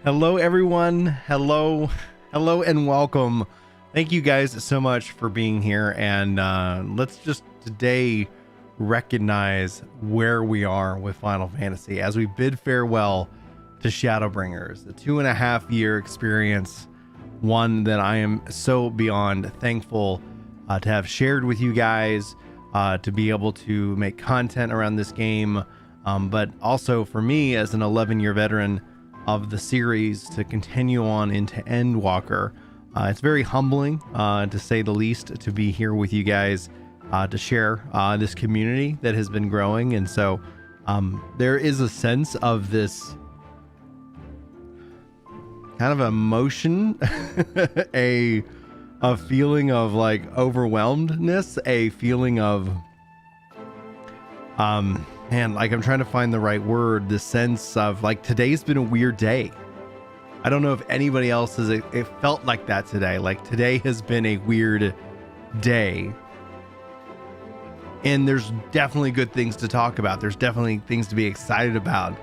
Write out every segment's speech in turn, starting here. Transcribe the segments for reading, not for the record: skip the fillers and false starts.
Hello, everyone. Hello, and welcome. Thank you guys so much for being here. And let's just today recognize where we are with Final Fantasy as we bid farewell to Shadowbringers, a 2.5-year experience, one that I am so beyond thankful to have shared with you guys, to be able to make content around this game, but also for me as an 11-year veteran of the series to continue on into endwalker. It's very humbling, to say the least, to be here with you guys, to share this community that has been growing. And so there is a sense of this kind of emotion, a feeling of like overwhelmedness, a feeling of man, like I'm trying to find the right word, the sense of like today's been a weird day. I don't know if anybody else has, it felt like that today. Like today has been a weird day. And there's definitely good things to talk about. There's definitely things to be excited about.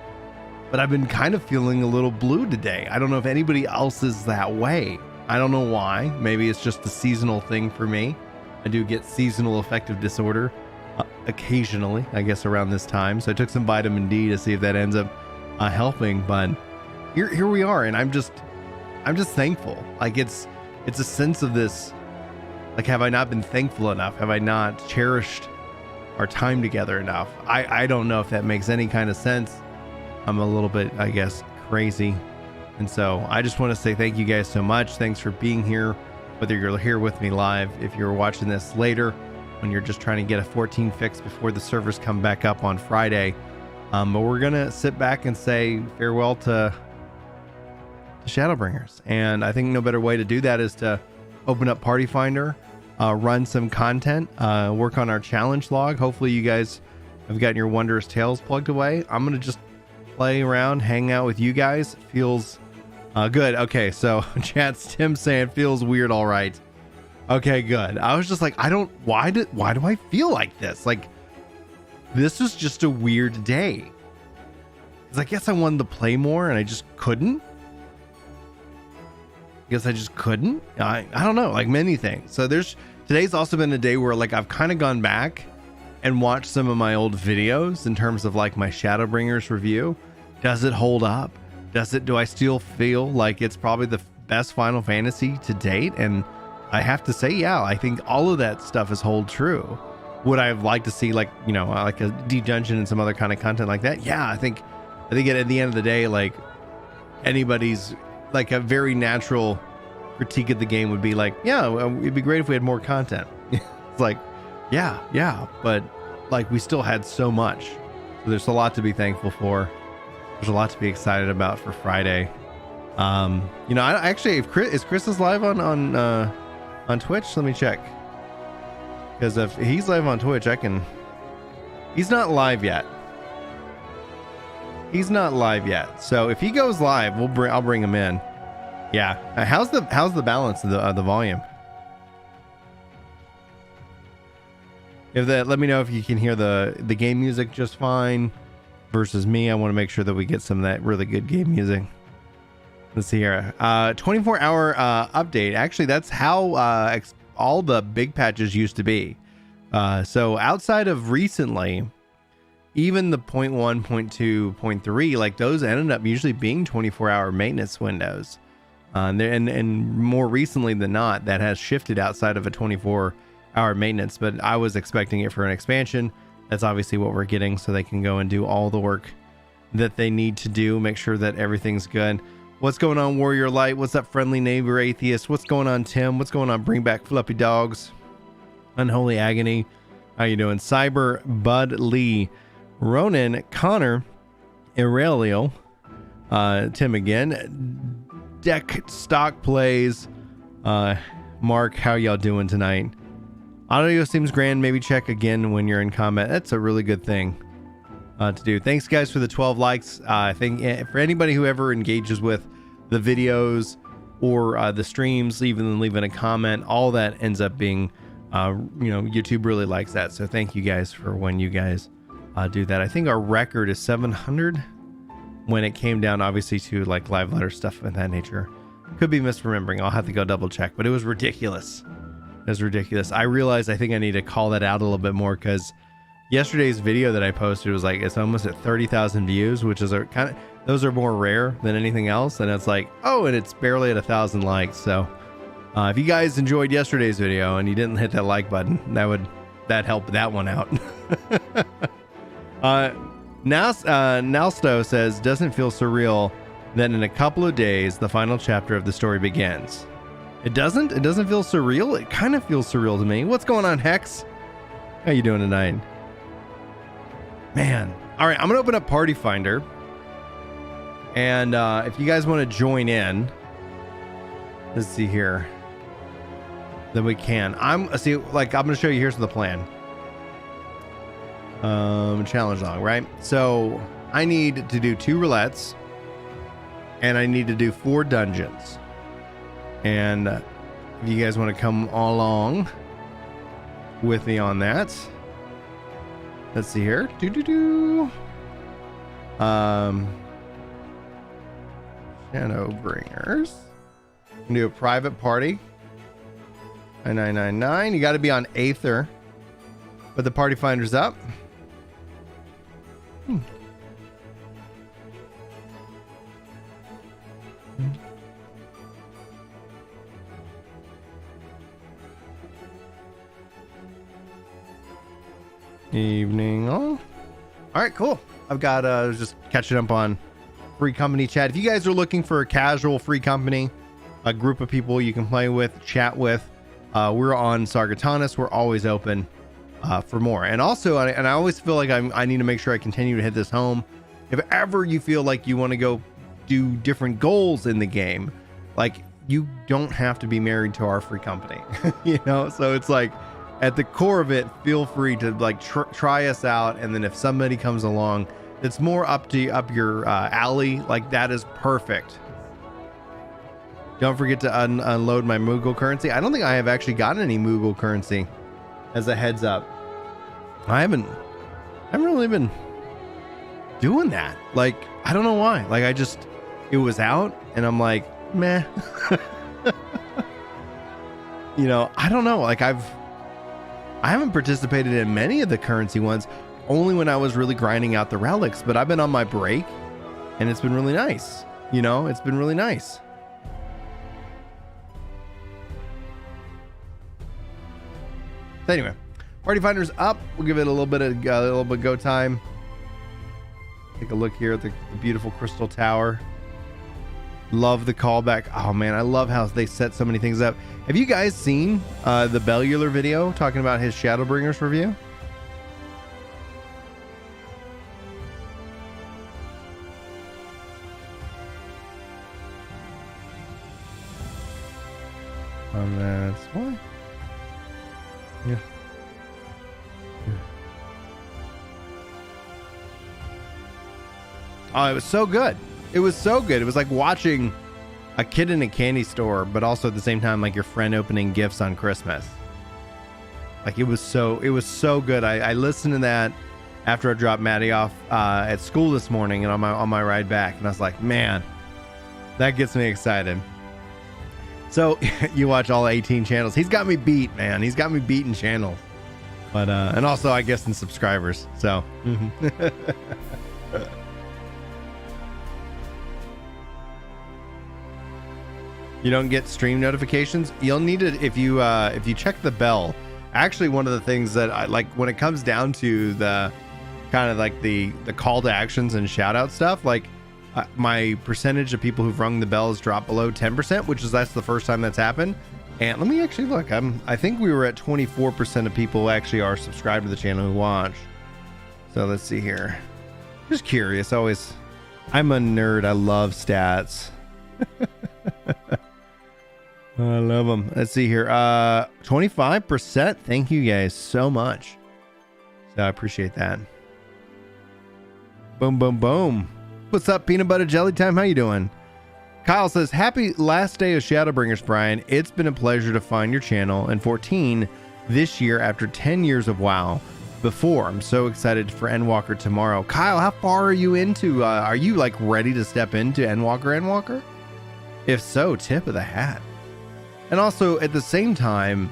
But I've been kind of feeling a little blue today. I don't know if anybody else is that way. I don't know why. Maybe it's just a seasonal thing for me. I do get seasonal affective disorder occasionally, I guess, around this time. So I took some vitamin D to see if that ends up helping. But here we are, and I'm just thankful. Like it's a sense of this, like, have I not been thankful enough? Have I not cherished our time together enough? I don't know if that makes any kind of sense. I'm a little bit, I guess, crazy. And so I just want to say thank you guys so much. Thanks for being here, whether you're here with me live, if you're watching this later, when you're just trying to get a 14 fix before the servers come back up on Friday. But we're going to sit back and say farewell to Shadowbringers. And I think no better way to do that is to open up Party Finder, run some content, work on our challenge log. Hopefully you guys have gotten your Wondrous Tales plugged away. I'm going to just play around, hang out with you guys. Feels good. Okay, so chat's Tim saying feels weird. All right. Okay, good. I was just like, why do I feel like this? Like, this was just a weird day. Because I guess I wanted to play more and I just couldn't. I don't know, like many things. So today's also been a day where like I've kind of gone back and watched some of my old videos in terms of like my Shadowbringers review. Does it hold up? Do I still feel like it's probably the best Final Fantasy to date? And I have to say, yeah, I think all of that stuff is hold true. Would I have liked to see like, you know, like a D-Dungeon and some other kind of content like that? Yeah, I think at the end of the day, like anybody's like a very natural critique of the game would be like, yeah, it'd be great if we had more content. It's like, yeah, but like we still had so much. So there's a lot to be thankful for. There's a lot to be excited about for Friday. You know, I actually, is Chris is live on Twitch? Let me check. Because if he's live on Twitch, he's not live yet. So if he goes live, I'll bring him in. Yeah. How's the balance of the volume? Let me know if you can hear the game music just fine versus me. I want to make sure that we get some of that really good game music. Let's see here. 24-hour update. Actually, that's how all the big patches used to be. So outside of recently, even the 0.1, 0.2, 0.3, like those ended up usually being 24-hour maintenance windows. And more recently than not, that has shifted outside of a 24-hour maintenance. But I was expecting it for an expansion. That's obviously what we're getting, so they can go and do all the work that they need to do, make sure that everything's good. What's going on, Warrior Light? What's up, Friendly Neighbor Atheist? What's going on, Tim? What's going on, Bring Back Fluffy Dogs? Unholy Agony. How you doing? Cyber, Bud Lee, Ronan, Connor, Aurelio, Tim again, Deck Stock Plays, Mark, how y'all doing tonight? Audio seems grand. Maybe check again when you're in combat. That's a really good thing to do. Thanks, guys, for the 12 likes. I think for anybody who ever engages with the videos or the streams, even leaving a comment, all that ends up being, YouTube really likes that. So thank you guys for when you guys do that. I think our record is 700 when it came down, obviously, to like live letter stuff of that nature. Could be misremembering. I'll have to go double check, but it was ridiculous. It was ridiculous. I realized I think I need to call that out a little bit more, because yesterday's video that I posted was like, it's almost at 30,000 views, which is a kind of, those are more rare than anything else. And it's like, oh, and it's barely at 1,000 likes. So if you guys enjoyed yesterday's video and you didn't hit that like button, that helped that one out. Nalsto says, doesn't feel surreal that in a couple of days the final chapter of the story begins. It doesn't feel surreal. It kind of feels surreal to me. What's going on, Hex? How you doing tonight? Man. All right, I'm gonna open up Party Finder, and if you guys want to join in, let's see here, then we can. I'm gonna show you. Here's the plan. Challenge log, right? So I need to do 2 roulettes, and I need to do 4 dungeons. And if you guys want to come along with me on that, let's see here. Shadowbringers. Do a private party. 999. You got to be on Aether, but the Party Finder's up. Evening all right, cool. I've got just catching up on free company chat. If you guys are looking for a casual free company, a group of people you can play with, chat with, we're on Sargatanis. We're always open for more. And also, I always feel like I need to make sure I continue to hit this home. If ever you feel like you want to go do different goals in the game, like, you don't have to be married to our free company. You know, so it's like, at the core of it, feel free to like try us out, and then if somebody comes along that's more up your alley, like, that is perfect. Don't forget to unload my Moogle currency. I don't think I have actually gotten any Moogle currency, as a heads up. I haven't really been doing that. Like, I don't know why. Like, it was out and I'm like, meh. You know, I don't know. Like, I haven't participated in many of the currency ones, only when I was really grinding out the relics, but I've been on my break and it's been really nice. You know, it's been really nice. So anyway, Party Finder's up. We'll give it a little bit go time. Take a look here at the beautiful Crystal Tower. Love the callback. Oh man, I love how they set so many things up. Have you guys seen the Bellular video talking about his Shadowbringers review? That's why. Yeah. Oh, it was so good. It was so good. It was like watching a kid in a candy store, but also at the same time, like your friend opening gifts on Christmas. Like, it was so good. I listened to that after I dropped Maddie off at school this morning and on my ride back, and I was like, man, that gets me excited. So you watch all 18 channels. He's got me beat, man. He's got me beat in channels, but and also I guess in subscribers. So. You don't get stream notifications. You'll need it if you check the bell. Actually, one of the things that I like when it comes down to the kind of like the call to actions and shout out stuff, like my percentage of people who've rung the bell has dropped below 10%, that's the first time that's happened. And let me actually look. I think we were at 24% of people who actually are subscribed to the channel who watch. So let's see here. Just curious. I'm a nerd. I love stats. I love them. Let's see here. 25%. Thank you guys so much. So I appreciate that. Boom, boom, boom. What's up, Peanut Butter Jelly Time? How you doing? Kyle says, happy last day of Shadowbringers, Brian. It's been a pleasure to find your channel and 14 this year after 10 years of WoW. before. I'm so excited for Endwalker tomorrow. Kyle, how far are you into? Are you like ready to step into Endwalker? If so, tip of the hat. And also at the same time,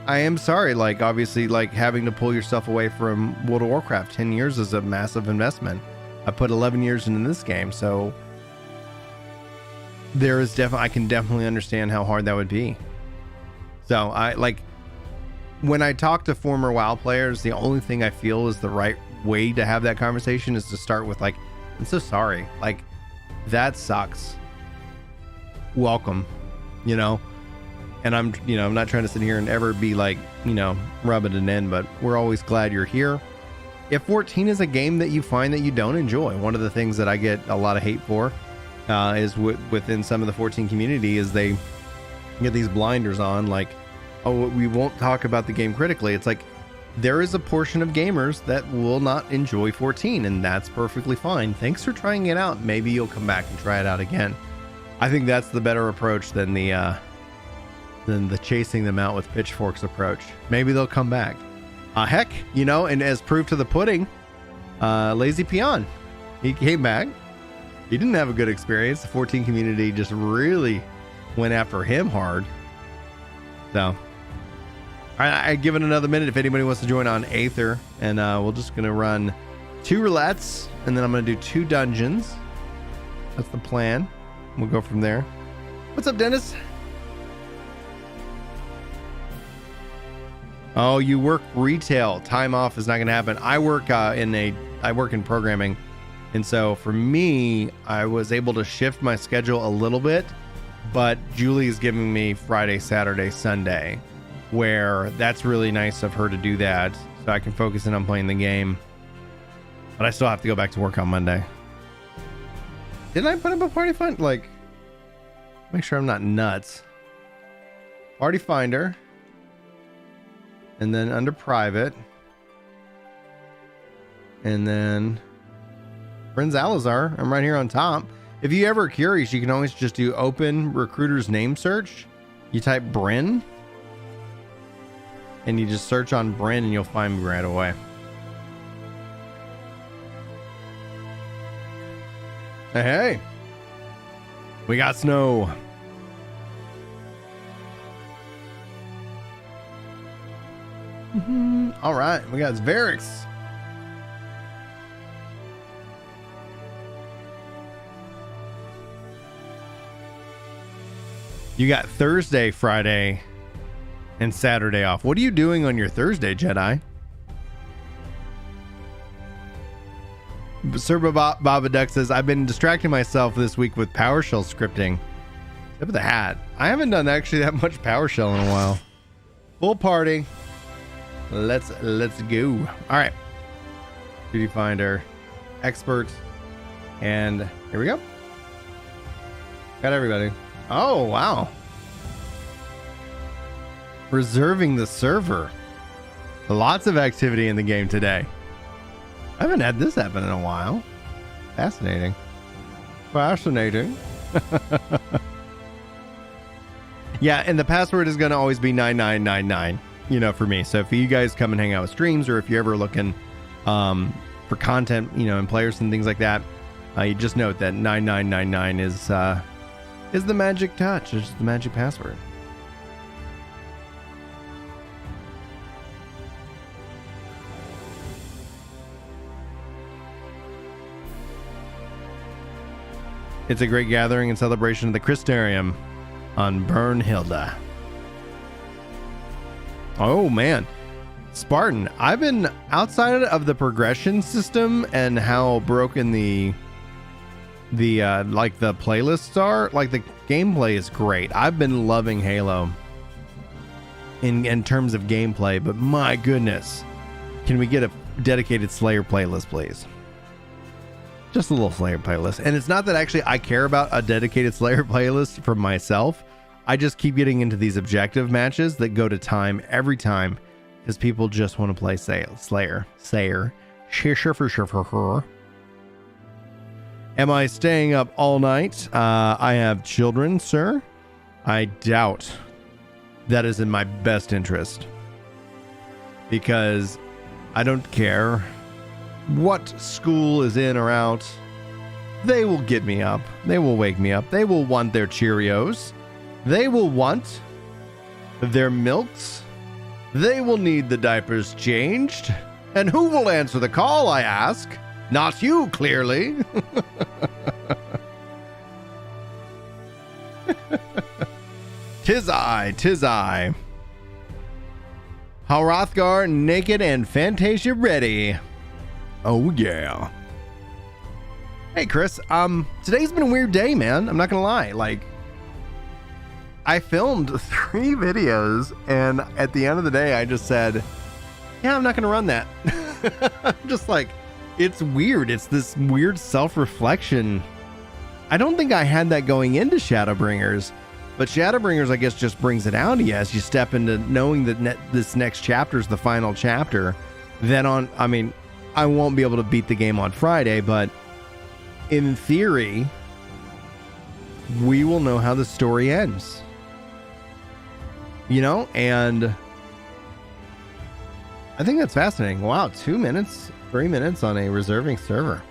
I am sorry, like obviously like having to pull yourself away from World of Warcraft. 10 years is a massive investment. I put 11 years into this game, so there is definitely, I can definitely understand how hard that would be. So I like, when I talk to former WoW players, the only thing I feel is the right way to have that conversation is to start with like, I'm so sorry, like that sucks. Welcome, you know? And I'm not trying to sit here and ever be like, rubbing it in, but we're always glad you're here. If 14 is a game that you find that you don't enjoy, one of the things that I get a lot of hate for is within some of the 14 community is they get these blinders on like, oh, we won't talk about the game critically. It's like, there is a portion of gamers that will not enjoy 14, and that's perfectly fine. Thanks for trying it out. Maybe you'll come back and try it out again. I think that's the better approach than the chasing them out with pitchforks approach. Maybe they'll come back. Heck, and as proof to the pudding, Lazy Peon, he came back. He didn't have a good experience. The 14 community just really went after him hard. So I give it another minute if anybody wants to join on Aether, and we're just gonna run 2 roulettes, and then I'm gonna do 2 dungeons. That's the plan. We'll go from there. What's up, Dennis? Oh, you work retail. Time off is not going to happen. I work in programming, and so for me, I was able to shift my schedule a little bit. But Julie is giving me Friday, Saturday, Sunday, where that's really nice of her to do that, so I can focus in on playing the game. But I still have to go back to work on Monday. Didn't I put up a party find? Like, make sure I'm not nuts. Party finder. And then under private. And then Friends Alazar. I'm right here on top. If you ever are curious, you can always just do open recruiter's name search. You type Bryn. And you just search on Bryn and you'll find me right away. Hey. We got snow. All right, we got Varix. You got Thursday, Friday, and Saturday off. What are you doing on your Thursday, Jedi? Sir Baba Duck says, I've been distracting myself this week with PowerShell scripting. Tip of the hat. I haven't done actually that much PowerShell in a while. Full party. Let's go. All right. Duty finder, expert, and here we go. Got everybody. Oh, wow. Reserving the server. Lots of activity in the game today. I haven't had this happen in a while. Fascinating. Fascinating. Yeah, and the password is going to always be 9999, for me. So if you guys come and hang out with streams, or if you're ever looking for content, and players and things like that, you just note that 9999 is the magic touch. It's the magic password. It's a great gathering and celebration of the Crystarium on Bernhilda. Oh man, Spartan, I've been outside of the progression system and how broken the like the playlists are. Like the gameplay is great. I've been loving Halo in terms of gameplay, but my goodness, can we get a dedicated Slayer playlist, please? Just a little Slayer playlist. And it's not that actually I care about a dedicated Slayer playlist for myself. I just keep getting into these objective matches that go to time every time because people just want to play Slayer. Am I staying up all night? I have children, sir. I doubt that is in my best interest. because I don't care what school is in or out. They will get me up. They will wake me up. They will want their Cheerios. They will want their milks. They will need the diapers changed. And who will answer the call, I ask? Not you, clearly. Tis I. Hrothgar naked and Fantasia ready. Oh yeah. Hey Chris, today's been a weird day, man. I'm not gonna lie. Like, I filmed 3 videos, and at the end of the day, I just said, yeah, I'm not gonna run that. Just like, it's weird. It's this weird self-reflection. I don't think I had that going into Shadowbringers, but Shadowbringers, I guess, just brings it out to you as you step into knowing that this next chapter is the final chapter. Then I won't be able to beat the game on Friday, but in theory, we will know how the story ends. You know, and I think that's fascinating. Wow, 2 minutes, 3 minutes on a reserving server.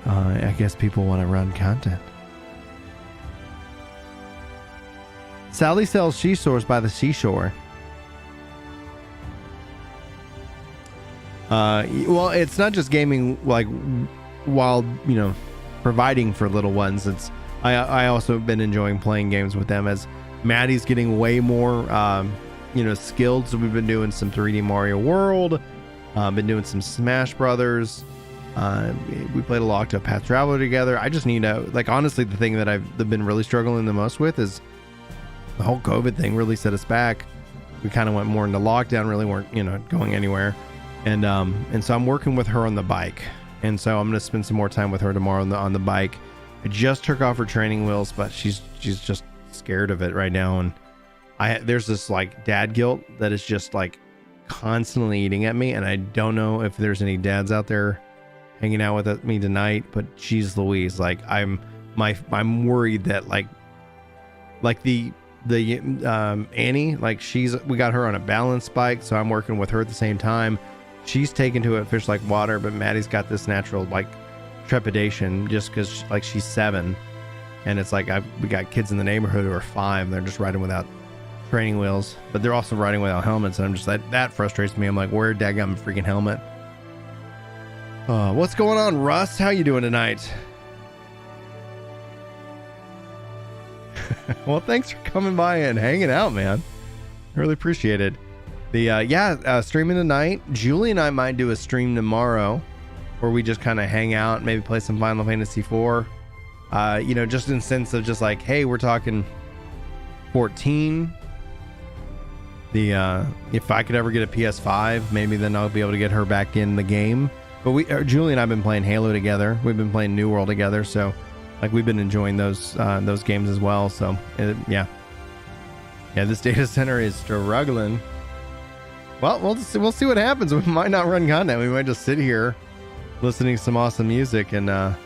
I guess people want to run content. Sally sells she-stores by the seashore. Well, it's not just gaming, like, while, you know, providing for little ones. It's I also have been enjoying playing games with them as Maddie's getting way more skilled. So we've been doing some 3D Mario World, been doing some Smash Brothers. We played a lot to Path Traveler together. I just need to, like, honestly, the thing that I've been really struggling the most with is the whole COVID thing really set us back. We kind of went more into lockdown, really weren't, going anywhere. And so I'm working with her on the bike. And so I'm going to spend some more time with her tomorrow on the bike. I just took off her training wheels, but she's just scared of it right now. And there's this like dad guilt that is just like constantly eating at me. And I don't know if there's any dads out there hanging out with me tonight, but geez Louise, like I'm worried that like the Annie, like we got her on a balance bike, so I'm working with her at the same time. She's taken to it fish like water, but Maddie's got this natural like trepidation just because like she's 7, and it's like we got kids in the neighborhood who are 5, and they're just riding without training wheels, but they're also riding without helmets, and I'm just that frustrates me. I'm like, where daggum freaking helmet? What's going on, Russ? How you doing tonight? Well, thanks for coming by and hanging out, man. I really appreciate it. Streaming tonight. Julie and I might do a stream tomorrow where we just kind of hang out, maybe play some Final Fantasy IV. Just in sense of just like, hey, we're talking 14. If I could ever get a PS5, maybe then I'll be able to get her back in the game. But Julie and I have been playing Halo together. We've been playing New World together, so like we've been enjoying those games as well. So this data center is struggling. Well, we'll see what happens. We might not run content. We might just sit here listening to some awesome music and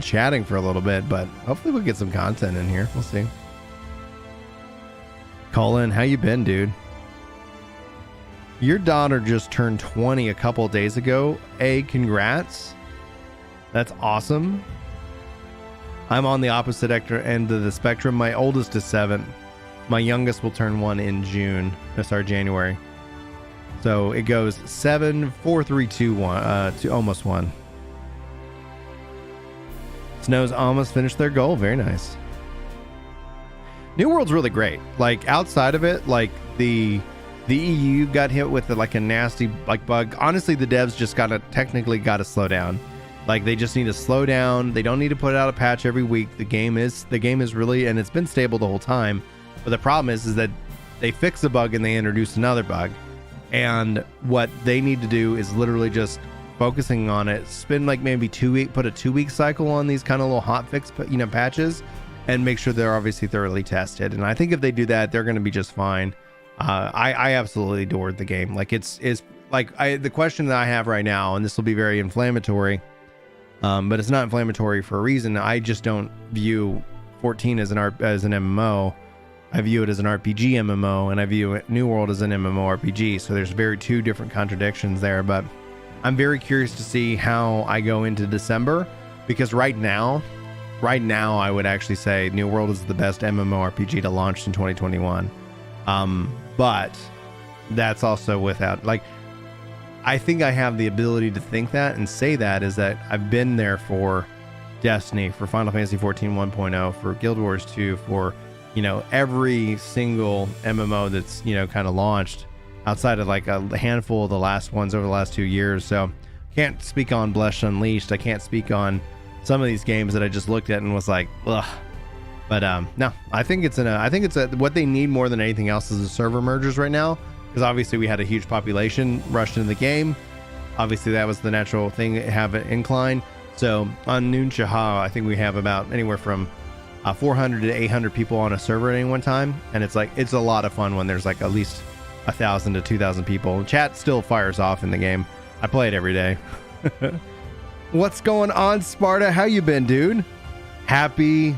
chatting for a little bit, but hopefully we'll get some content in here. We'll see. Colin, how you been, dude? Your daughter just turned 20 a couple of days ago. Congrats. That's awesome. I'm on the opposite end of the spectrum. My oldest is 7. My youngest will turn 1 in January. So it goes 7, 4, 3, 2, 1, to almost 1. Snow's almost finished their goal. Very nice. New World's really great. Like outside of it, like the EU got hit with a nasty bug. Honestly, the devs just technically got to slow down. Like they just need to slow down. They don't need to put out a patch every week. The game is really, and it's been stable the whole time. But the problem is that they fix a bug and they introduce another bug. And what they need to do is literally just focusing on it. Spend like maybe put a 2-week cycle on these kind of little hot fix, patches, and make sure they're obviously thoroughly tested. And I think if they do that, they're going to be just fine. I absolutely adored the game. Like it's like the question that I have right now, and this will be very inflammatory, but it's not inflammatory for a reason. I just don't view 14 as an MMO. I view it as an RPG MMO, and I view New World as an MMORPG. So there's two different contradictions there. But I'm very curious to see how I go into December, because right now, I would actually say New World is the best MMORPG to launch in 2021. But that's also without, like, I think I have the ability to think that and say that, is that I've been there for Destiny, for Final Fantasy 14 1.0, for Guild Wars 2, for, you know, every single MMO that's, you know, kind of launched outside of like a handful of the last ones over the last 2 years. So can't speak on Blessed Unleashed. I can't speak on some of these games that I just looked at and was like, ugh. But no, I think it's what they need more than anything else is the server mergers right now, because obviously we had a huge population rushed into the game. Obviously that was the natural thing, have an incline. So on Noon Shahar, I think we have about anywhere from 400 to 800 people on a server at any one time, and it's a lot of fun when there's like at least 1,000 to 2,000 people. Chat still fires off in the game. I play it every day. What's going on, Sparta? How you been, dude? Happy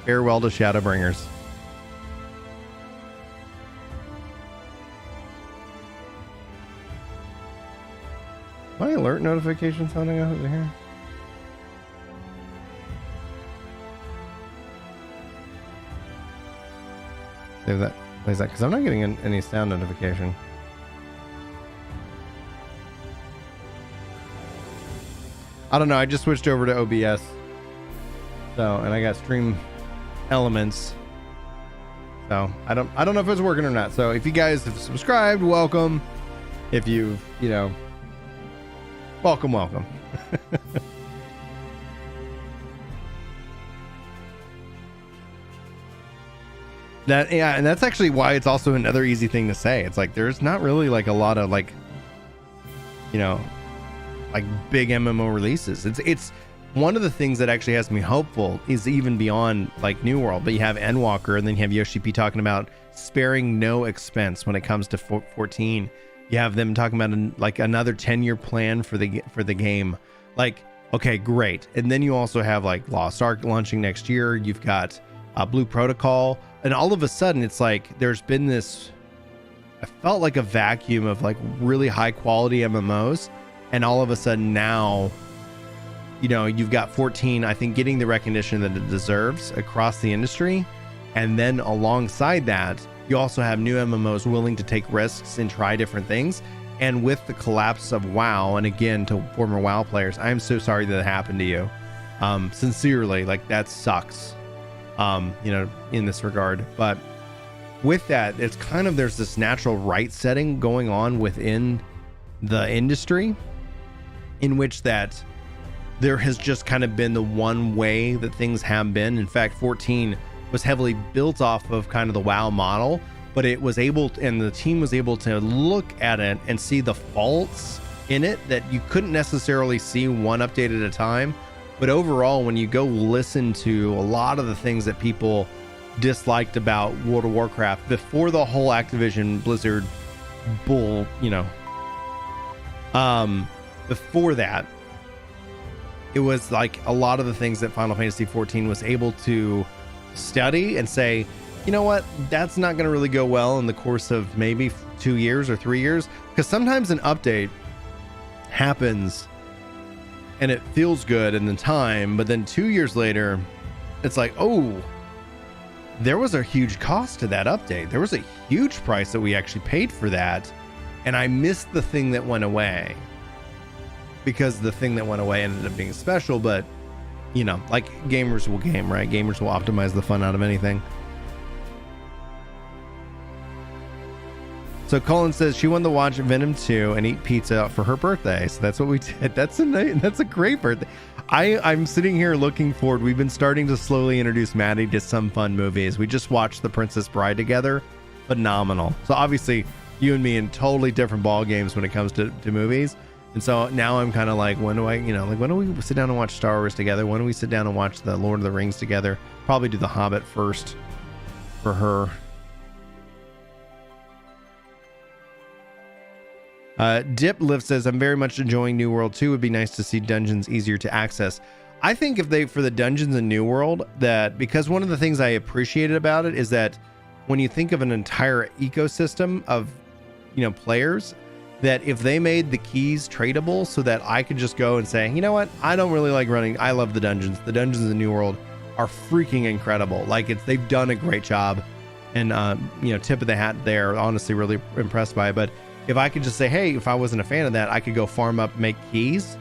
farewell to Shadowbringers. My alert notification sounding out over here? Save that. Plays that, because I'm not getting any sound notification. I don't know. I just switched over to OBS. So, and I got Stream Elements. So I don't know if it's working or not. So if you guys have subscribed, welcome. If you've, you know, welcome. And that's actually why it's also another easy thing to say. It's like there's not really like a lot of like, you know, like big MMO releases. It's one of the things that actually has me hopeful is even beyond like New World. But you have Endwalker, and then you have Yoshi P talking about sparing no expense when it comes to 14. You have them talking about like another 10-year plan for the game. Like, okay, great. And then you also have like Lost Ark launching next year. You've got Blue Protocol, and all of a sudden it's like there's been this, I felt like a vacuum of like really high quality MMOs, and all of a sudden now, you know, you've got 14, I think, getting the recognition that it deserves across the industry. And then alongside that, you also have new MMOs willing to take risks and try different things. And with the collapse of WoW, and again, to former WoW players, I'm so sorry that happened to you. Sincerely, like that sucks, you know, in this regard. But with that, it's kind of, there's this natural right setting going on within the industry in which that there has just kind of been the one way that things have been. In fact, 14 was heavily built off of kind of the WoW model, but it was able to, and the team was able to look at it and see the faults in it that you couldn't necessarily see one update at a time. But overall, when you go listen to a lot of the things that people disliked about World of Warcraft before the whole Activision Blizzard bull, you know, before that, it was like a lot of the things that Final Fantasy 14 was able to study and say, you know what, that's not going to really go well in the course of maybe 2 years or 3 years. Because sometimes an update happens and it feels good in the time, but then 2 years later, it's like, oh, there was a huge cost to that update. There was a huge price that we actually paid for that. And I missed the thing that went away, because the thing that went away ended up being special. But, you know, like gamers will game, right? Gamers will optimize the fun out of anything. So Colin says she wanted to watch Venom 2 and eat pizza for her birthday. So that's what we did. That's a great birthday. I'm sitting here looking forward. We've been starting to slowly introduce Maddie to some fun movies. We just watched The Princess Bride together. Phenomenal. So obviously you and me in totally different ball games when it comes to movies. And so now I'm kind of like, when do we sit down and watch Star Wars together? When do we sit down and watch the Lord of the Rings together? Probably do The Hobbit first for her. Dip Lift says, I'm very much enjoying New World 2. It would be nice to see dungeons easier to access. I think if they, for the dungeons in New World, that because one of the things I appreciated about it is that when you think of an entire ecosystem of, you know, players, that if they made the keys tradable so that I could just go and say, you know what, I don't really like running, I love the dungeons. The dungeons in New World are freaking incredible. Like, it's, they've done a great job, and you know, tip of the hat there. Honestly, really impressed by it. But if I could just say, hey, if I wasn't a fan of that, I could go farm up, make keys,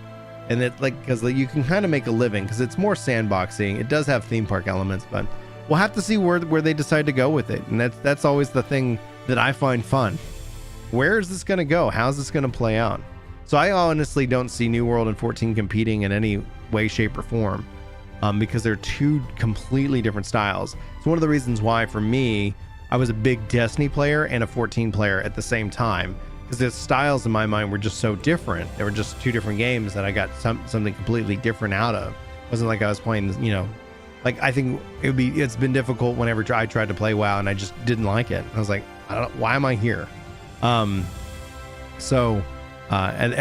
and it, like, because you can kind of make a living, because it's more sandboxing. It does have theme park elements, but we'll have to see where they decide to go with it. And that's always the thing that I find fun. Where is this going to go? How's this going to play out? So I honestly don't see New World and 14 competing in any way, shape, or form, because they're two completely different styles. It's one of the reasons why, for me, I was a big Destiny player and a 14 player at the same time, because the styles in my mind were just so different. They were just two different games that I got something completely different out of. It wasn't like I was playing, you know, like, I think it's been difficult whenever I tried to play WoW and I just didn't like it. I was like, I don't know, why am I here? At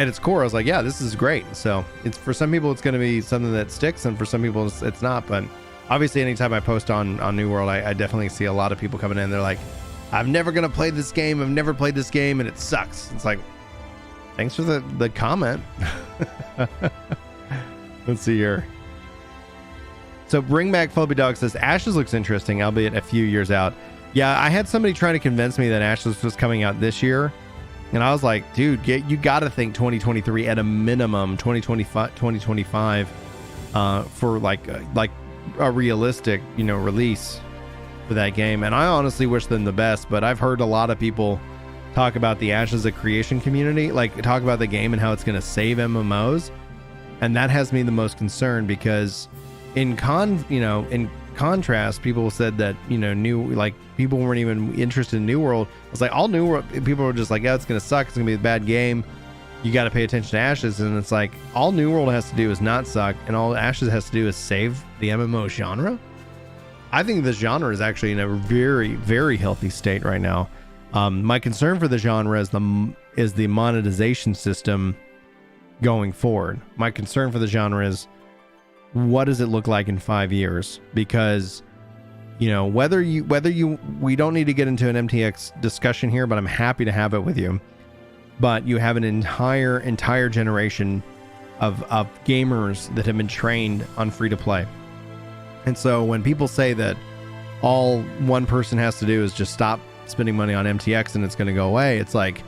its core, I was like, yeah, this is great. So it's, for some people it's going to be something that sticks, and for some people it's not. But obviously, anytime I post on New World, I definitely see a lot of people coming in. They're like, I'm never going to play this game. I've never played this game and it sucks. It's like, thanks for the comment. Let's see here. So Bring Back Phobie Dog says Ashes looks interesting, albeit a few years out. Yeah, I had somebody trying to convince me that Ashes was coming out this year, and I was like, dude, you got to think 2023 at a minimum, 2025 for like a realistic, you know, release for that game. And I honestly wish them the best, but I've heard a lot of people talk about the Ashes of Creation community, like talk about the game and how it's going to save MMOs, and that has me the most concerned, because in contrast, people said that, you know, people weren't even interested in New World. I was like, all New World people were just like, yeah, it's gonna suck, it's gonna be a bad game, you got to pay attention to Ashes. And it's like, all New World has to do is not suck, and all Ashes has to do is save the MMO genre. I think the genre is actually in a very, very healthy state right now. My concern for the genre is the monetization system going forward. My concern for the genre is, what does it look like in 5 years? Because, you know, we don't need to get into an MTX discussion here, but I'm happy to have it with you. But you have an entire generation of gamers that have been trained on free to play. And so when people say that all one person has to do is just stop spending money on MTX and it's going to go away, it's like,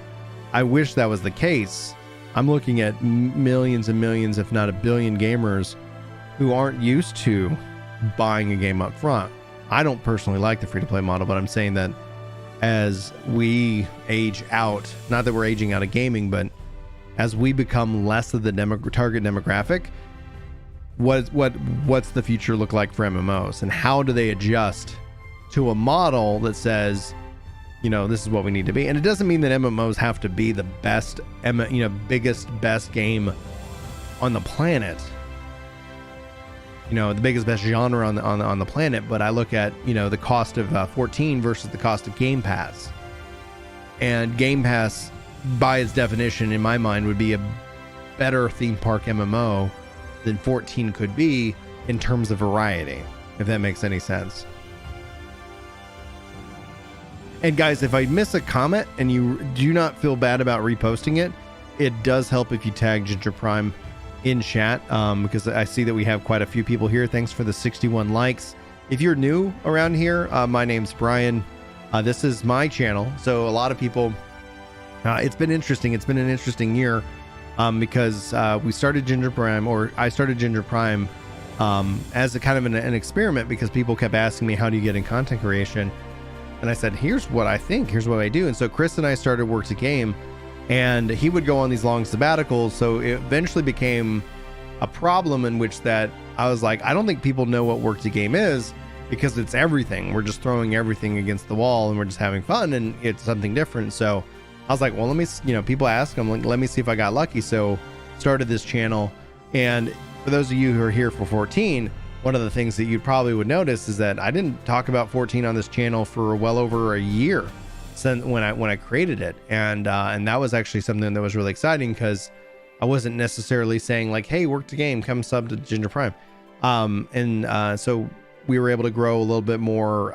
I wish that was the case. I'm looking at millions and millions, if not a billion gamers who aren't used to buying a game up front. I don't personally like the free-to-play model, but I'm saying that as we age out, not that we're aging out of gaming, but as we become less of the target demographic, what's the future look like for MMOs, and how do they adjust to a model that says, you know, this is what we need to be? And it doesn't mean that MMOs have to be the best, you know, biggest, best game on the planet, you know, the biggest, best genre on the planet. But I look at, you know, the cost of 14 versus the cost of Game Pass, and Game Pass, by its definition, in my mind, would be a better theme park MMO than 14 could be in terms of variety, if that makes any sense. And guys, if I miss a comment and you do not feel bad about reposting it, it does help if you tag Ginger Prime in chat, because I see that we have quite a few people here. Thanks for the 61 likes. If you're new around here, my name's Brian. This is my channel. So a lot of people, it's been interesting. It's been an interesting year, because we started Ginger Prime, or I started Ginger Prime as a kind of an experiment, because people kept asking me, how do you get in content creation? And I said, here's what I think, here's what I do. And so Chris and I started Work to Game, and he would go on these long sabbaticals. So it eventually became a problem in which that I was like, I don't think people know what Work to Game is, because it's everything. We're just throwing everything against the wall and we're just having fun, and it's something different. So I was like, well, let me, you know, people ask, I'm like, let me see if I got lucky. So started this channel. And for those of you who are here for 14, one of the things that you probably would notice is that I didn't talk about 14 on this channel for well over a year since when I created it. And that was actually something that was really exciting, because I wasn't necessarily saying like, hey, Work to Game, come sub to Ginger Prime. So we were able to grow a little bit more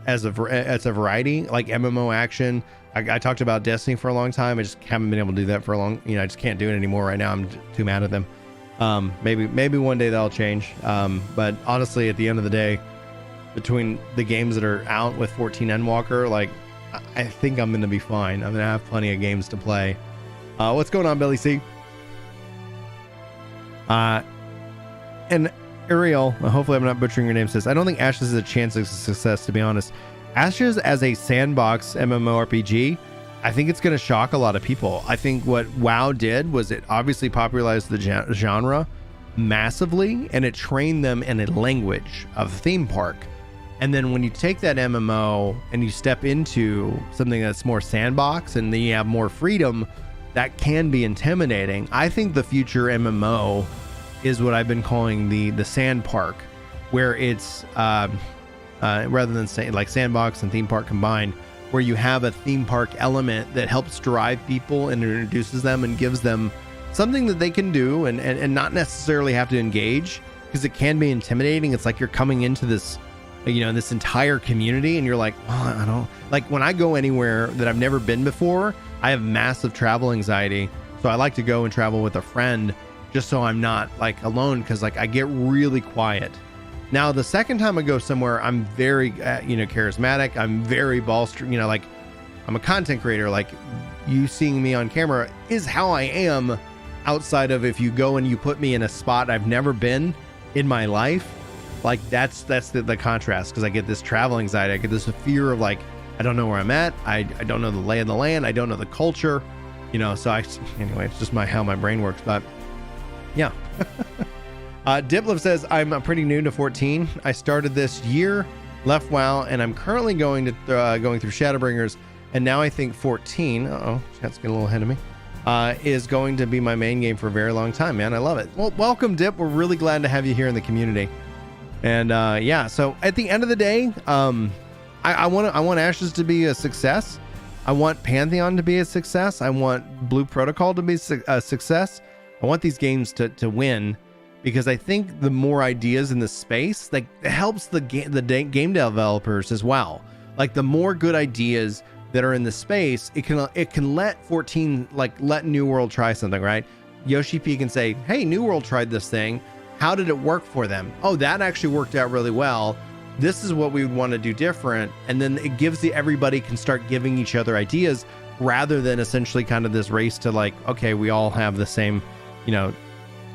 as a variety, like MMO action. I talked about Destiny for a long time. I just haven't been able to do that for a long, I just can't do it anymore right now. I'm too mad at them. Maybe one day that'll change. But honestly, at the end of the day, between the games that are out with 14 Endwalker, like I think I'm going to be fine. I'm going to have plenty of games to play. What's going on, Billy C? And Ariel, hopefully I'm not butchering your name, says, I don't think Ashes is a chance of success, to be honest. Ashes as a sandbox MMORPG, I think it's going to shock a lot of people. I think what WoW did was it obviously popularized the genre massively, and it trained them in a language of theme park. And then when you take that MMO and you step into something that's more sandbox and then you have more freedom, that can be intimidating. I think the future MMO is what I've been calling the sand park, where it's rather than say like sandbox and theme park combined, where you have a theme park element that helps drive people and introduces them and gives them something that they can do and not necessarily have to engage, because it can be intimidating. It's like you're coming into this, this entire community and you're like, oh, I don't like, when I go anywhere that I've never been before, I have massive travel anxiety. So I like to go and travel with a friend just so I'm not like alone, because like I get really quiet. Now, the second time I go somewhere, I'm very, charismatic. I'm very like I'm a content creator. Like you seeing me on camera is how I am outside of if you go and you put me in a spot I've never been in my life. Like that's the contrast, because I get this travel anxiety. I get this fear of like, I don't know where I'm at. I don't know the lay of the land. I don't know the culture, so anyway, it's just how my brain works. But yeah. Diplov says, I'm pretty new to 14. I started this year, left WoW, and I'm currently going through Shadowbringers, and now I think 14, chat's getting a little ahead of me, is going to be my main game for a very long time, man. I love it. Well, welcome, Dip. We're really glad to have you here in the community. And so at the end of the day, I want Ashes to be a success. I want Pantheon to be a success. I want Blue Protocol to be a success. I want these games to win, because I think the more ideas in the space, like, it helps the game developers as well. Like, the more good ideas that are in the space, it can let 14, like, let New World try something, right? Yoshi P can say, hey, New World tried this thing. How did it work for them? Oh, that actually worked out really well. This is what we would want to do different. And then it gives everybody can start giving each other ideas, rather than essentially kind of this race to like, okay, we all have the same,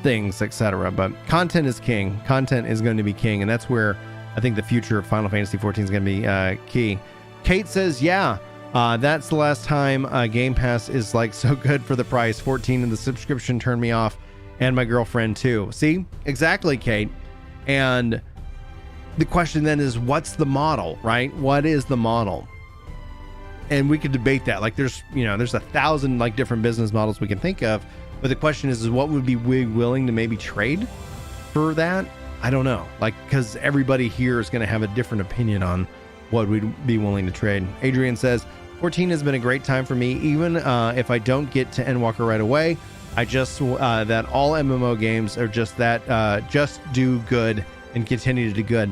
things, etc. But content is king. Content is going to be king, and that's where I think the future of Final Fantasy 14 is going to be key. Kate says, yeah, that's the last time Game Pass is like so good for the price. 14 and the subscription turned me off, and my girlfriend too. See, exactly, Kate. And the question then is, what's the model, right? What is the model? And we could debate that. Like, there's 1,000 like different business models we can think of. But the question is what would be we willing to maybe trade for that? I don't know. Like, because everybody here is going to have a different opinion on what we'd be willing to trade. Adrian says, 14 has been a great time for me. Even if I don't get to Endwalker right away, I just that all MMO games are just that, just do good and continue to do good.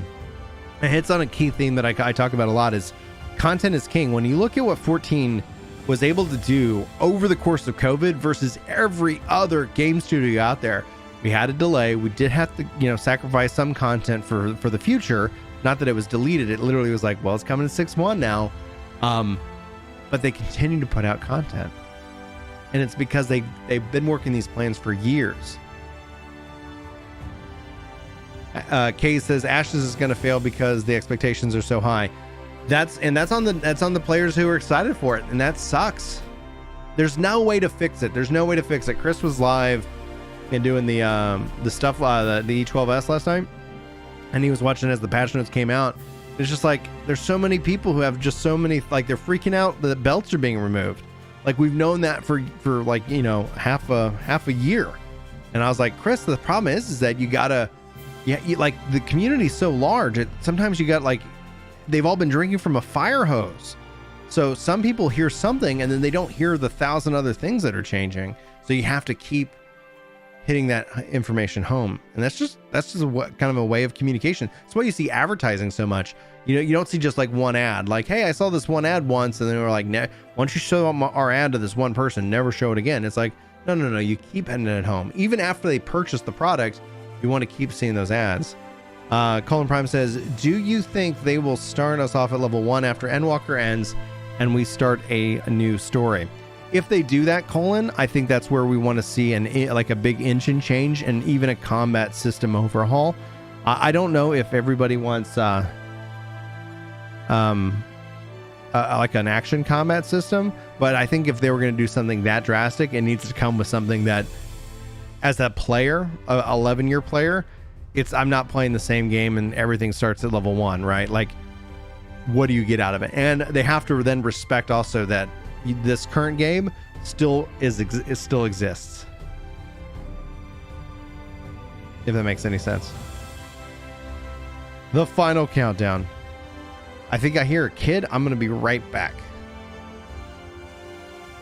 It hits on a key theme that I talk about a lot, is content is king. When you look at what 14 was able to do over the course of COVID versus every other game studio out there, we had a delay. We did have to, sacrifice some content for the future. Not that it was deleted. It literally was like, well, it's coming to 6.1 now. But they continue to put out content. And it's because they've been working these plans for years. Kay says Ashes is going to fail because the expectations are so high. That's on the players who are excited for it, and that sucks. There's no way to fix it. Chris was live and doing the stuff, the E12S last night, and he was watching as the patch notes came out. It's just like, there's so many people who have just so many, like, they're freaking out that belts are being removed. Like, we've known that for like, half a year. And I was like, Chris, the problem is that you gotta, like, the community's so large. Sometimes you got, like, they've all been drinking from a fire hose. So some people hear something and then they don't hear the 1,000 other things that are changing. So you have to keep hitting that information home. And that's just what kind of a way of communication. That's why you see advertising so much. You know, you don't see just like one ad, like, hey, I saw this one ad once, and then we're like, once you show our ad to this one person, never show it again. It's like, no, you keep hitting it home. Even after they purchase the product, you want to keep seeing those ads. Colin Prime says, do you think they will start us off at level 1 after Endwalker ends and we start a new story? If they do that, Colin, I think that's where we want to see like a big engine change and even a combat system overhaul. I don't know if everybody wants like an action combat system, but I think if they were going to do something that drastic, it needs to come with something that, as a player, a 11-year player, I'm not playing the same game and everything starts at level 1, right? Like, what do you get out of it? And they have to then respect also that this current game still exists, if that makes any sense. The final countdown. I think I hear a kid. I'm gonna be right back.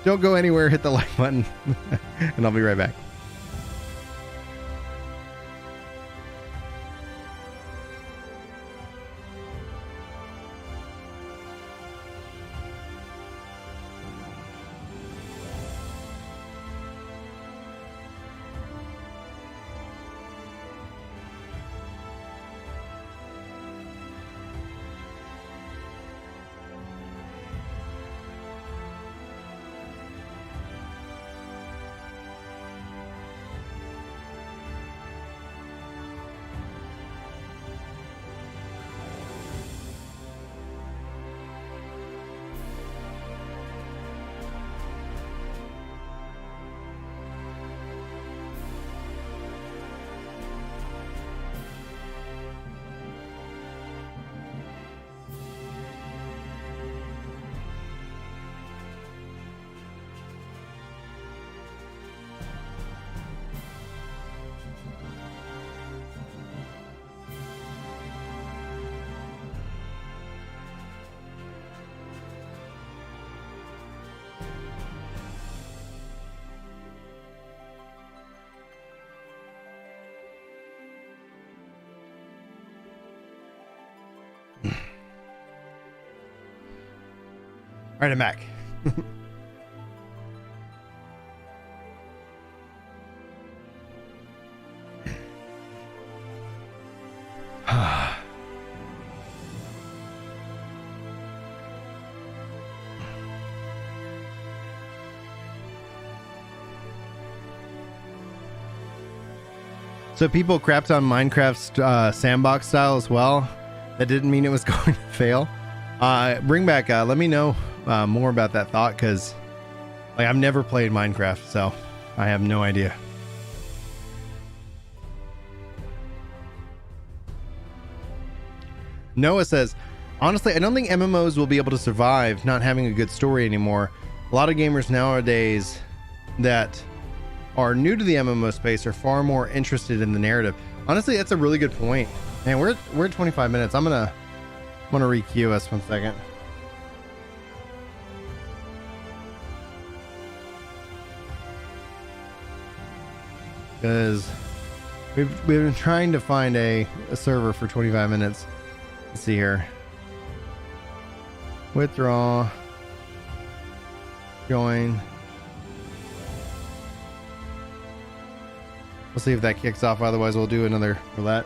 Don't go anywhere. Hit the like button and I'll be right back. All right, I'm back. So people crapped on Minecraft's sandbox style as well. That didn't mean it was going to fail. Bring back, let me know more about that thought, because like I've never played Minecraft, so I have no idea. Noah says, honestly, I don't think MMOs will be able to survive not having a good story anymore. A lot of gamers nowadays that are new to the MMO space are far more interested in the narrative. Honestly, that's a really good point. Man, we're at 25 minutes. I'm gonna re-queue us 1 second. Because we've been trying to find a server for 25 minutes. Let's see here. Withdraw. Join. We'll see if that kicks off. Otherwise, we'll do another roulette.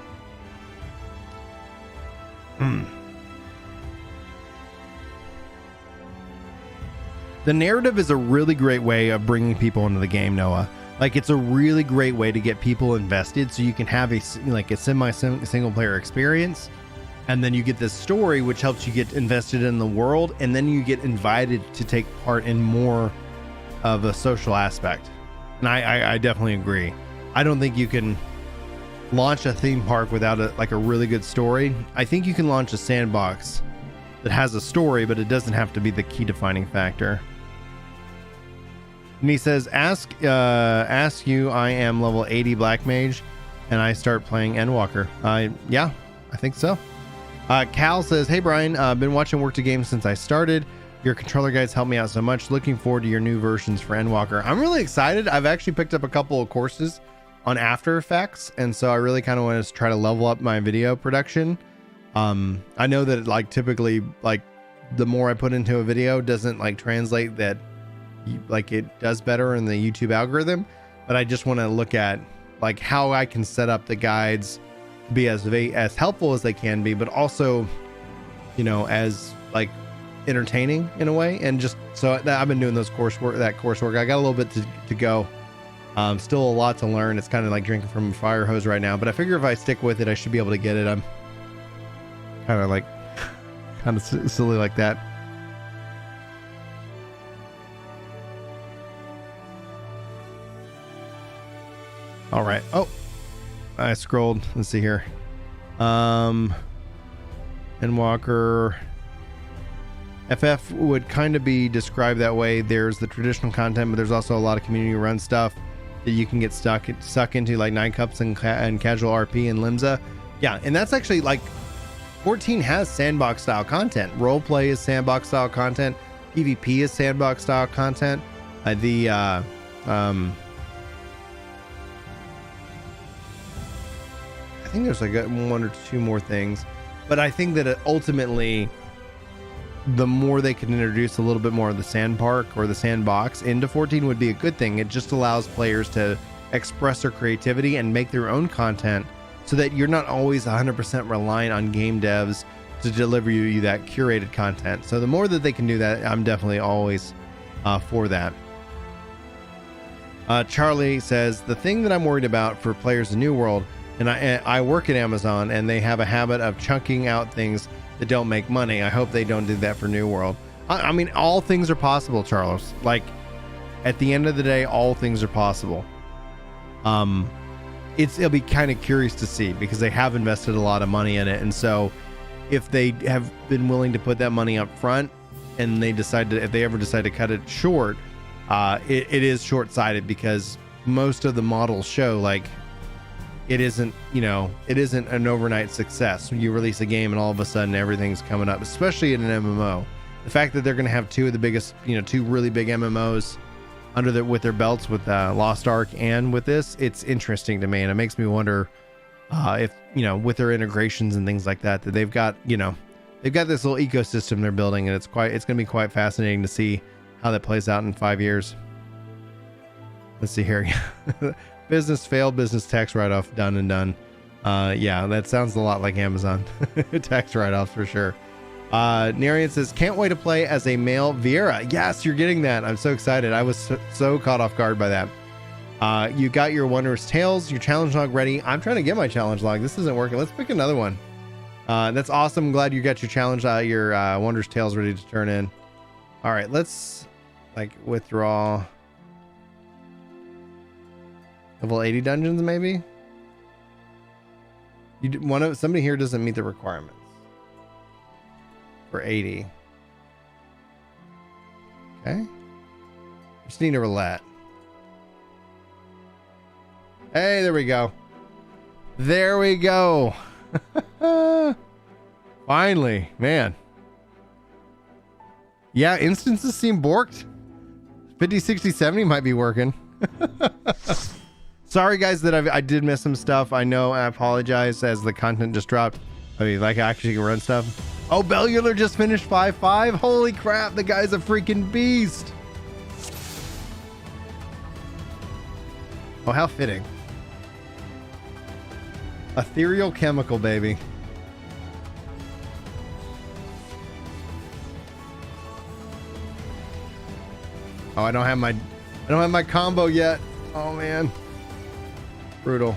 The narrative is a really great way of bringing people into the game, Noah. Like, it's a really great way to get people invested, so you can have a single player experience, and then you get this story which helps you get invested in the world, and then you get invited to take part in more of a social aspect. And I definitely agree. I don't think you can launch a theme park without a really good story. I think you can launch a sandbox that has a story, but it doesn't have to be the key defining factor. And he says, ask you, I am level 80 Black Mage, and I start playing Endwalker. Yeah, I think so. Cal says, hey Brian, been watching Work to Games since I started. Your controller guides helped me out so much. Looking forward to your new versions for Endwalker. I'm really excited. I've actually picked up a couple of courses on After Effects, and so I really kind of want to try to level up my video production. I know that like typically like the more I put into a video doesn't like translate that like it does better in the YouTube algorithm, but I just want to look at like how I can set up the guides to be as helpful as they can be, but also, you know, as like entertaining in a way. And just so I've been doing those coursework. I got a little bit to go. Still a lot to learn. It's kind of like drinking from a fire hose right now, but I figure if I stick with it, I should be able to get it. I'm kind of silly like that. All right. Oh, I scrolled. Let's see here. Endwalker. FF would kind of be described that way. There's the traditional content, but there's also a lot of community run stuff that you can get stuck into, like 9 Cups and casual RP and Limsa. Yeah, and that's actually like 14 has sandbox style content. Roleplay is sandbox style content. PvP is sandbox style content. I think there's like 1 or 2 more things, but I think that ultimately the more they can introduce a little bit more of the sand park or the sandbox into 14 would be a good thing. It just allows players to express their creativity and make their own content so that you're not always 100% reliant on game devs to deliver you that curated content. So the more that they can do that, I'm definitely always for that. Charlie says, the thing that I'm worried about for players in New World, and I work at Amazon and they have a habit of chunking out things that don't make money. I hope they don't do that for New World. I mean, all things are possible, Charles. Like, at the end of the day, all things are possible. It'll be kind of curious to see because they have invested a lot of money in it. And so if they have been willing to put that money up front and they decide to, if they ever decide to cut it short, it is short-sighted because most of the models show like it isn't an overnight success. You release a game and all of a sudden everything's coming up, especially in an MMO. The fact that they're going to have 2 of the biggest, 2 really big MMOs with their belts with Lost Ark and with this, it's interesting to me, and it makes me wonder if with their integrations and things like that they've got this little ecosystem they're building, and it's going to be quite fascinating to see how that plays out in 5 years. Let's see here. Business failed, business tax write-off, done and done. Yeah, that sounds a lot like Amazon. Tax write-offs for sure. Narian says, can't wait to play as a male Vieira. Yes, you're getting that. I'm so excited. I was so caught off guard by that. You got your Wondrous Tales, your challenge log ready. I'm trying to get my challenge log. This isn't working. Let's pick another one. That's awesome. I'm glad you got your challenge, your Wondrous Tales ready to turn in. All right, let's withdraw. Level 80 dungeons, maybe? Somebody here doesn't meet the requirements for 80. Okay. Just need a roulette. Hey, there we go. There we go. Finally, man. Yeah, instances seem borked. 50, 60, 70 might be working. Sorry guys that I did miss some stuff. I know, I apologize as the content just dropped. I mean, like, I actually can run stuff. Oh, Bellular just finished 5-5. Holy crap, the guy's a freaking beast. Oh, how fitting. Ethereal chemical, baby. Oh, I don't have my combo yet. Oh man. Brutal.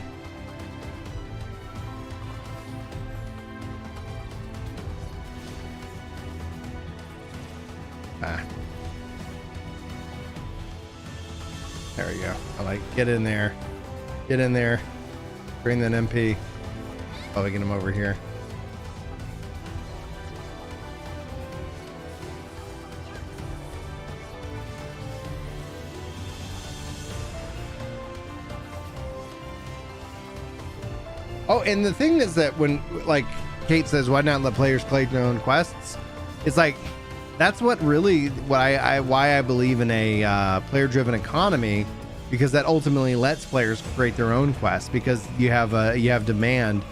There we go. I like, get in there. Get in there. Bring that MP. Oh, we get him over here. Oh, and the thing is that when, like, Kate says, why not let players play their own quests? It's like, that's what really, why I believe in a player-driven economy, because that ultimately lets players create their own quests, because you have demand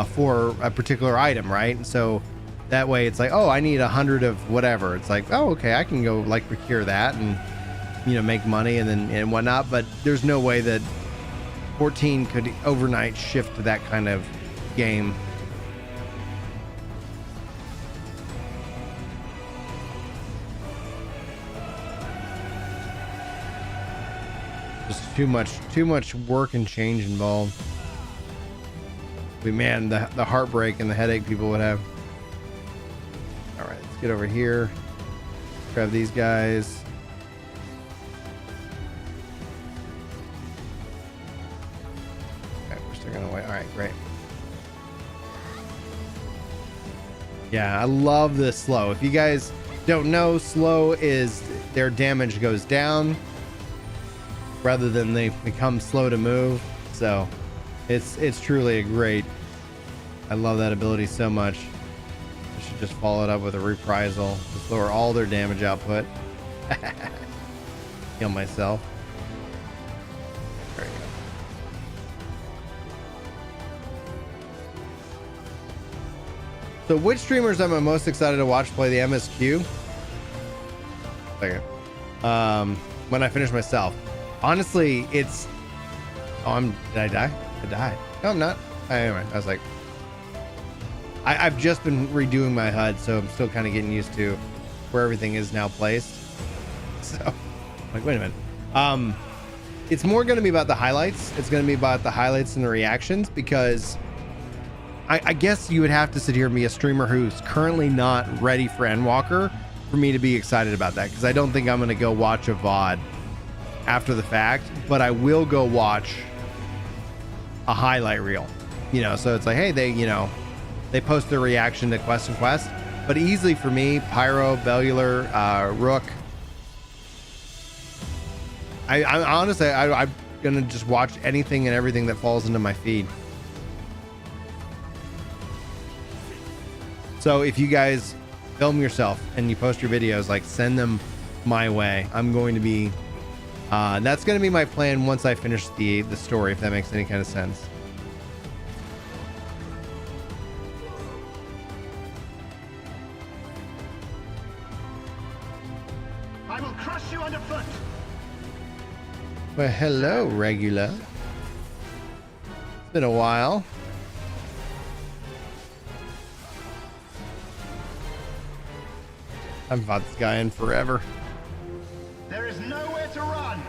for a particular item, right? And so that way it's like, oh, I need 100 of whatever. It's like, oh, okay, I can go like procure that and, you know, make money and whatnot. But there's no way that 14 could overnight shift to that kind of game. Just too much work and change involved. But man, the heartbreak and the headache people would have. All right, let's get over here. Grab these guys. Okay, we're still gonna wait. All right, great. Yeah, I love this slow. If you guys don't know, slow is their damage goes down rather than they become slow to move. So it's truly a great, I love that ability so much. I should just follow it up with a reprisal. Just lower all their damage output. Heal myself. There you go. So which streamers am I most excited to watch play the MSQ? When I finish myself. Honestly, it's... Oh, did I die? I died. No, I'm not. Anyway, I was like... I've just been redoing my HUD, so I'm still kind of getting used to where everything is now placed. So, like, wait a minute. It's more going to be about the highlights. It's going to be about the highlights and the reactions, because I guess you would have to sit here and be a streamer who's currently not ready for Endwalker for me to be excited about that, because I don't think I'm going to go watch a VOD after the fact, but I will go watch a highlight reel, you know. So it's like, hey, they post their reaction to Quest and Quest, but easily for me, Pyro, Bellular, Rook. I'm honestly, I'm gonna just watch anything and everything that falls into my feed. So if you guys film yourself and you post your videos, like, send them my way. I'm going to be that's going to be my plan once I finish the story, if that makes any kind of sense. I will crush you underfoot. Well, hello, Regular. It's been a while. I haven't fought this guy in forever. There is nowhere to run.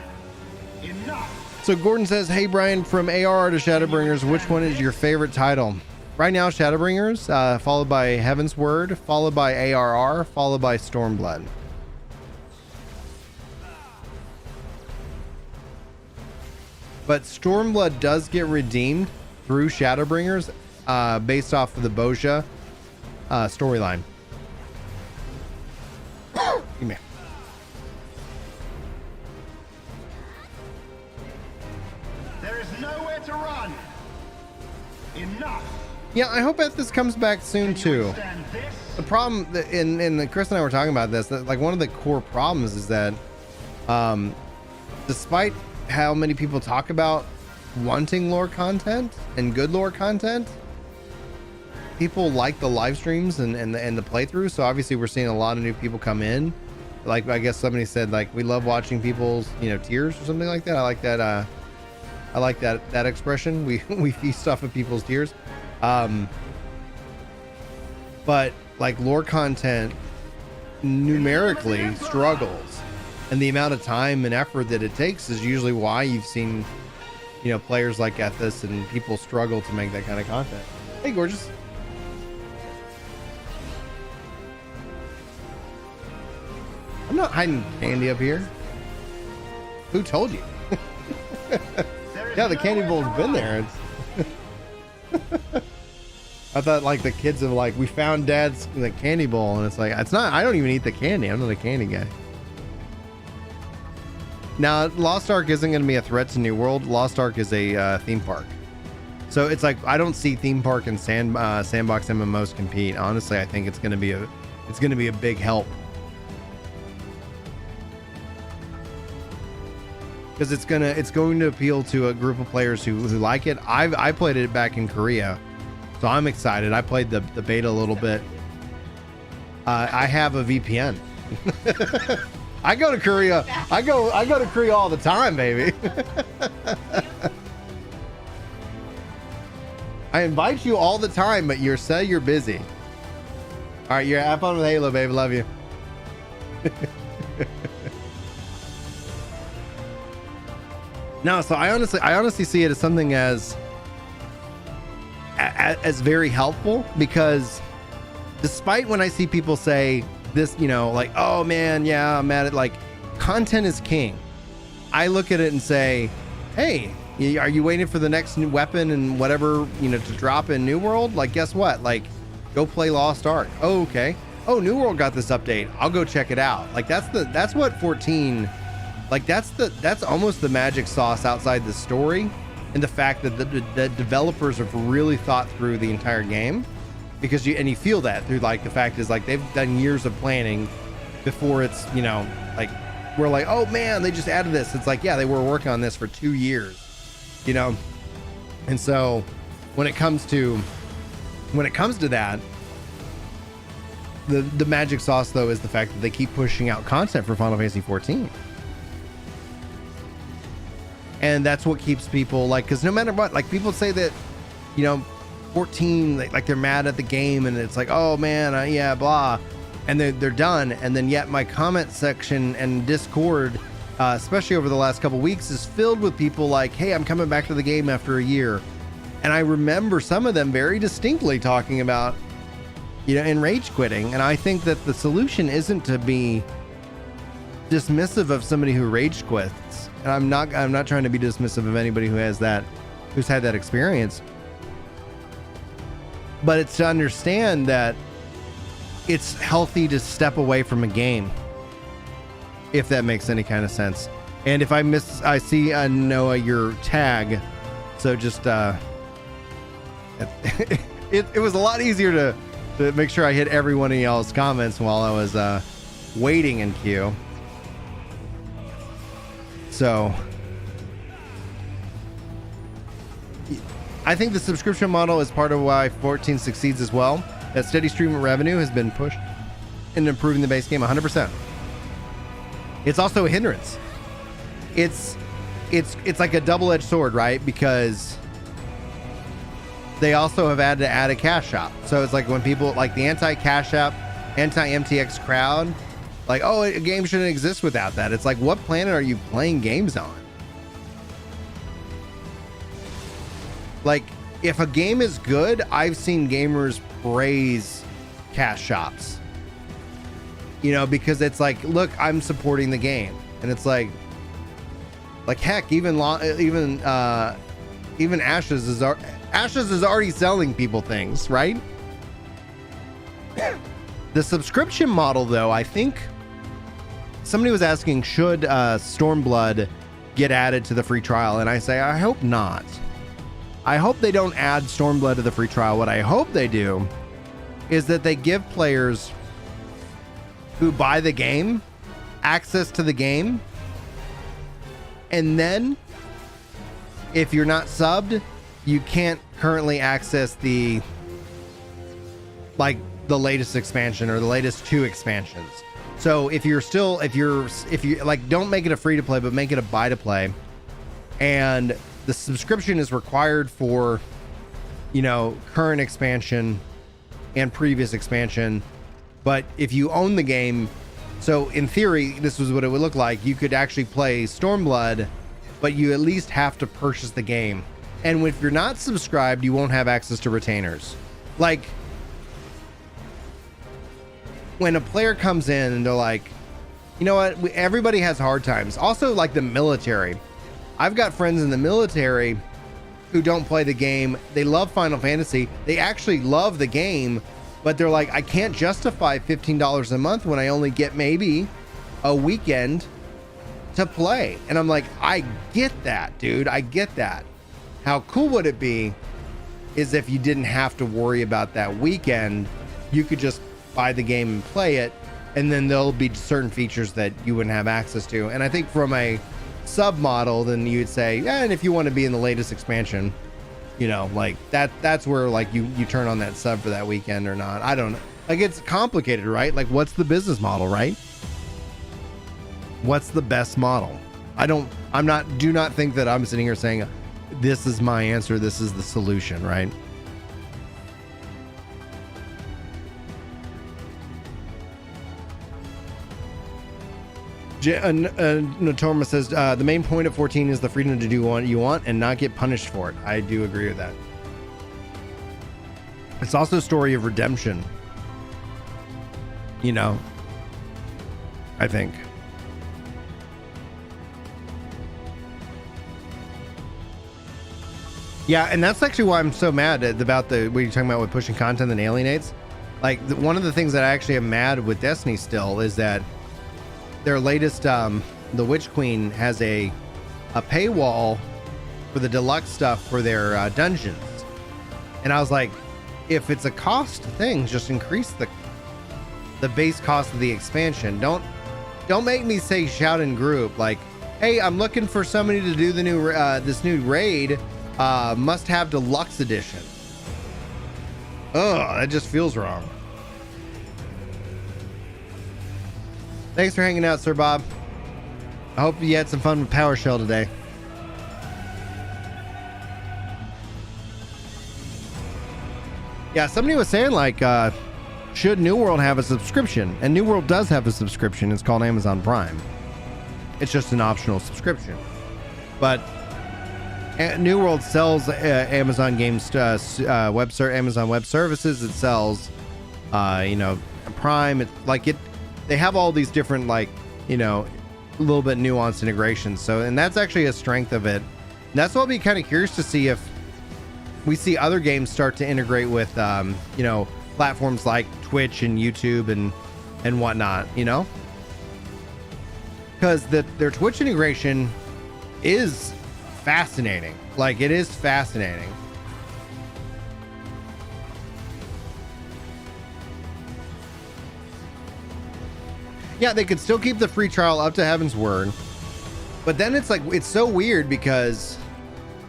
Enough. So Gordon says, hey Brian, from AR to Shadowbringers, which one is your favorite title? Right now, Shadowbringers, followed by Heaven's Word, followed by ARR, followed by Stormblood. But Stormblood does get redeemed through Shadowbringers based off of the Bozja storyline. Give me. There is nowhere to run. Enough. Yeah, I hope that this comes back soon too. The problem, and Chris and I were talking about this, that like one of the core problems is that despite how many people talk about wanting lore content and good lore content, people like the live streams and the playthrough. So obviously we're seeing a lot of new people come in. Like, I guess somebody said, like, we love watching people's, tears or something like that. I like that. I like that expression. We feast off of people's tears. But like lore content numerically struggles, and the amount of time and effort that it takes is usually why you've seen, players like Ethos and people struggle to make that kind of content. Hey, gorgeous. I'm not hiding candy up here. Who told you? Yeah, the candy bowl's been there. I thought like the kids have like, we found dad's the candy bowl, and it's like, it's not, I don't even eat the candy. I'm not a candy guy. Now, Lost Ark isn't going to be a threat to New World. Lost Ark is a theme park. So it's like, I don't see theme park and sandbox MMOs compete. Honestly, I think it's going to be a big help. because it's going to appeal to a group of players who like it. I played it back in Korea, so I'm excited. I played the beta a little bit. I have a VPN. I go to Korea. I go to Korea all the time, baby. I invite you all the time, but you're busy. All right, you're have fun with Halo, baby. Love you. No, so I honestly see it as something as very helpful, because despite when I see people say this, you know, like, oh man, yeah, I'm at it, like, content is king. I look at it and say, hey, are you waiting for the next new weapon and whatever, you know, to drop in New World? Like, guess what? Like, go play Lost Ark. Oh, okay. Oh, New World got this update. I'll go check it out. Like, that's what 14, like, that's almost the magic sauce outside the story, and the fact that the developers have really thought through the entire game, because you feel that through, like, the fact is, like, they've done years of planning before it's, you know, like, we're like, oh man, they just added this. It's like, yeah, they were working on this for 2 years, you know? And so when it comes to that, the magic sauce though is the fact that they keep pushing out content for Final Fantasy 14. And that's what keeps people, like, because no matter what, like, people say that, you know, 14, like, they're mad at the game, and it's like, oh man, yeah, blah, and they're done. And then yet my comment section and Discord, especially over the last couple weeks, is filled with people like, hey, I'm coming back to the game after a year. And I remember some of them very distinctly talking about, you know, and rage quitting. And I think that the solution isn't to be dismissive of somebody who rage quits. And I'm not trying to be dismissive of anybody who's had that experience. But it's to understand that it's healthy to step away from a game, if that makes any kind of sense. And if I see Noah, your tag, so just it was a lot easier to make sure I hit every one of y'all's comments while I was waiting in queue. So I think the subscription model is part of why 14 succeeds as well. That steady stream of revenue has been pushed in improving the base game 100%. It's also a hindrance. It's like a double-edged sword, right? Because they also have had to add a cash shop. So it's like when people, like the anti-cash app, anti-MTX crowd, like, oh, a game shouldn't exist without that. It's like, what planet are you playing games on? Like, if a game is good, I've seen gamers praise cash shops, you know, because it's like, look, I'm supporting the game. And it's like heck, even Ashes is already selling people things, right? The subscription model, though, I think somebody was asking, should Stormblood get added to the free trial? And I say, I hope not. I hope they don't add Stormblood to the free trial. What I hope they do is that they give players who buy the game access to the game. And then if you're not subbed, you can't currently access the latest expansion or the latest 2 expansions. So if you like, don't make it a free to play, but make it a buy to play. And the subscription is required for, you know, current expansion and previous expansion. But if you own the game, so in theory, this was what it would look like. You could actually play Stormblood, but you at least have to purchase the game. And if you're not subscribed, you won't have access to retainers. Like, when a player comes in and they're like, you know what, everybody has hard times. Also, like the military. I've got friends in the military who don't play the game. They love Final Fantasy. They actually love the game, but they're like, I can't justify $15 a month when I only get maybe a weekend to play. And I'm like, I get that, dude. I get that. How cool would it be is if you didn't have to worry about that weekend? You could just buy the game and play it, and then there'll be certain features that you wouldn't have access to. And I think from a sub model, then you'd say, yeah, and if you want to be in the latest expansion, you know, like that's where like you turn on that sub for that weekend or not. I don't know. Like, it's complicated, right? Like, what's the business model, right? What's the best model? Do not think that I'm sitting here saying this is my answer, this is the solution, right? Notorma says the main point of 14 is the freedom to do what you want and not get punished for it. I do agree with that. It's also a story of redemption, you know, I think. Yeah, and that's actually why I'm so mad about what you're talking about with pushing content that alienates. Like, one of the things that I actually am mad with Destiny still is that their latest, the Witch Queen has a paywall for the deluxe stuff for their dungeons. And I was like, if it's a cost thing, just increase the base cost of the expansion. Don't make me say shout in group like, hey, I'm looking for somebody to do the new this new raid, must have deluxe edition. Oh, that just feels wrong. Thanks for hanging out, Sir Bob. I hope you had some fun with PowerShell today. Yeah, somebody was saying like, should New World have a subscription? And New World does have a subscription. It's called Amazon Prime. It's just an optional subscription. But New World sells Amazon games, Amazon Web Services. It sells, you know, Prime. It's like it. They have all these different, like, you know, a little bit nuanced integrations. So, and that's actually a strength of it. And that's what I'll be kind of curious to see if we see other games start to integrate with, you know, platforms like Twitch and YouTube and whatnot, you know, because their Twitch integration is fascinating. Like, it is fascinating. Yeah, they could still keep the free trial up to Heaven's Word, but then it's like, it's so weird because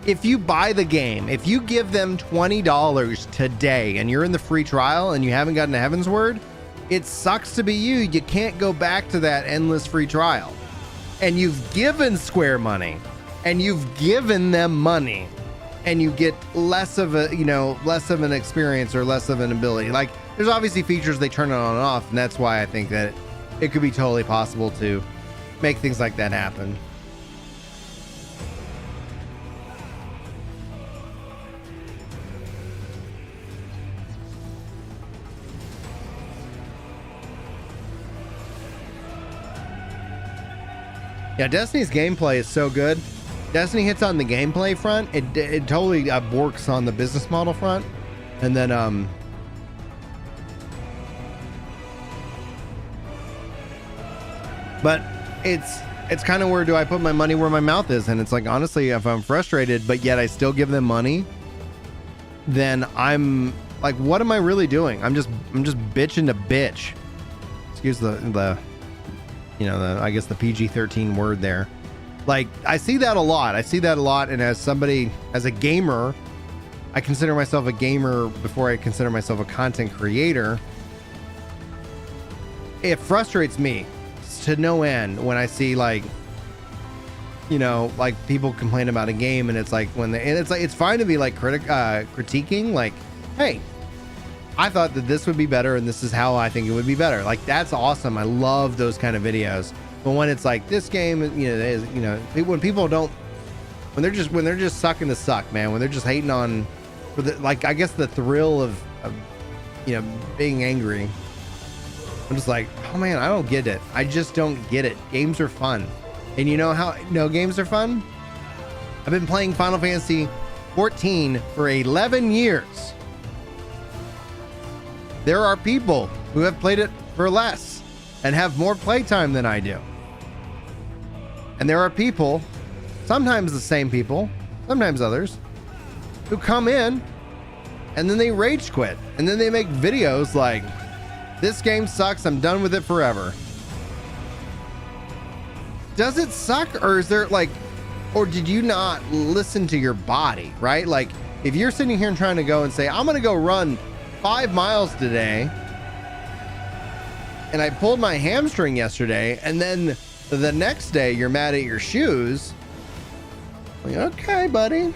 if you buy the game, if you give them $20 today and you're in the free trial and you haven't gotten to Heaven's Word, it sucks to be you. You can't go back to that endless free trial. And you've given Square money and you've given them money and you get less of a, you know, less of an experience or less of an ability. Like, there's obviously features they turn it on and off, and that's why I think that it could be totally possible to make things like that happen. Yeah, Destiny's gameplay is so good. Destiny hits on the gameplay front. It totally borks on the business model front. And then, but it's kind of where do I put my money where my mouth is? And it's like, honestly, if I'm frustrated, but yet I still give them money, then I'm like, what am I really doing? I'm just bitching to bitch. Excuse the you know, I guess the PG-13 word there. Like, I see that a lot. And as somebody, as a gamer, I consider myself a gamer before I consider myself a content creator. It frustrates me to no end when I see, like, you know, like people complain about a game and it's like and it's like, it's fine to be like critiquing, like, hey, I thought that this would be better and this is how I think it would be better. Like, that's awesome. I love those kind of videos. But when it's like this game, you know, is, you know, when people don't, when they're just sucking the suck, man, when they're just hating on, for the, like, I guess the thrill of you know, being angry. I'm just like, oh man, I don't get it. I just don't get it. Games are fun. And you know how, no, games are fun? I've been playing Final Fantasy 14 for 11 years. There are people who have played it for less and have more playtime than I do. And there are people, sometimes the same people, sometimes others, who come in and then they rage quit. And then they make videos like, this game sucks, I'm done with it forever. does it suck, or is there like, or did you not listen to your body, right? Like if you're sitting here and trying to go and say, I'm going to go run 5 miles today, and I pulled my hamstring yesterday, and then the next day you're mad at your shoes. Like, okay, buddy.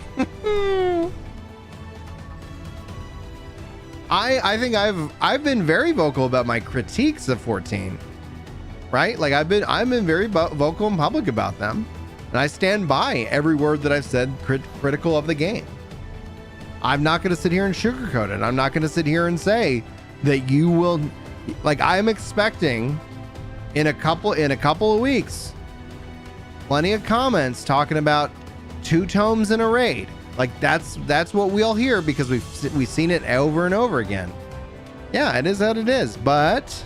I think I've been very vocal about my critiques of 14, right? Like I've been very vocal in public about them, and I stand by every word that I've said critical of the game. I'm not going to sit here and sugarcoat it. I'm not going to sit here and say that you will, like, I'm expecting in a couple of weeks, plenty of comments talking about 2 tomes in a raid. Like that's what we'll hear because we've seen it over and over again. Yeah, it is what it is. But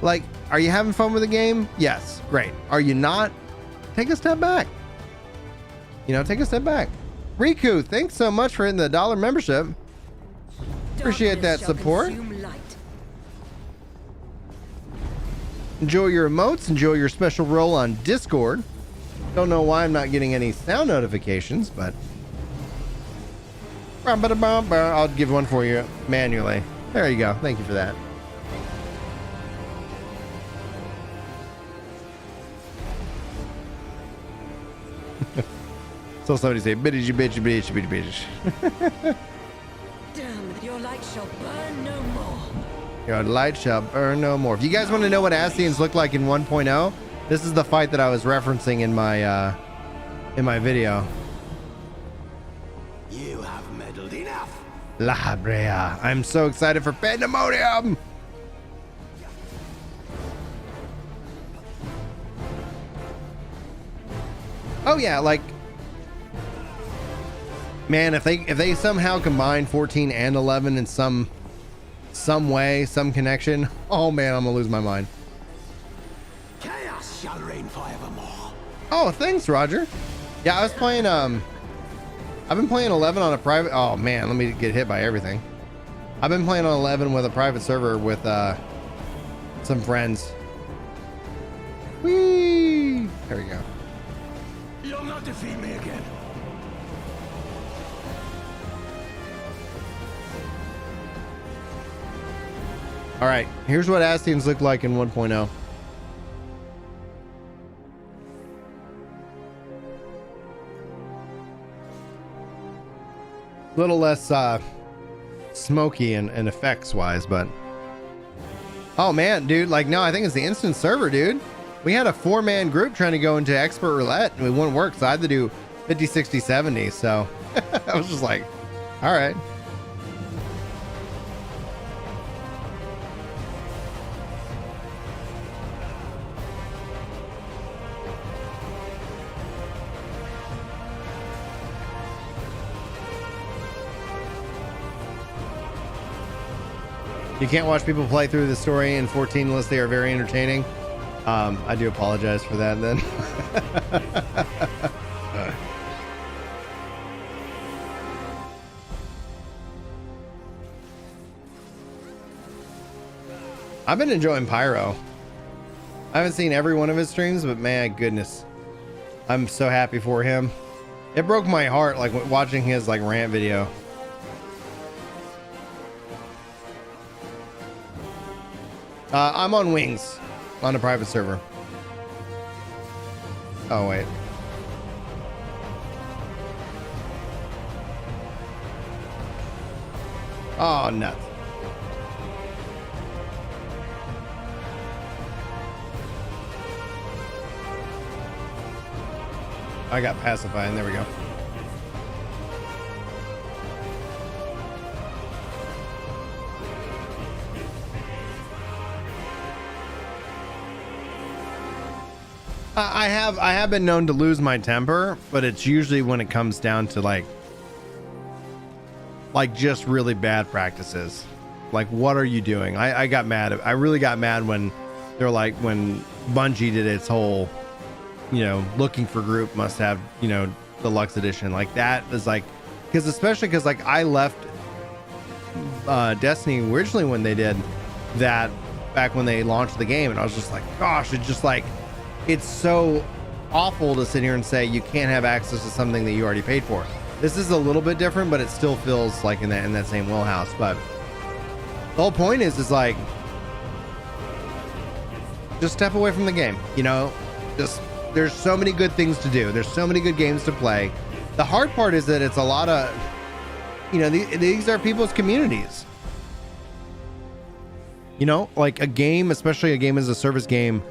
like, are you having fun with the game? Yes, great. Are you not? Take a step back. You know, take a step back. Riku, thanks so much for hitting the $1 membership. Appreciate that support. Enjoy your emotes. Enjoy your special role on Discord. Don't know why I'm not getting any sound notifications, but I'll give one for you manually. There you go. Thank you for that. So somebody say, bitchy, bitchy, bitchy, bitchy, bitchy. Damn, your light shall burn no more. Your light shall burn no more. If you guys want to know what Ascians look like in 1.0, this is the fight that I was referencing in my video. You have meddled enough. La Brea. I'm so excited for Pandemonium. Oh yeah, like, man, if they somehow combine 14 and 11 in some way, some connection, oh man, I'm gonna lose my mind. Chaos shall reign forevermore. Oh, thanks, Roger. Yeah, I was playing, I've been playing 11 on a private, oh man, let me get hit by everything. I've been playing on 11 with a private server with, some friends. Whee! There we go. You'll not defeat me again. All right, here's what Ascians look like in 1.0. Little less smoky and effects wise, but oh man, dude, like, no, I think it's the instant server, dude. We had a 4-man group trying to go into expert roulette and it wouldn't work, so I had to do 50, 60, 70. So I was just like, all right. You can't watch people play through the story in 14 unless they are very entertaining. I do apologize for that then. I've been enjoying Pyro. I haven't seen every one of his streams, but man, goodness, I'm so happy for him. It broke my heart, like watching his like rant video. I'm on Wings on a private server. Oh, wait. Oh, nuts. I got pacifying. There we go. I have been known to lose my temper, but it's usually when it comes down to like just really bad practices. Like, what are you doing? I got mad. I really got mad when they're like, when Bungie did its whole, you know, looking for group must have, you know, deluxe edition. Like that is like, especially because like I left Destiny originally when they did that back when they launched the game, and I was just like, gosh, it's just like, it's so awful to sit here and say you can't have access to something that you already paid for. This is a little bit different, but it still feels like in that same wheelhouse. But the whole point is like, just step away from the game, you know. Just, there's so many good things to do, there's so many good games to play. The hard part is that it's a lot of, you know, these are people's communities, you know, like a game, especially a game as a service game,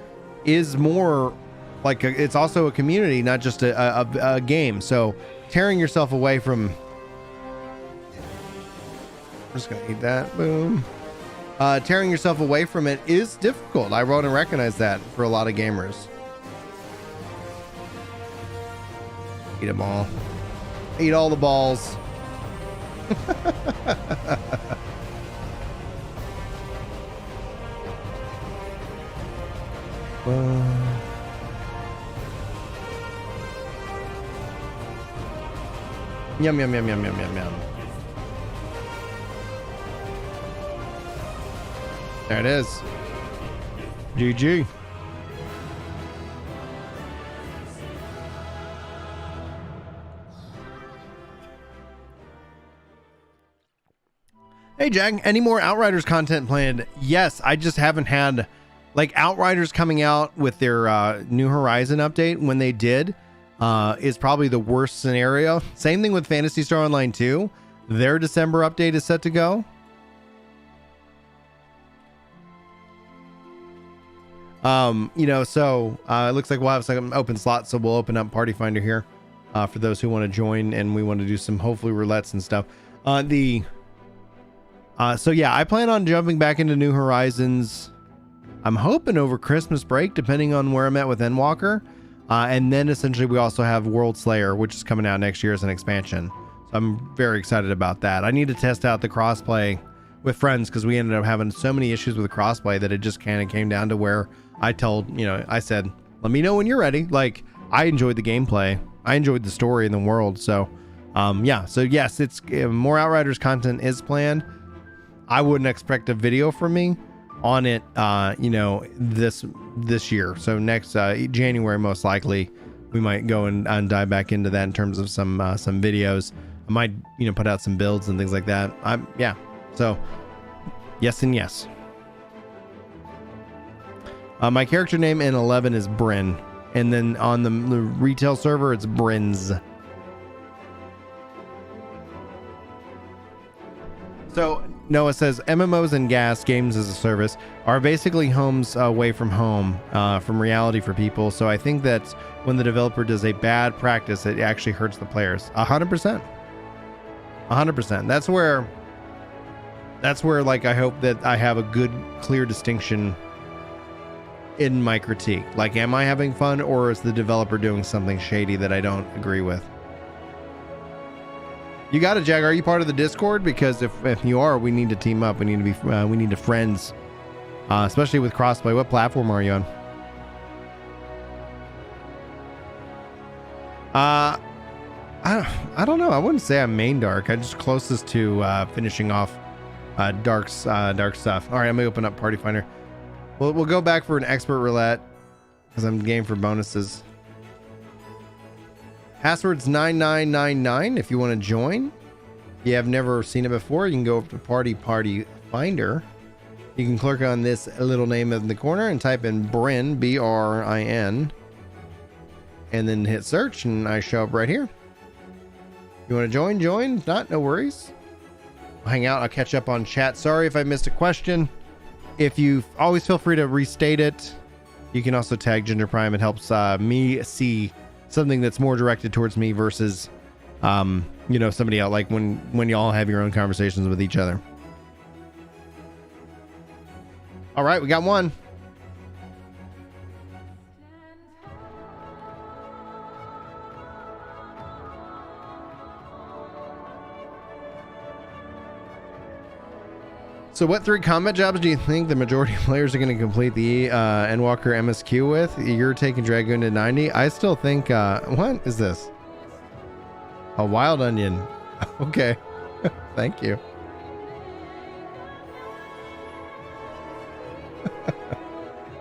is more like it's also a community, not just a game. So tearing yourself away from, I'm just gonna eat that, boom. Tearing yourself away from it is difficult. I wrote and recognize that for a lot of gamers. Eat them all. Eat all the balls. Yum, yum, yum, yum, yum, yum, yum. There it is. GG. Hey Jack, any more Outriders content planned? Yes, I just haven't had, like, Outriders coming out with their New Horizon update when they did is probably the worst scenario. Same thing with Phantasy Star Online 2. Their December update is set to go. You know, so it looks like we'll have some open slots, so we'll open up Party Finder here for those who want to join, and we want to do some hopefully roulettes and stuff. So yeah, I plan on jumping back into New Horizons. I'm hoping over Christmas break, depending on where I'm at with Endwalker. And then essentially we also have World Slayer, which is coming out next year as an expansion. So I'm very excited about that. I need to test out the crossplay with friends, because we ended up having so many issues with crossplay that it just kind of came down to where I told, you know, I said, let me know when you're ready. Like, I enjoyed the gameplay. I enjoyed the story in the world. So, yeah. So yes, it's more Outriders content is planned. I wouldn't expect a video from me on it, you know, this year. So next January, most likely, we might go and dive back into that in terms of some videos. I might, you know, put out some builds and things like that. Yeah. So yes and yes. My character name in 11 is Bryn, and then on the retail server it's Brins. So Noah says MMOs and gas, games as a service, are basically homes away from home, from reality for people. So I think that when the developer does a bad practice, it actually hurts the players. 100%. 100%. That's where like I hope that I have a good, clear distinction in my critique. Like, am I having fun, or is the developer doing something shady that I don't agree with? You got it, Jag. Are you part of the Discord? Because if you are, we need to team up. We need to be we need to friends, especially with crossplay. What platform are you on? I don't know. I wouldn't say I'm main dark. I'm just closest to finishing off dark stuff. All right, I'm gonna open up Party Finder. We'll go back for an expert roulette because I'm game for bonuses. Password's 9999 if you want to join. If you have never seen it before, you can go up to Party Finder. You can click on this little name in the corner and type in Bryn, B-R-I-N, and then hit search, and I show up right here. You want to join? If not, no worries. I'll hang out. I'll catch up on chat. Sorry if I missed a question. If you always feel free to restate it. You can also tag Ginger Prime. It helps me see something that's more directed towards me versus you know, somebody else, like when y'all have your own conversations with each other. All right, we got one. So what 3 combat jobs do you think the majority of players are going to complete the Endwalker MSQ with? You're taking Dragoon to 90. I still think, what is this? A wild onion. Okay. Thank you.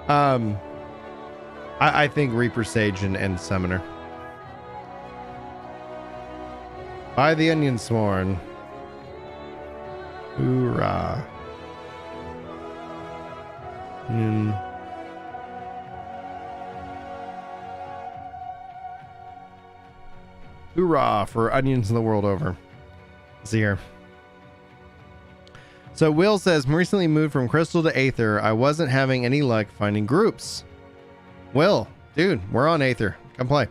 I think Reaper, Sage, and Summoner. By the Onion Sworn. Hoorah. Hoorah for onions the world over. Let's see here. So Will says, recently moved from Crystal to Aether. I wasn't having any luck finding groups. Will, dude, we're on Aether. Come play.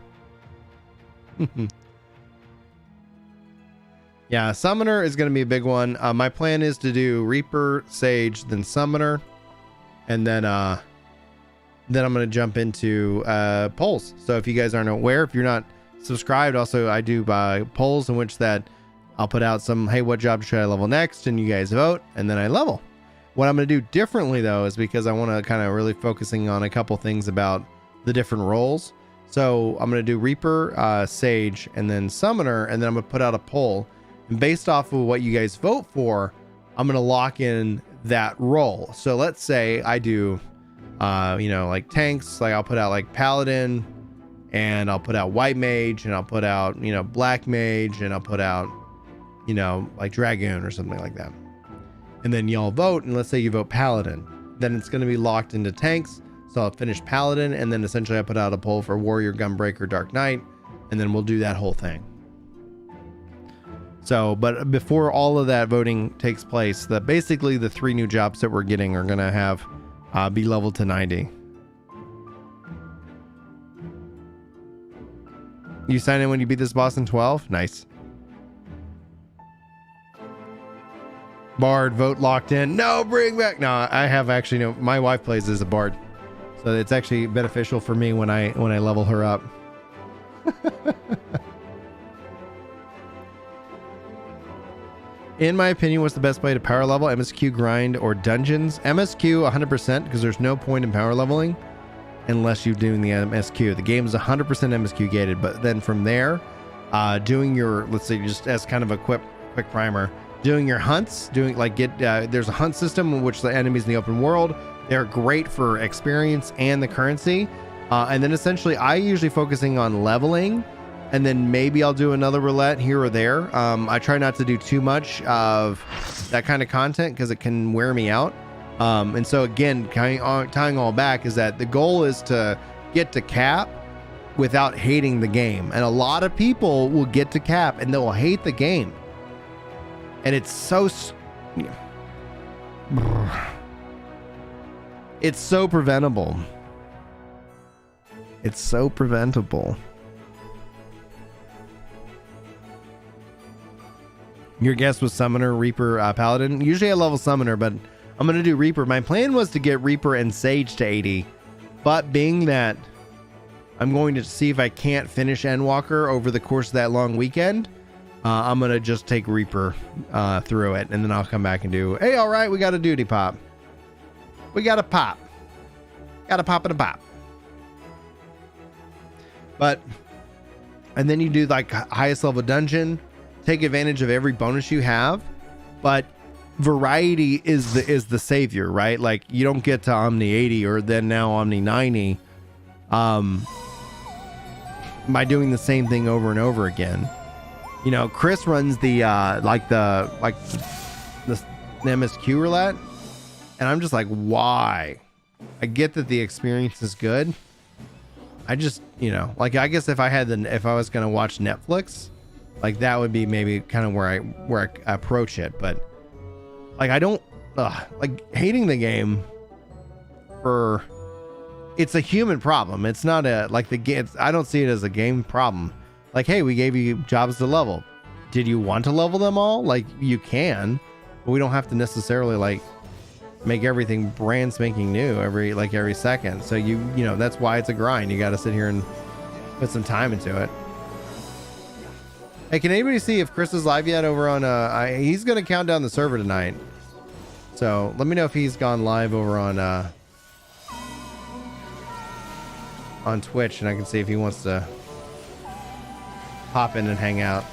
Yeah, Summoner is going to be a big one. My plan is to do Reaper, Sage, then Summoner. And then I'm going to jump into polls. So if you guys aren't aware, if you're not subscribed, also I do polls in which that I'll put out some, hey, what job should I level next? And you guys vote, and then I level. What I'm going to do differently, though, is because I want to kind of really focusing on a couple things about the different roles. So I'm going to do Reaper, Sage, and then Summoner, and then I'm going to put out a poll. And based off of what you guys vote for, I'm going to lock in that role. So let's say I do, like tanks, like I'll put out like Paladin, and I'll put out White Mage, and I'll put out, Black Mage, and I'll put out, like Dragoon or something like that. And then y'all vote, and let's say you vote Paladin. Then it's going to be locked into tanks. So I'll finish Paladin, and then essentially I put out a poll for Warrior, Gunbreaker, Dark Knight, and then we'll do that whole thing. So, but before all of that voting takes place, basically the 3 new jobs that we're getting are going to have be leveled to 90. You sign in when you beat this boss in 12? Nice. Bard, vote locked in. No, bring back. No, I have actually, my wife plays as a Bard. So it's actually beneficial for me when I level her up. In my opinion, what's the best way to power level? MSQ grind or dungeons? MSQ 100% because there's no point in power leveling unless you're doing the MSQ. The game is 100% MSQ gated, but then from there, doing your, let's say just as kind of a quick primer, doing your hunts, there's a hunt system in which the enemies in the open world, they're great for experience and the currency. And then essentially I usually focusing on leveling, and then maybe I'll do another roulette here or there. I try not to do too much of that kind of content because it can wear me out. And so again, tying all back is that the goal is to get to cap without hating the game. And a lot of people will get to cap and they'll hate the game. And it's so preventable. It's so preventable. Your guess was Summoner, Reaper, Paladin. Usually I level Summoner, but I'm going to do Reaper. My plan was to get Reaper and Sage to 80. But being that I'm going to see if I can't finish Endwalker over the course of that long weekend, I'm going to just take Reaper through it. And then I'll come back and do, hey, all right, we got a duty pop. We got a pop. Got a pop and a pop. But, and then you do like highest level dungeon. Take advantage of every bonus you have, but variety is the savior, right? Like you don't get to Omni 80 or then now Omni 90 by doing the same thing over and over again. Chris runs the MSQ roulette, and I'm just like, why? I get that the experience is good. I just, I guess if I was gonna watch Netflix, like that would be maybe kind of where I approach it. But like I don't like hating the game for, it's a human problem. It's not like the game. I don't see it as a game problem. Like, hey, we gave you jobs to level. Did you want to level them all? Like you can, but we don't have to necessarily like make everything brand spanking new every second. So that's why it's a grind. You got to sit here and put some time into it. Hey, can anybody see if Chris is live yet over on he's gonna count down the server tonight, so let me know if he's gone live over on Twitch, and I can see if he wants to pop in and hang out.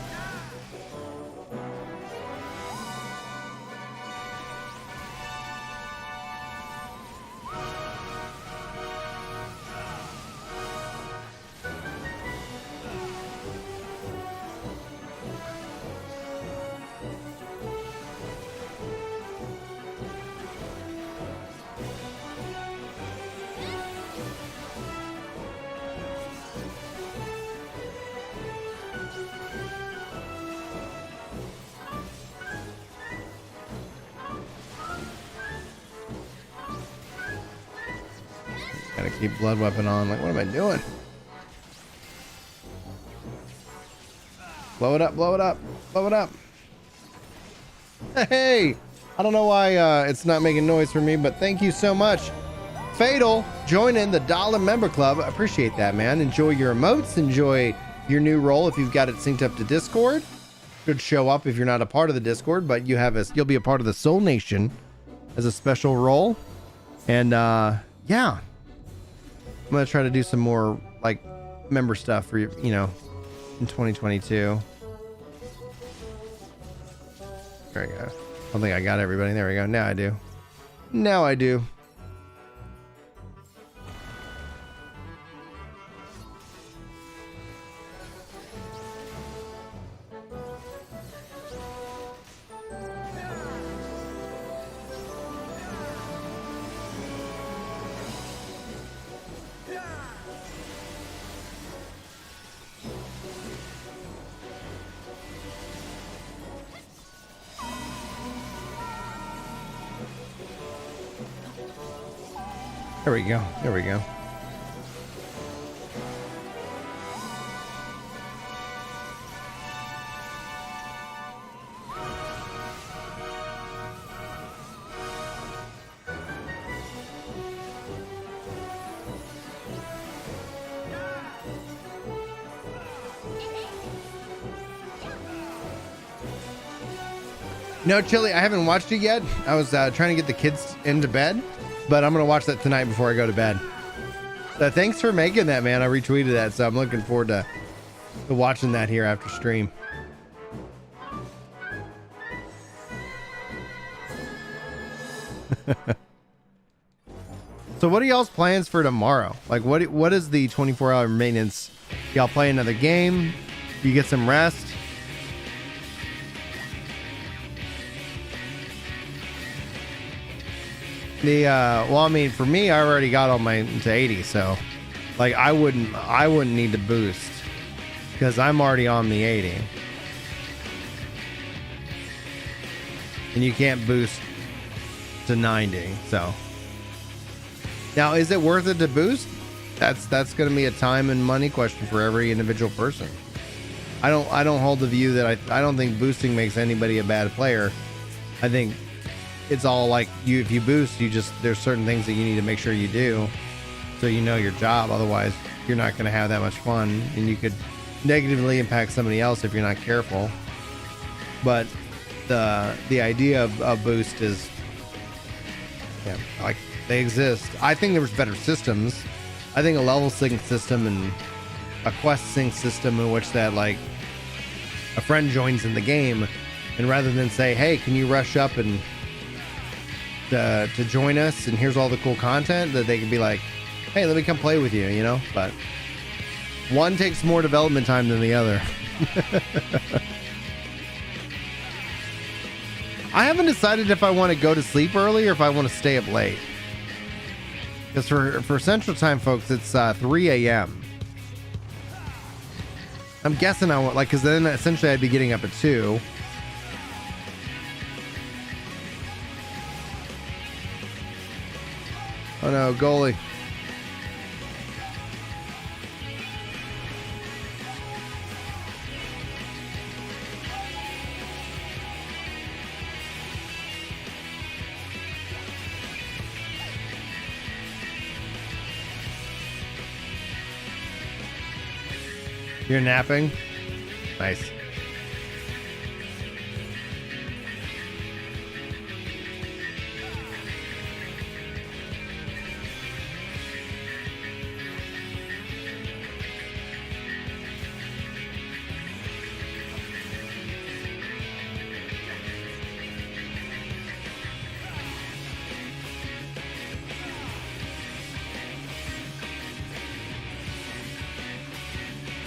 Gotta keep blood weapon on. Like, what am I doing? Blow it up, blow it up, blow it up. Hey, I don't know why it's not making noise for me, but thank you so much. Fatal, join in the $1 member club. Appreciate that, man. Enjoy your emotes, enjoy your new role if you've got it synced up to Discord. Should show up if you're not a part of the Discord, but you'll be a part of the Soul Nation as a special role. And yeah, I'm gonna try to do some more like member stuff for you know, in 2022. There we go. I don't think I got everybody. There we go. Now I do. Now I do. There we go. There we go. No, Chili, I haven't watched it yet. I was trying to get the kids into bed, but I'm going to watch that tonight before I go to bed. So thanks for making that, man. I retweeted that, so I'm looking forward to watching that here after stream. So what are y'all's plans for tomorrow? Like, what is the 24-hour maintenance? Y'all play another game? You get some rest? Well, I mean, for me, I already got all my to 80, so like I wouldn't need to boost because I'm already on the 80, and you can't boost to 90. So now, is it worth it to boost? That's going to be a time and money question for every individual person. I don't hold the view that I don't think boosting makes anybody a bad player. I think it's all like if you boost, there's certain things that you need to make sure you do so you know your job. Otherwise, you're not going to have that much fun, and you could negatively impact somebody else if you're not careful. But the idea of boost is, yeah, like they exist. I think there's better systems. I think a level sync system and a quest sync system in which that like a friend joins in the game, and rather than say, hey, can you rush up and to join us and here's all the cool content, that they can be like, hey, let me come play with you, you know. But one takes more development time than the other. I haven't decided if I want to go to sleep early or if I want to stay up late, because for Central Time folks it's 3 a.m. I'm guessing I want, like, because then essentially I'd be getting up at 2. Oh no, goalie. You're napping? Nice.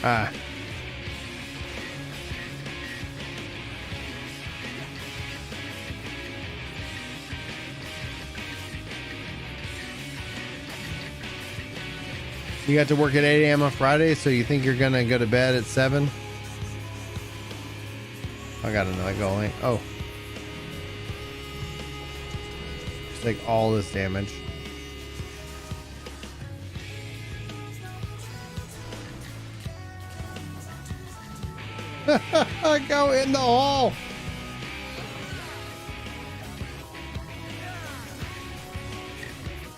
Ah. You got to work at 8 a.m. on Friday, so you think you're gonna go to bed at 7? I got another goalie. Oh. Just take all this damage. Go in the hole.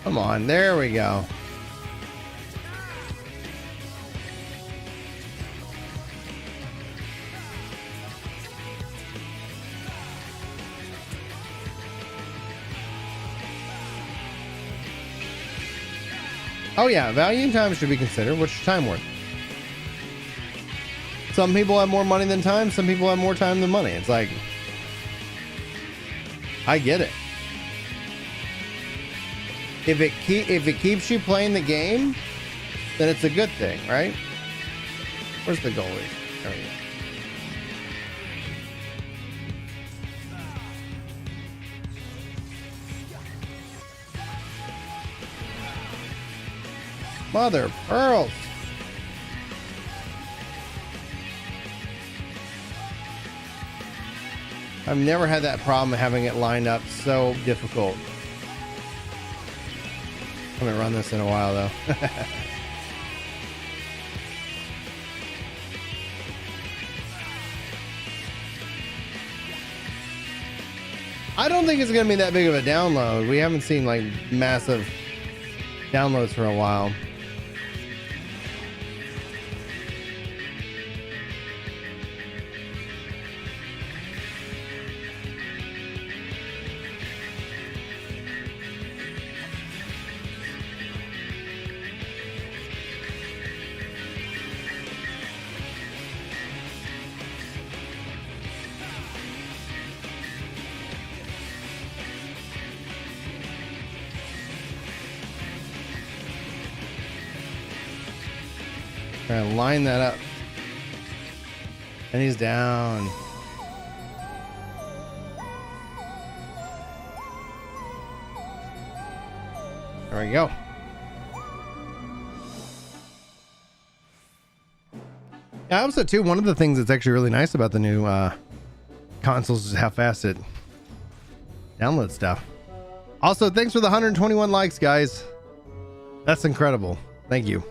Come on, there we go. Oh yeah, value and time should be considered. What's your time worth? Some people have more money than time. Some people have more time than money. It's like, I get it. If it keeps you playing the game, then it's a good thing, right? Where's the goalie? There we go. Mother pearls. I've never had that problem having it lined up so difficult. I haven't run this in a while though. I don't think it's going to be that big of a download. We haven't seen like massive downloads for a while. Trying to line that up. And he's down. There we go. Yeah, also too, one of the things that's actually really nice about the new consoles is how fast it downloads stuff. Also, thanks for the 121 likes, guys. That's incredible. Thank you.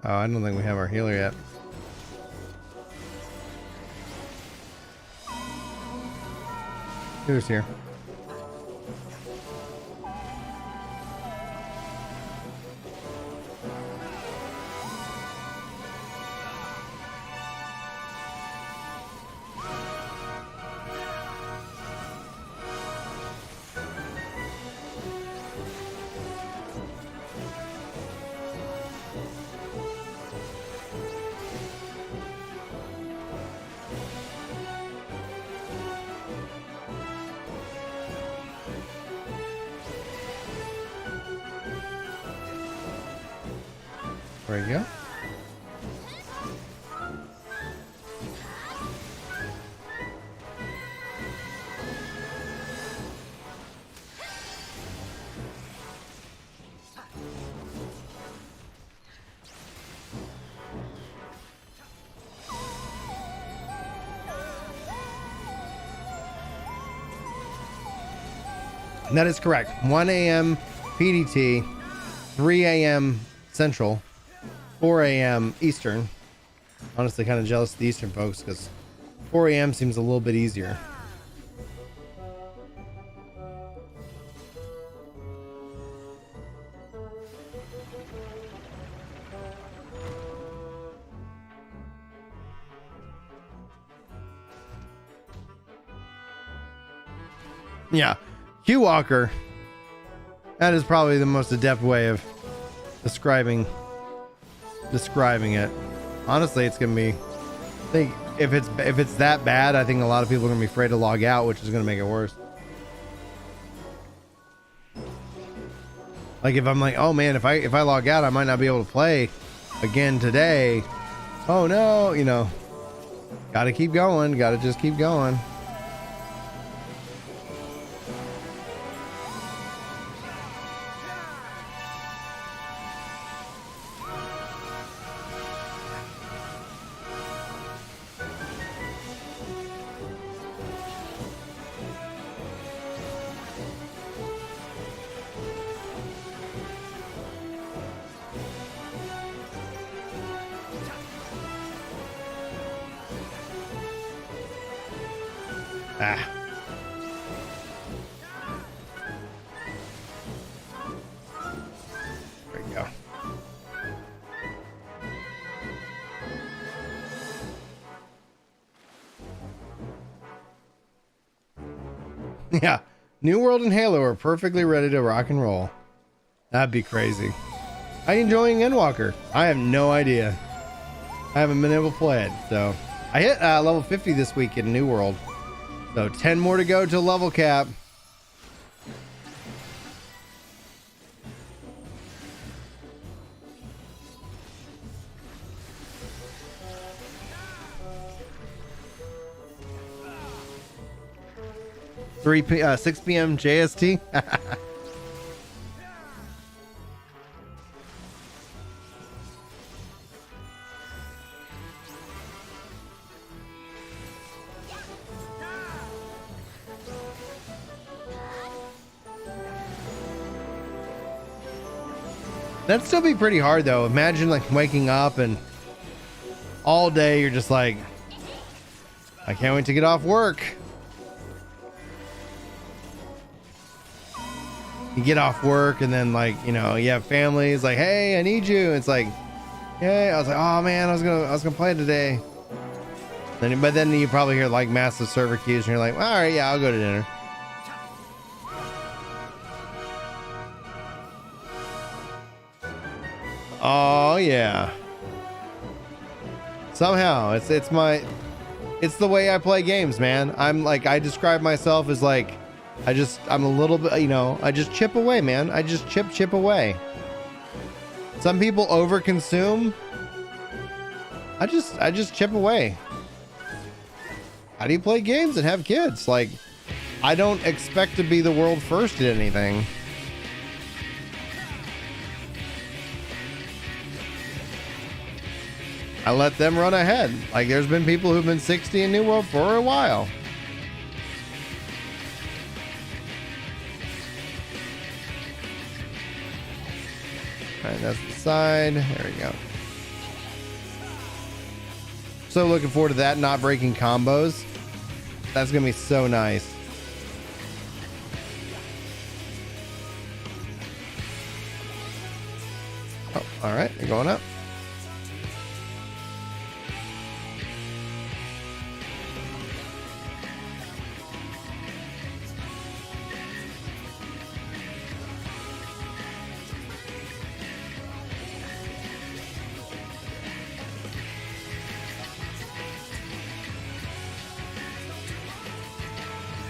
Oh, I don't think we have our healer yet. Healer's here. There you go. That is correct. 1 a.m. PDT, 3 a.m. Central, 4 a.m. Eastern. Honestly, kind of jealous of the Eastern folks because 4 a.m. seems a little bit easier. Yeah, Hugh Walker. That is probably the most adept way of describing it. Honestly, it's gonna be, I think if it's that bad, I think a lot of people are gonna be afraid to log out, which is gonna make it worse. Like if I'm like, oh man, if I log out, I might not be able to play again today. Oh no, you know, gotta keep going, gotta just keep going. Ah. There we go. Yeah. New World and Halo are perfectly ready to rock and roll. That'd be crazy. Are you enjoying Endwalker? I have no idea. I haven't been able to play it, so I hit level 50 this week in New World, so 10 more to go to level cap. $6 p.m. JST. That'd still be pretty hard though. Imagine like waking up and all day you're just like, I can't wait to get off work. You get off work and then like, you know, you have families like, hey, I need you. It's like, yeah, I was like, oh man, I was gonna play today. But then you probably hear like massive server queues and you're like, all right, yeah, I'll go to dinner. Oh yeah. Somehow it's the way I play games, man. I'm like, I describe myself as like, I'm a little bit, you know, I just chip away, man. I just chip away. Some people overconsume. I just chip away. How do you play games and have kids? Like, I don't expect to be the world first at anything. I let them run ahead. Like, there's been people who've been 60 in New World for a while. All right, that's the side. There we go. So looking forward to that, not breaking combos. That's gonna be so nice. Oh, all right, you're going up.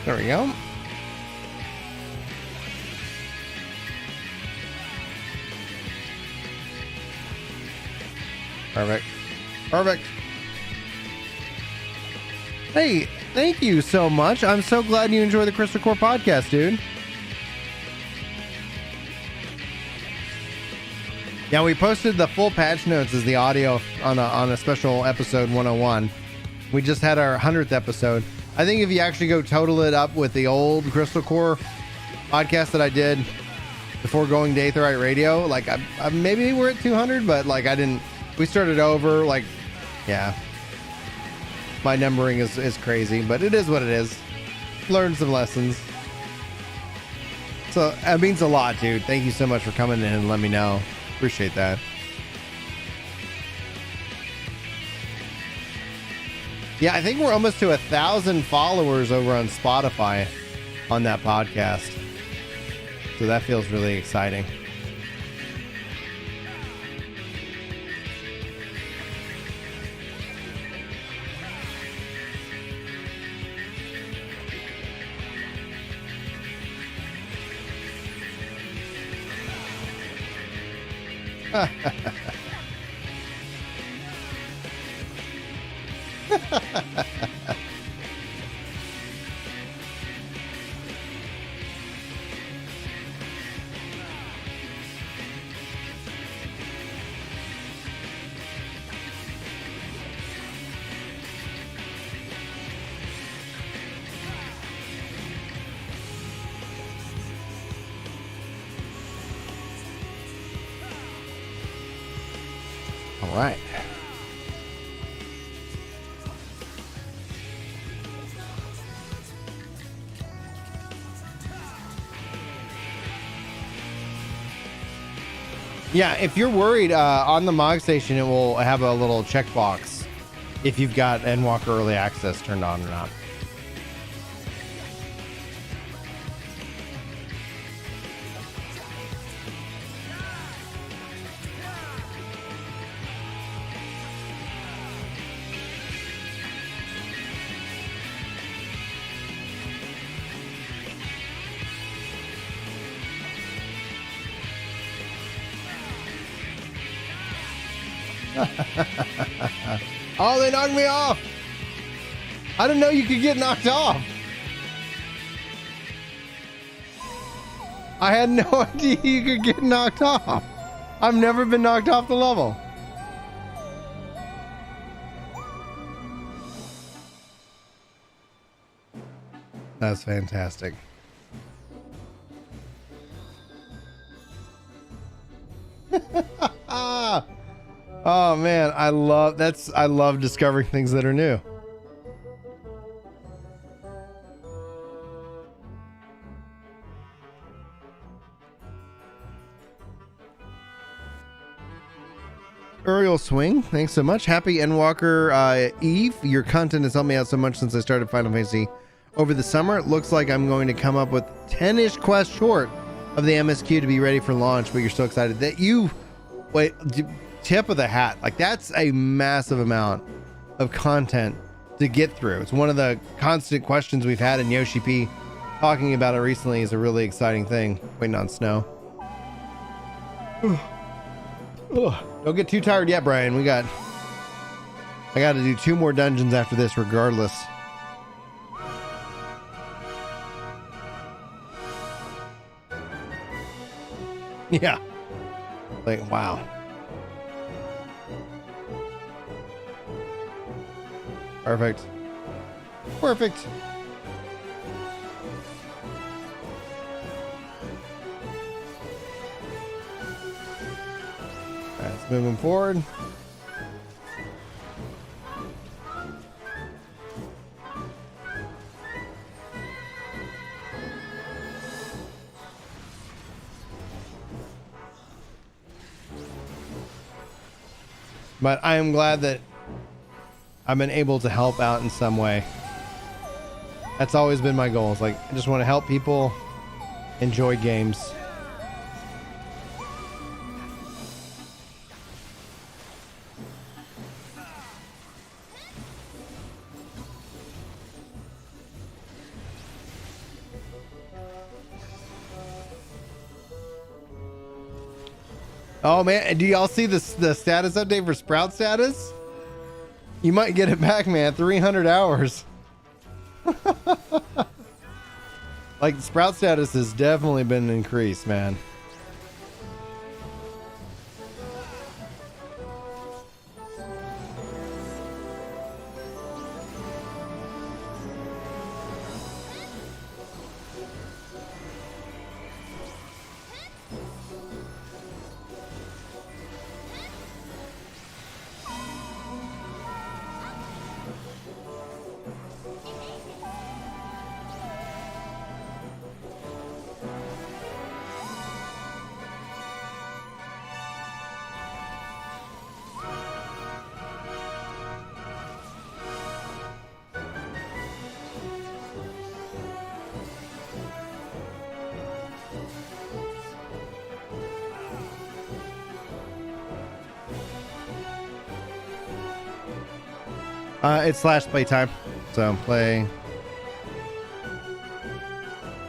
There we go. Perfect. Perfect. Hey, thank you so much. I'm so glad you enjoy the Crystal Core podcast, dude. Yeah, we posted the full patch notes as the audio on a special episode 101. We just had our 100th episode. I think if you actually go total it up with the old Crystal Core podcast that I did before going to Aetherite Radio, like I maybe we're at 200, but like we started over, like, yeah. My numbering is crazy, but it is what it is. Learned some lessons. So it means a lot, dude. Thank you so much for coming in and letting me know. Appreciate that. Yeah, I think we're almost to 1,000 followers over on Spotify on that podcast. So that feels really exciting. All right. Yeah, if you're worried, on the Mog Station, it will have a little checkbox if you've got Endwalker Early Access turned on or not. Oh, they knocked me off. I didn't know you could get knocked off. I had no idea you could get knocked off. I've never been knocked off the level. That's fantastic. Oh man, I love discovering things that are new. Uriel Swing, thanks so much. Happy Endwalker Eve. Your content has helped me out so much since I started Final Fantasy over the summer. It looks like I'm going to come up with 10-ish quests short of the MSQ to be ready for launch, but you're so excited that you wait. Tip of the hat. Like, that's a massive amount of content to get through. It's one of the constant questions we've had, in Yoshi P talking about it recently is a really exciting thing. Waiting on snow. Don't get too tired yet, Brian. I got to do 2 more dungeons after this regardless. Yeah. Like, wow. Perfect. Perfect. All right, let's move forward. But I am glad that I've been able to help out in some way. That's always been my goal. It's like, I just want to help people enjoy games. Oh man, do y'all see the status update for Sprout status? You might get it back, man. 300 hours. Like, Sprout status has definitely been increased, man. It's slash playtime. So play.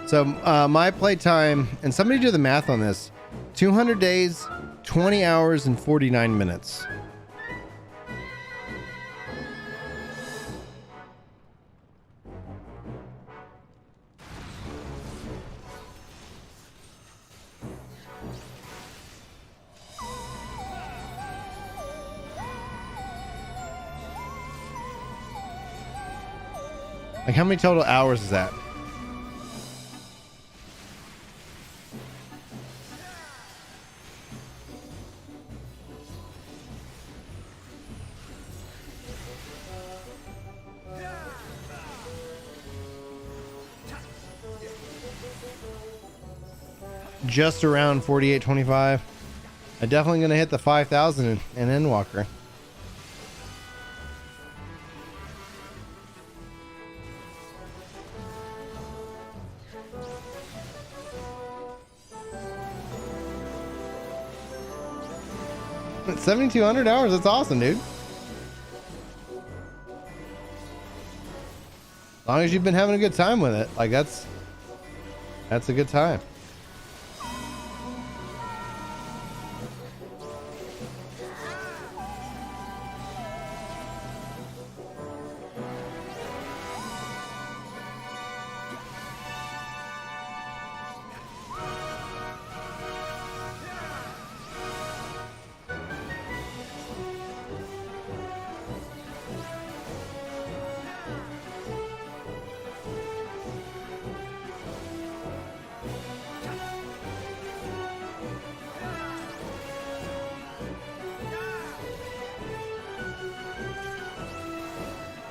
So my playtime, and somebody do the math on this, 200 days, 20 hours, and 49 minutes. Like, how many total hours is that? Just around 48.25. I'm definitely gonna hit the 5,000 in endwalker. It's 7,200 hours. That's awesome, dude. As long as you've been having a good time with it, like that's a good time.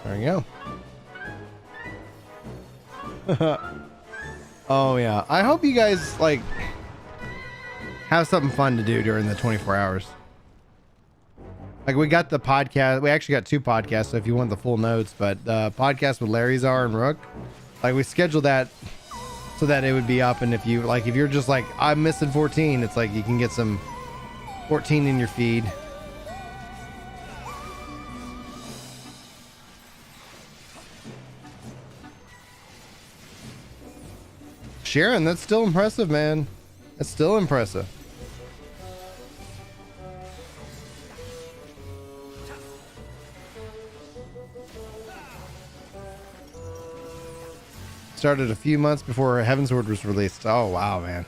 There we go. Oh yeah, I hope you guys like have something fun to do during the 24 hours. Like we got the podcast, we actually got 2 podcasts, so if you want the full notes, but the podcast with Larry Czar and Rook, like we scheduled that so that it would be up, and if you're just like, I'm missing 14, it's like you can get some 14 in your feed. Sharon, that's still impressive, man. That's still impressive. Started a few months before Heavensward was released. Oh wow, man.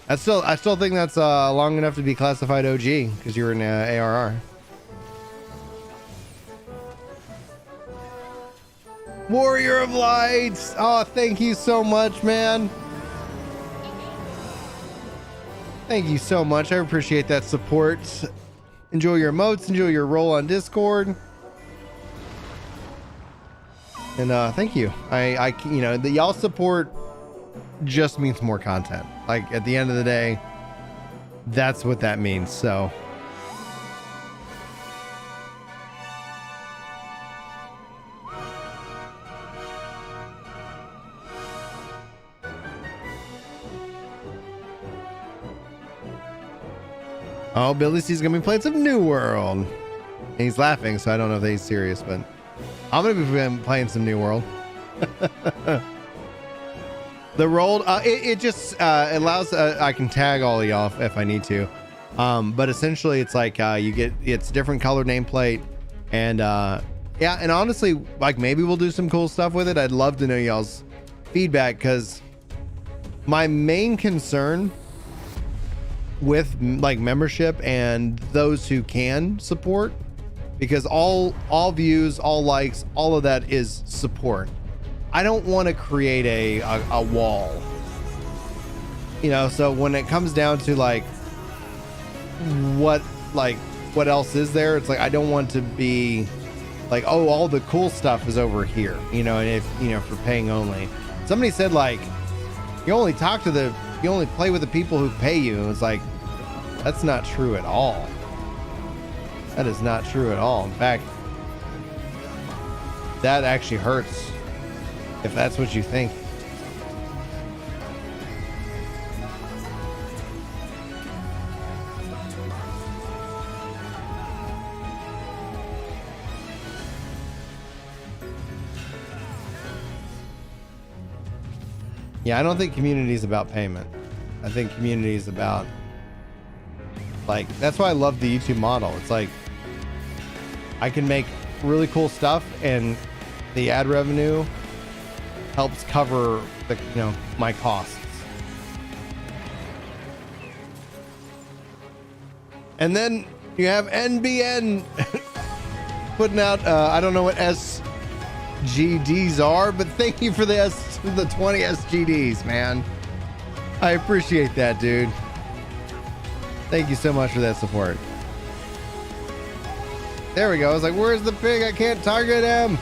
I still think that's long enough to be classified OG because you were in ARR. Warrior of Lights. Oh, thank you so much, man. Thank you so much. I appreciate that support. Enjoy your emotes. Enjoy your role on Discord. And thank you. I you know, the y'all support just means more content. Like at the end of the day, that's what that means. So oh, Billy C's gonna be playing some New World. And he's laughing, so I don't know if he's serious, but I'm gonna be playing some New World. The rolled, it just allows I can tag all of y'all if I need to, but essentially it's like it's different color nameplate, and yeah, and honestly, like maybe we'll do some cool stuff with it. I'd love to know y'all's feedback, because my main concern with like membership and those who can support, because all views, all likes, all of that is support. I don't want to create a wall, you know. So when it comes down to like what else is there, it's like I don't want to be like, oh, all the cool stuff is over here, you know. And if you know, for paying only, somebody said like you only play with the people who pay you. It's like, that's not true at all. That is not true at all. In fact, that actually hurts if that's what you think. Yeah, I don't think community is about payment. I think community is about, like, that's why I love the YouTube model. It's like I can make really cool stuff, and the ad revenue helps cover the, you know, my costs. And then you have NBN putting out I don't know what SGDs are, but thank you for the 20 SGDs, man. I appreciate that, dude. Thank you so much for that support. There we go. I was like, where's the pig? I can't target him.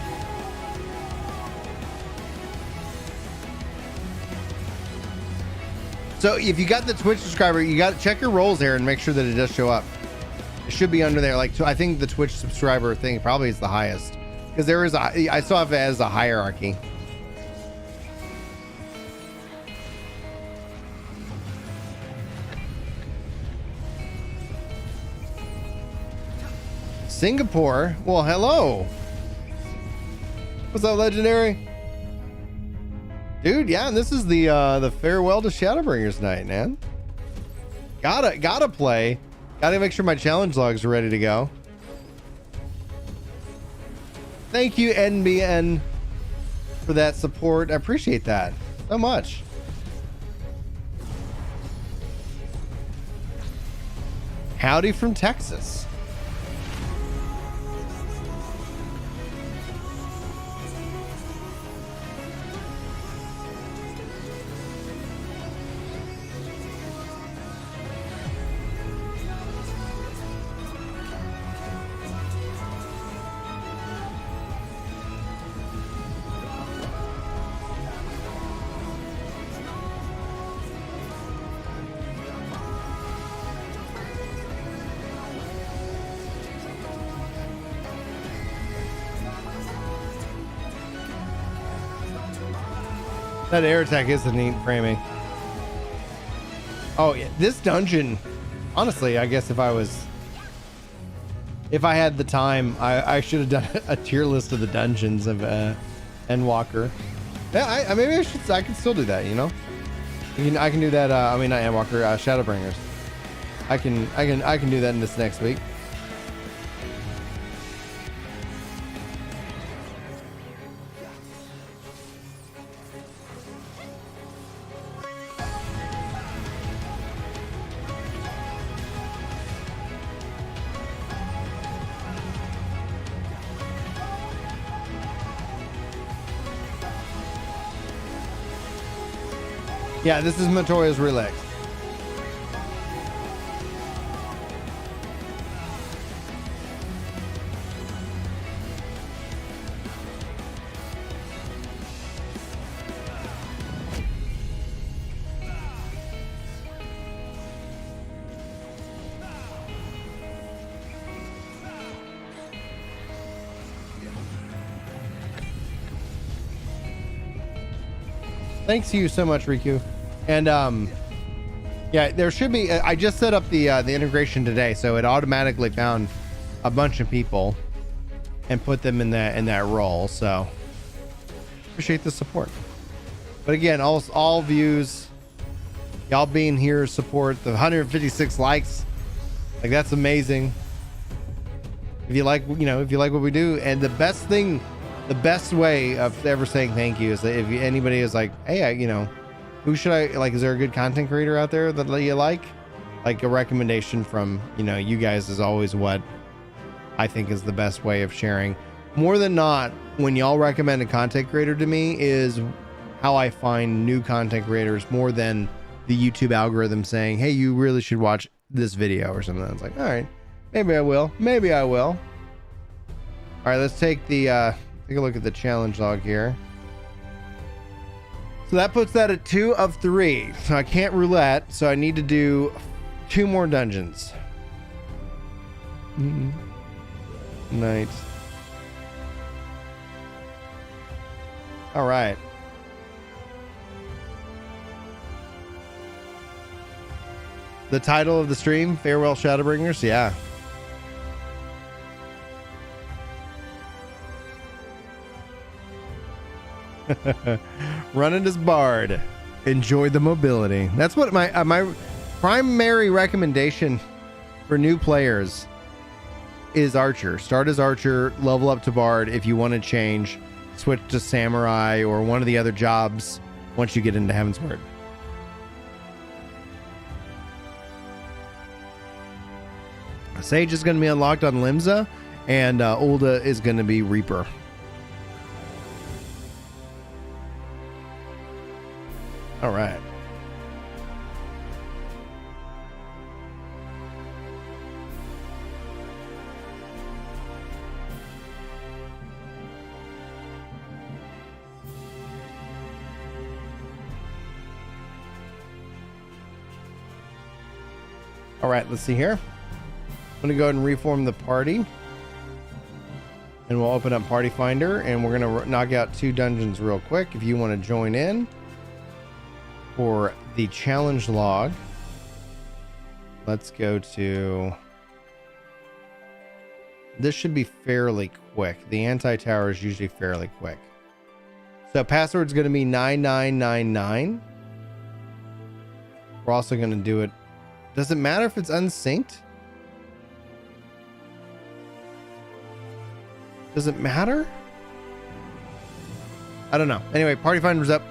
So if you got the Twitch subscriber, you got to check your roles there and make sure that it does show up. It should be under there. Like, I think the Twitch subscriber thing probably is the highest, because there is I saw it as a hierarchy. Singapore. Well, hello. What's up, Legendary? Dude, yeah, and this is the farewell to Shadowbringers night, man. Gotta play. Gotta make sure my challenge logs are ready to go. Thank you, NBN, for that support. I appreciate that so much. Howdy from Texas. That air attack is a neat framing. Oh yeah, this dungeon, honestly, I guess if I had the time, I should have done a tier list of the dungeons of Endwalker. Yeah, maybe I can still do that, you know. I can do that. I mean, not Endwalker, Shadowbringers. I can do that in this next week. Yeah, this is Matoya's Relax. Thanks to you so much, Riku. And yeah, there should be. I just set up the integration today, so it automatically found a bunch of people and put them in that role. So appreciate the support. But again, all views, y'all being here support the 156 likes. Like, that's amazing. If you like, if you like what we do, and the best way of ever saying thank you is that if anybody is like, hey, who should I like? Is there a good content creator out there that you like? Like, a recommendation from, you guys is always what I think is the best way of sharing. More than not, when y'all recommend a content creator to me is how I find new content creators, more than the YouTube algorithm saying, hey, you really should watch this video or something. It's like, all right, maybe I will. Maybe I will. All right, let's take a look at the challenge log here. So that puts that at 2 of 3. So I can't roulette, so I need to do 2 more dungeons. Night. All right. The title of the stream, Farewell Shadowbringers. Yeah. Running as Bard. Enjoy the mobility. That's what my primary recommendation for new players is Archer. Start as Archer, level up to Bard. If you want to change, switch to Samurai or one of the other jobs once you get into Heavensward. Sage is going to be unlocked on Limsa, and Ulda is going to be Reaper. All right. All right, let's see here. I'm gonna go ahead and reform the party, and we'll open up Party Finder, and we're gonna knock out 2 dungeons real quick. If you want to join in for the challenge log, let's go to. This should be fairly quick. The anti-tower is usually fairly quick. So password's going to be 9999. We're also going to do it. Does it matter if it's unsynced? Does it matter? I don't know. Anyway, Party Finder's up.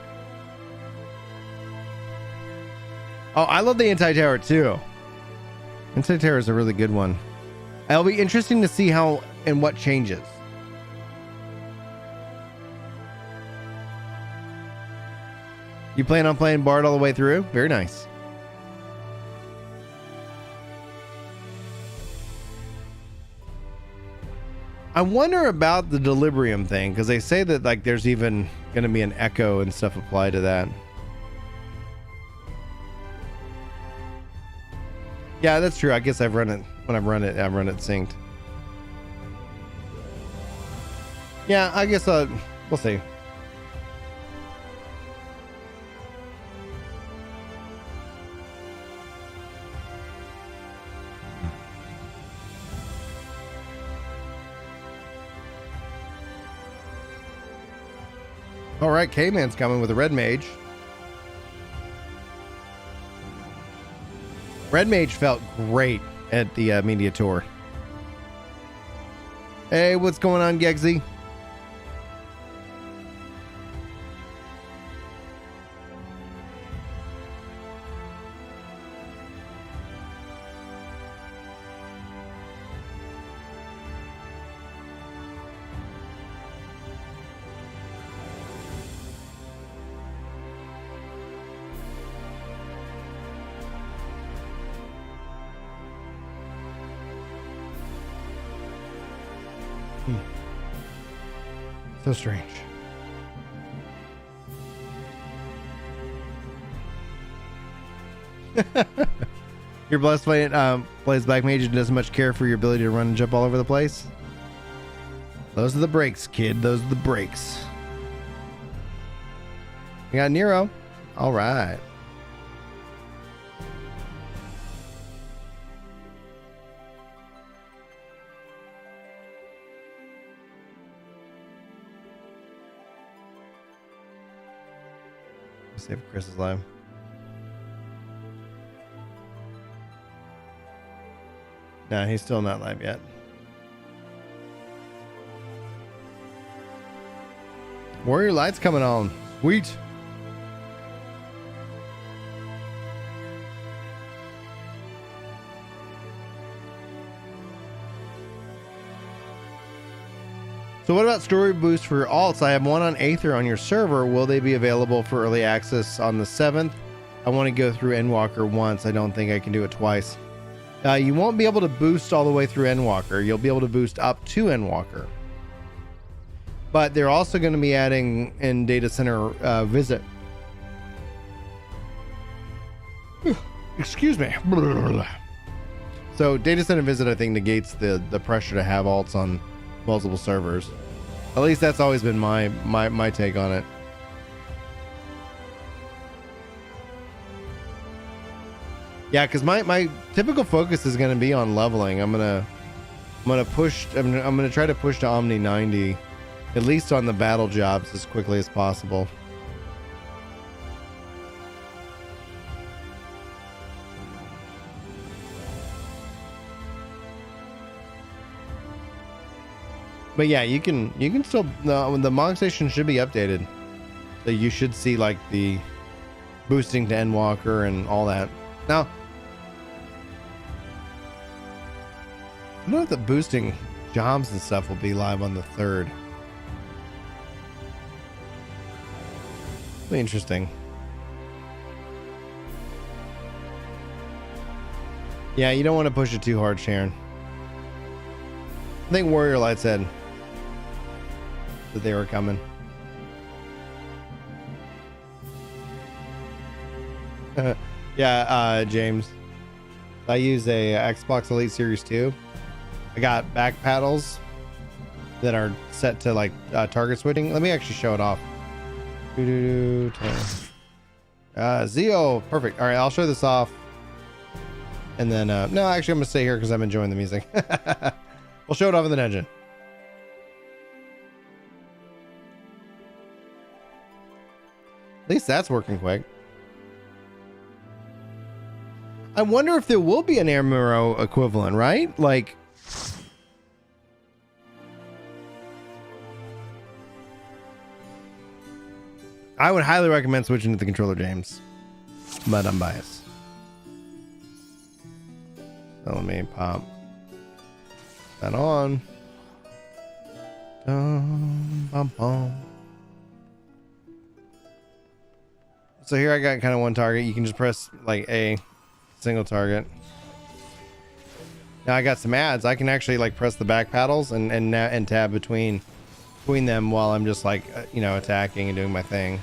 Oh, I love the anti-tower too. Anti-tower is a really good one. It'll be interesting to see how and what changes. You plan on playing Bard all the way through? Very nice. I wonder about the Delirium thing, because they say that like there's even going to be an echo and stuff applied to that. Yeah, that's true. I guess I've run it when I've run it synced. Yeah, I guess we'll see. All right, K-Man's coming with a red mage. Red Mage felt great at the media tour. Hey, what's going on, Gegsy? So strange. Your blessed play plays Black Mage and doesn't much care for your ability to run and jump all over the place. Those are the breaks, kid. Those are the breaks. We got Nero. All right. See if Chris is live. No, he's still not live yet. Warrior Light's coming on. Sweet. So what about story boost for alts? I have one on Aether on your server. Will they be available for early access on the 7th? I want to go through Endwalker once. I don't think I can do it twice. You won't be able to boost all the way through Endwalker. You'll be able to boost up to Endwalker. But they're also going to be adding in Data Center Visit. Excuse me. So Data Center Visit, I think, negates the pressure to have alts on multiple servers. At least that's always been my take on it. Yeah, because my typical focus is going to be on leveling. I'm gonna try to push to Omni 90, at least on the battle jobs, as quickly as possible. But yeah, you can still the Monk Station should be updated, so you should see like the boosting to Endwalker and all that. Now, I don't know if the boosting jobs and stuff will be live on the 3rd. Be interesting. Yeah, you don't want to push it too hard, Sharon. I think Warrior Light said that they were coming. Yeah, James. I use a Xbox Elite Series 2. I got back paddles that are set to like target switching. Let me actually show it off. Zio, perfect. All right, I'll show this off. And then, no, actually I'm gonna stay here because I'm enjoying the music. We'll show it off in the dungeon. At least that's working quick. I wonder if there will be an Amuro equivalent, right? Like, I would highly recommend switching to the controller, James, but I'm biased. So let me pop that on. Dum, bum, bum. So here I got kind of one target. You can just press like a single target. Now I got some ads. I can actually like press the back paddles and tab between them while I'm just like you know, attacking and doing my thing.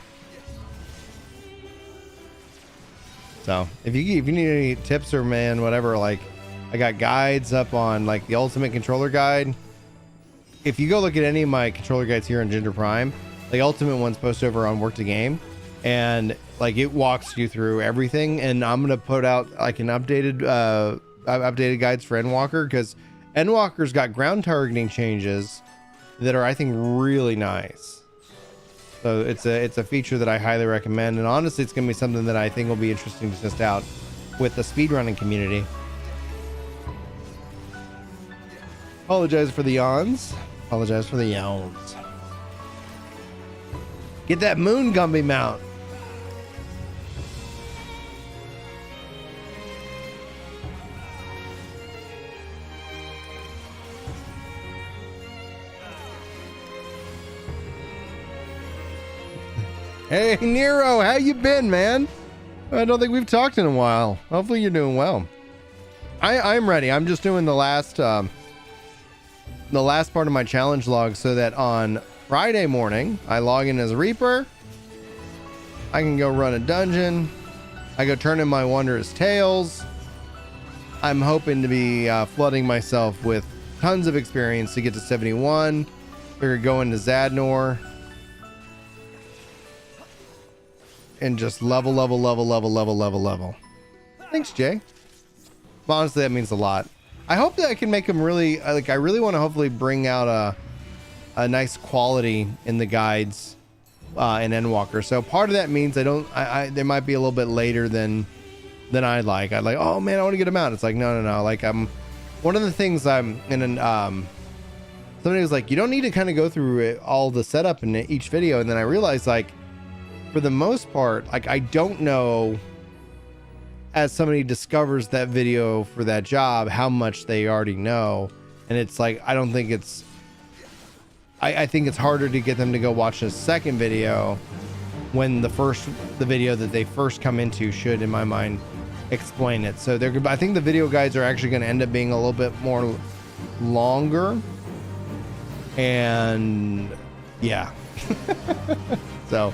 So if you need any tips or whatever, like I got guides up on like the ultimate controller guide. If you go look at any of my controller guides here on Ginger Prime, the ultimate one's posted over on Work to Game, and like it walks you through everything. And I'm gonna put out like an updated guides for Endwalker, because Endwalker's got ground targeting changes that are, I think, really nice. So it's a feature that I highly recommend, and honestly it's gonna be something that I think will be interesting to test out with the speedrunning community. Apologize for the yawns. Apologize for the yawns. Get that moon Gumby mount. Hey Nero, how you been, man? I don't think we've talked in a while. Hopefully you're doing well. I'm ready. I'm just doing the last part of my challenge log so that on Friday morning I log in as a Reaper. I can go run a dungeon. I go turn in my Wondrous Tales. I'm hoping to be flooding myself with tons of experience to get to 71. We're going to Zadnor and just level. Thanks, Jay. Honestly, that means a lot. I hope that I can make them really like, I really want to hopefully bring out a nice quality in the guides in Endwalker. So part of that means I they might be a little bit later than I'd like. I'd like, oh man, I want to get them out. It's like, no. Like one of the things somebody was like, you don't need to kind of go through all the setup in each video. And then I realized, like, for the most part, like, I don't know, as somebody discovers that video for that job, how much they already know. And it's like, I don't think it's, I think it's harder to get them to go watch a second video when the video that they first come into should, in my mind, explain it. So I think the video guides are actually going to end up being a little bit more longer. And yeah. So,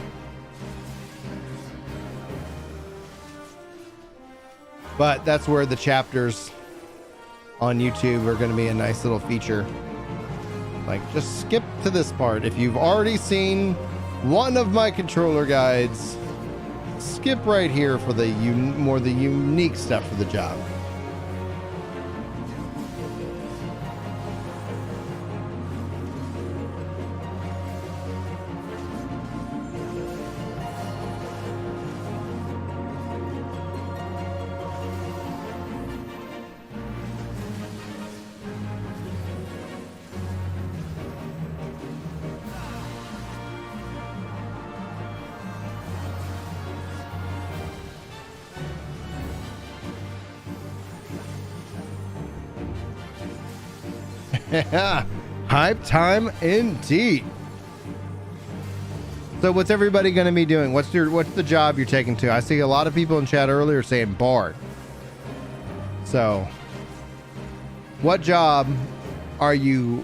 but that's where the chapters on YouTube are going to be a nice little feature. Like, just skip to this part. If you've already seen one of my controller guides, skip right here for the more the unique stuff for the job. Yeah, hype time indeed. So what's everybody going to be doing? What's the job you're taking to? I see a lot of people in chat earlier saying Bard. So what job are you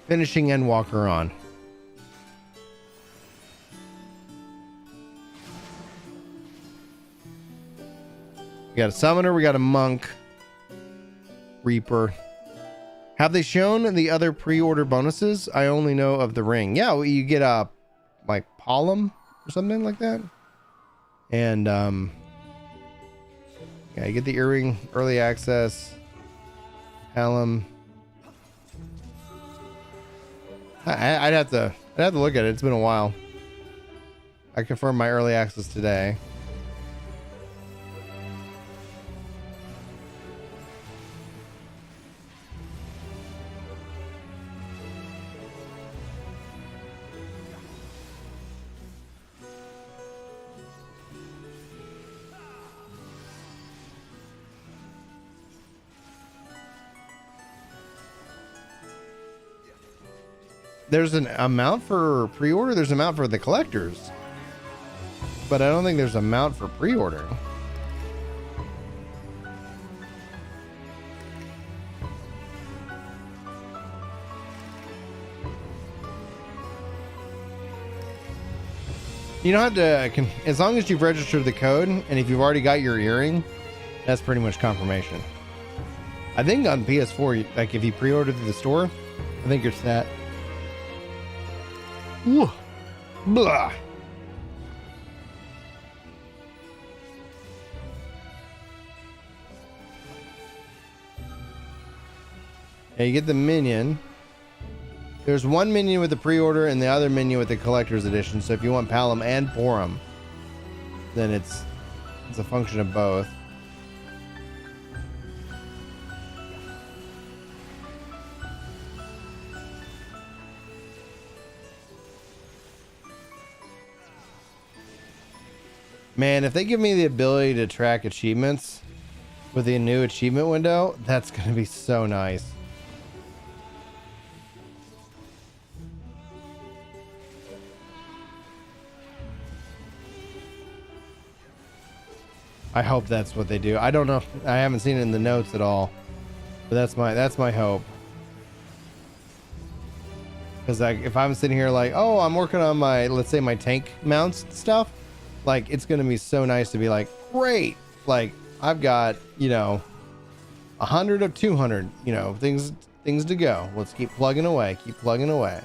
finishing Endwalker on? We got a summoner, we got a monk, Reaper. Have they shown the other pre-order bonuses? I only know of the ring. Yeah, well, you get a like Palm or something like that. And yeah, you get the earring, early access, Palm. I'd have to look at it. It's been a while. I confirmed my early access today. There's an amount for pre-order. There's an amount for the collectors, but I don't think there's an amount for pre-order. You don't have to, as long as you've registered the code, and if you've already got your earring, that's pretty much confirmation. I think on PS4, like if you pre-order through the store, I think you're set. Ooh. Blah. Yeah, you get the minion. There's one minion with the pre-order and the other minion with the collector's edition. So if you want Palom and Porum, then it's a function of both. Man, if they give me the ability to track achievements with the new achievement window, that's going to be so nice. I hope that's what they do. I don't know. I haven't seen it in the notes at all, but that's my hope. Because if I'm sitting here like, oh, I'm working on my, let's say my tank mounts stuff, like it's gonna be so nice to be like, great, like I've got, you know, 100 of 200, you know, things to go. Let's keep plugging away, keep plugging away.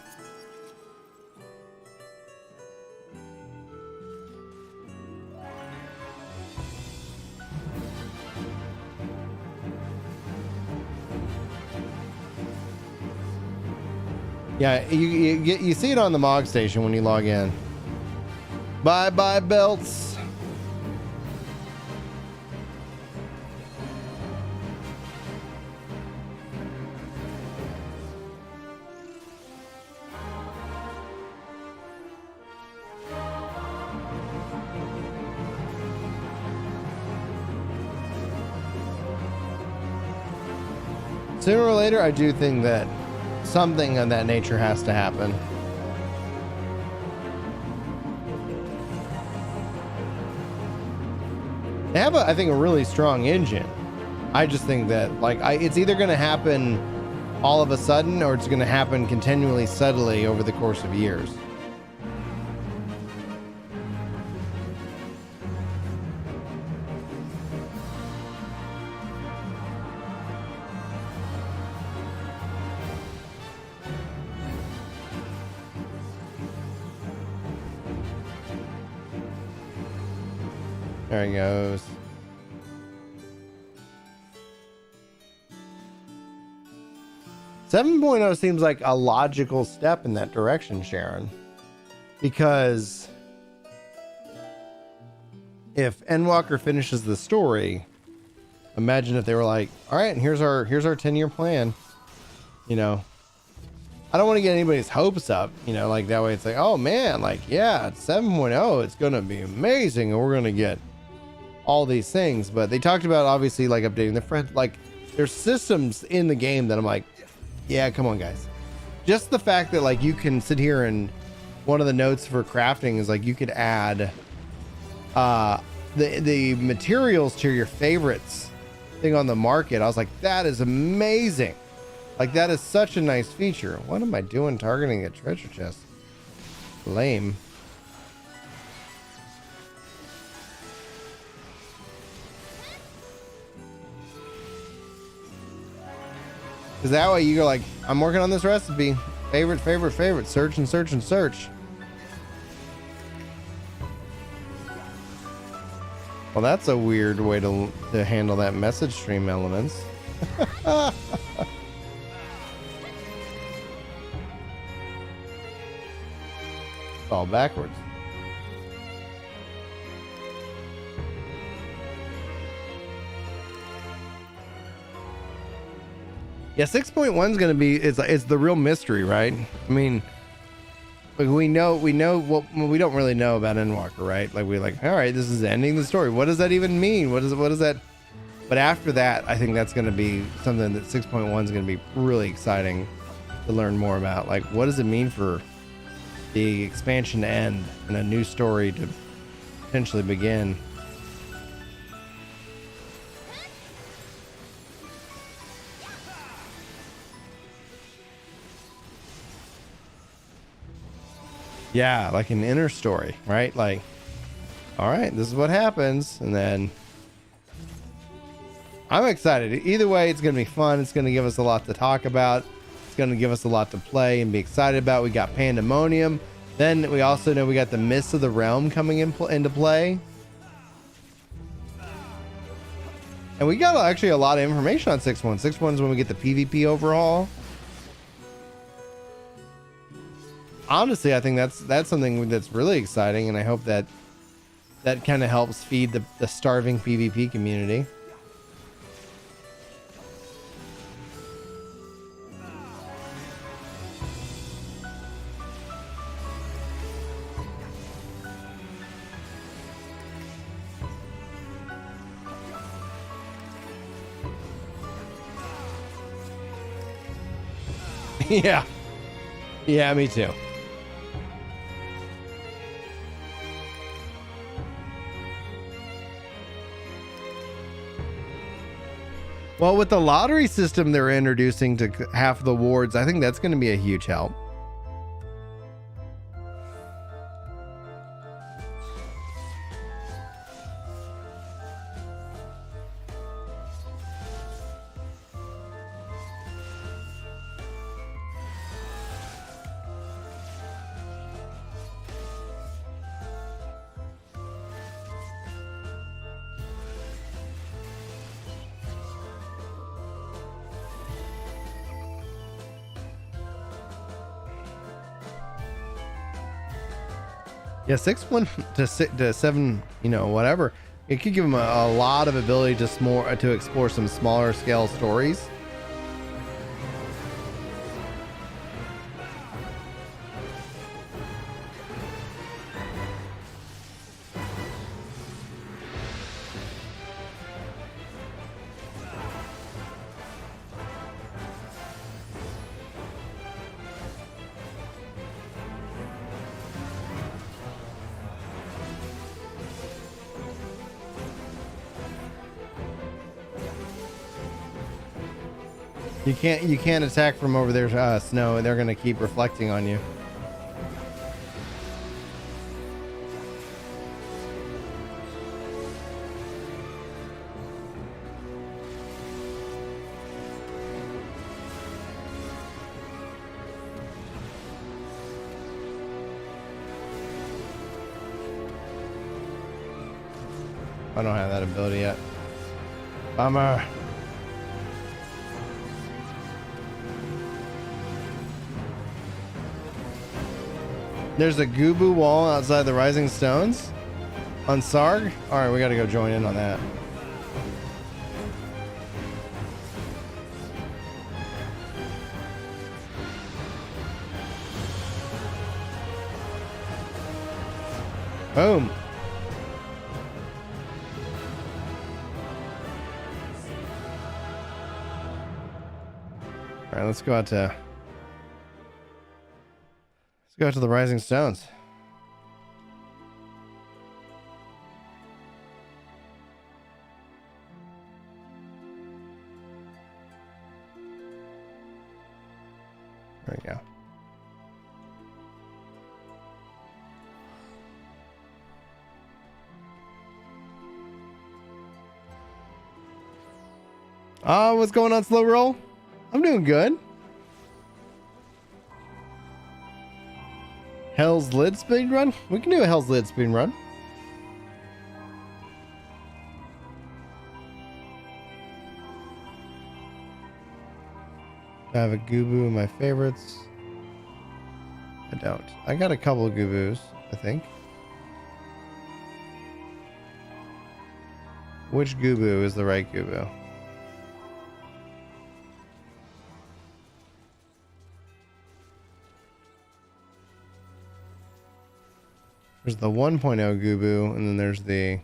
Yeah, you see it on the Mog station when you log in. Bye bye belts. Sooner or later, I do think that something of that nature has to happen. They have, I think, a really strong engine. I just think that, like, it's either going to happen all of a sudden or it's going to happen continually, subtly over the course of years. There he goes. Seven point oh seems like a logical step in that direction, Sharon. Because if Endwalker finishes the story, imagine if they were like, all right, and here's our 10-year plan. You know, I don't want to get anybody's hopes up, you know, like that way it's like, oh man, like, yeah, it's 7.0, it's going to be amazing. And we're going to get all these things, but they talked about obviously like updating the friend, like there's systems in the game that I'm like, yeah, come on guys. Just the fact that like you can sit here and one of the notes for crafting is like you could add the materials to your favorites thing on the market. I was like, that is amazing. Like that is such a nice feature. What am I doing targeting a treasure chest? Lame. Because that way you go like, I'm working on this recipe. Favorite, favorite, favorite. Search and search and search. Well, that's a weird way to handle that message stream elements. It's all backwards. Yeah, 6.1 is going to be, it's the real mystery, right? I mean, like we know what we don't really know about Endwalker, right? Like we're like, all right, this is ending the story. What does that even mean? What is that? But after that, I think that's going to be something that 6.1 is going to be really exciting to learn more about. Like, what does it mean for the expansion to end and a new story to potentially begin? Yeah, like an inner story, right? Like, all right, this is what happens. And then I'm excited. Either way, it's going to be fun. It's going to give us a lot to talk about. It's going to give us a lot to play and be excited about. We got Pandemonium. Then we also know we got the Mists of the Realm coming into play. And we got actually a lot of information on 6.1. 6.1 is when we get the PvP overhaul. Honestly, I think that's something that's really exciting, and I hope that kind of helps feed the starving PvP community. Yeah, me too. Well, with the lottery system they're introducing to half the wards, I think that's going to be a huge help. Yeah, 6.1 to 7, whatever. It could give them a lot of ability to explore some smaller scale stories. You can't attack from over there, Snow, and they're gonna keep reflecting on you. I don't have that ability yet. Bummer. There's a Gubu wall outside the Rising Stones on Sarg. All right, we got to go join in on that. Boom. All right, let's go out to the Rising Stones. There we go. What's going on, Slow Roll? I'm doing good. Hell's Lid speed run? We can do a Hell's Lid speed run. I have a Gubu in my favorites. I don't. I got a couple of Gubus, I think. Which Gubu is the right Gubu? There's the 1.0 Gubu, and then there's the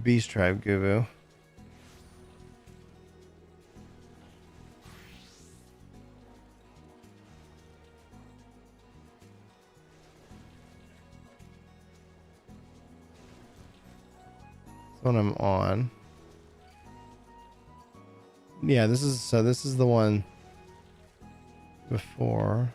Beast Tribe Gubu. When I'm on. Yeah, this is the one before.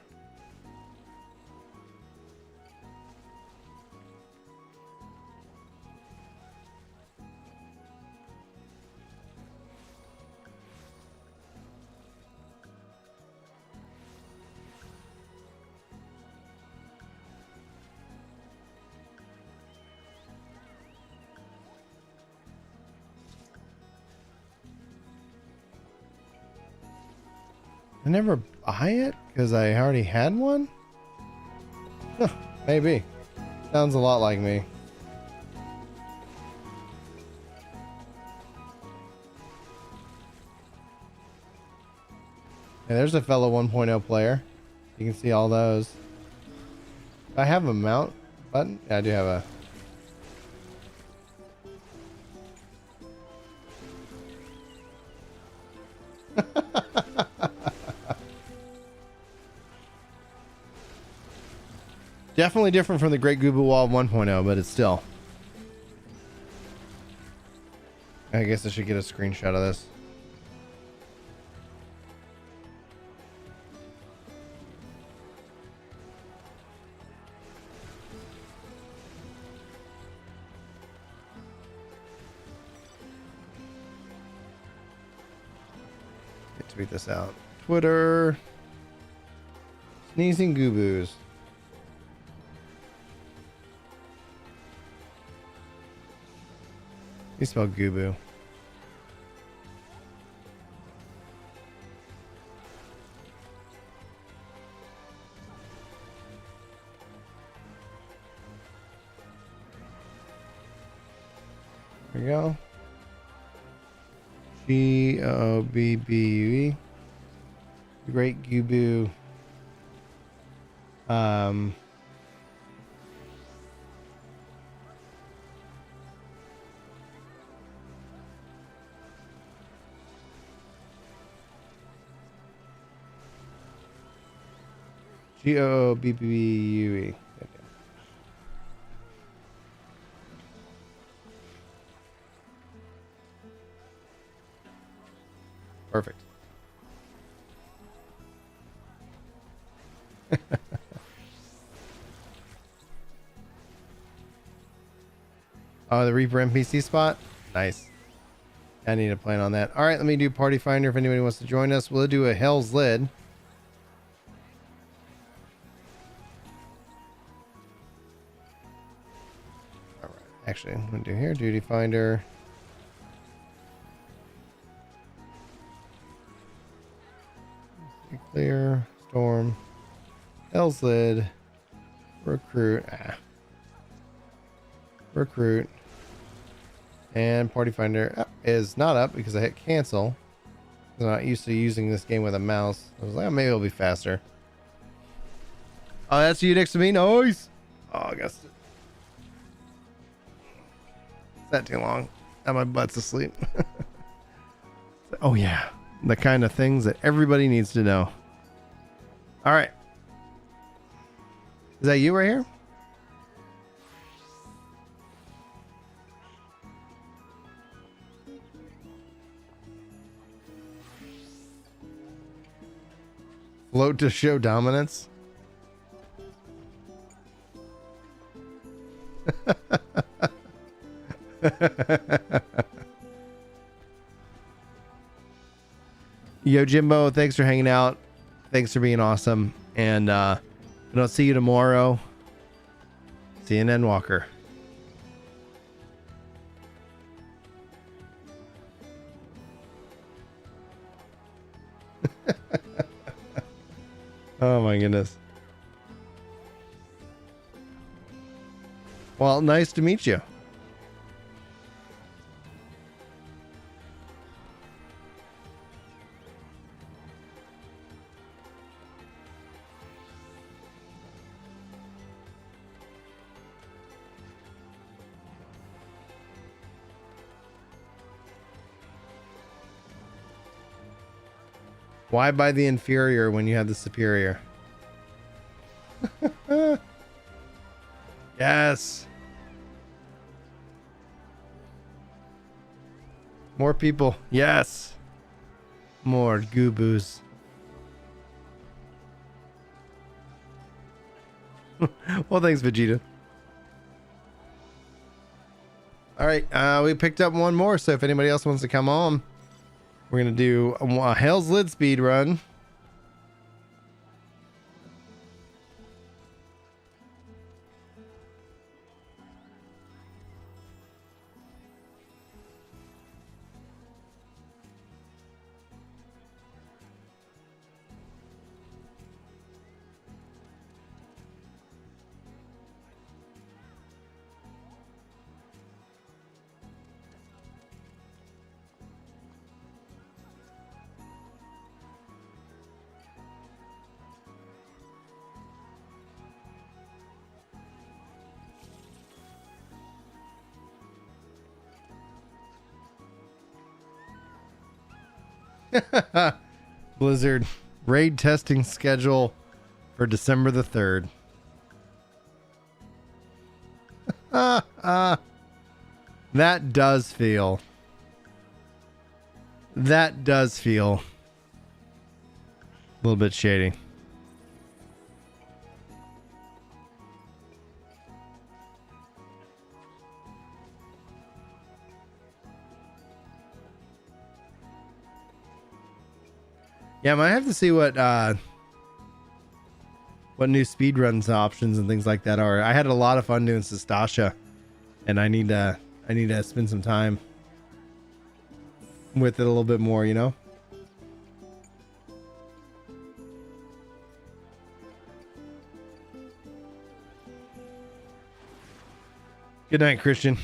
I never buy it because I already had one? Huh, maybe. Sounds a lot like me. Yeah, there's a fellow 1.0 player. You can see all those. I have a mount button. Yeah, I do have a... Definitely different from the Great Gubu Wall 1.0, but it's still. I guess I should get a screenshot of this. Tweet this out. Twitter. Sneezing Gubus. You spell Gubu. There we go. G-O-B-B-U-E. Great Gubu. G-O-O-B-B-U-E. Perfect. Oh, the Reaper NPC spot? Nice. I need to plan on that. All right, let me do Party Finder if anybody wants to join us. We'll do a Hell's Lid. All right. Actually, I'm going to do here, Duty Finder. Clear, Storm, Hell's Lid, Recruit, Recruit, and Party Finder is not up because I hit cancel. I'm not used to using this game with a mouse. I was like, oh, maybe it'll be faster. Oh, that's you next to me? Nice! Oh, I guess. Is that too long? Now my butt's asleep. Oh, yeah. The kind of things that everybody needs to know. All right. Is that you right here? Float to show dominance. Yo, Jimbo, thanks for hanging out. Thanks for being awesome. And if I don't see you tomorrow, see you in Endwalker. Oh my goodness. Well, nice to meet you. Why buy the inferior when you have the superior? Yes. More people. Yes. More gooboos. Well, thanks, Vegeta. All right. We picked up one more. So if anybody else wants to come on, we're going to do a Hell's Lid speed run. Blizzard raid testing schedule for December the 3rd. That does feel a little bit shady. Yeah, I might have to see what new speedruns options and things like that are. I had a lot of fun doing Sestasha, and I need to spend some time with it a little bit more, you know? Good night, Christian.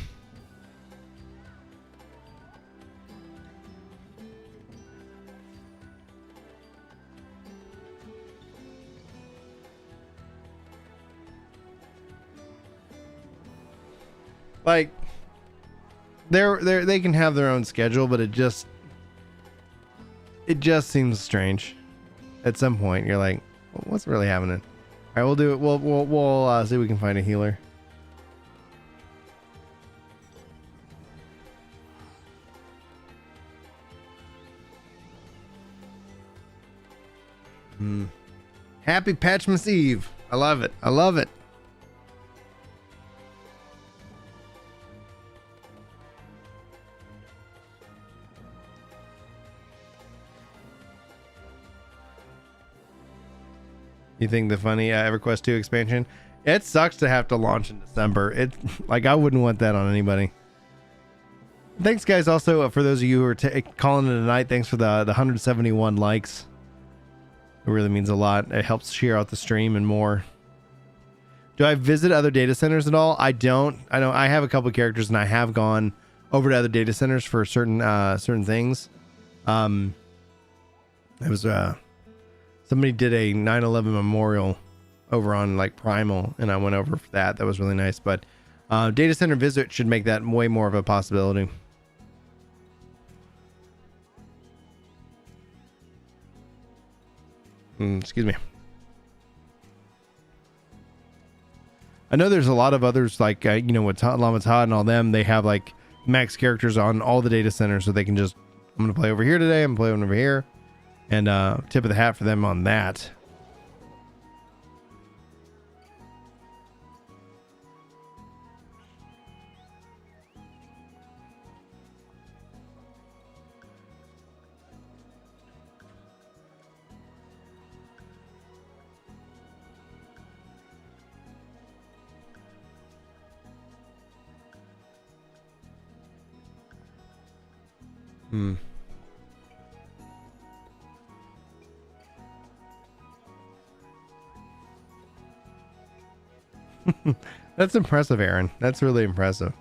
Like, they can have their own schedule, but it just seems strange. At some point, you're like, what's really happening? All right, we'll do it. We'll see if we can find a healer. Happy Patchmas Eve. I love it. I love it. You think the funny EverQuest 2 expansion? It sucks to have to launch in December. It's like, I wouldn't want that on anybody. Thanks, guys. Also, for those of you who are calling it a night, thanks for the 171 likes. It really means a lot. It helps share out the stream and more. Do I visit other data centers at all? I don't. I have a couple of characters, and I have gone over to other data centers for certain things. It was somebody did a 9/11 memorial over on like Primal, and I went over for that. That was really nice. But data center visit should make that way more of a possibility. Excuse me. I know there's a lot of others like with Llama Todd and all them. They have like max characters on all the data centers, so they can just, I'm gonna play over here today. I'm playing over here, and tip of the hat for them on that. Hmm. That's impressive, Aaron. That's really impressive.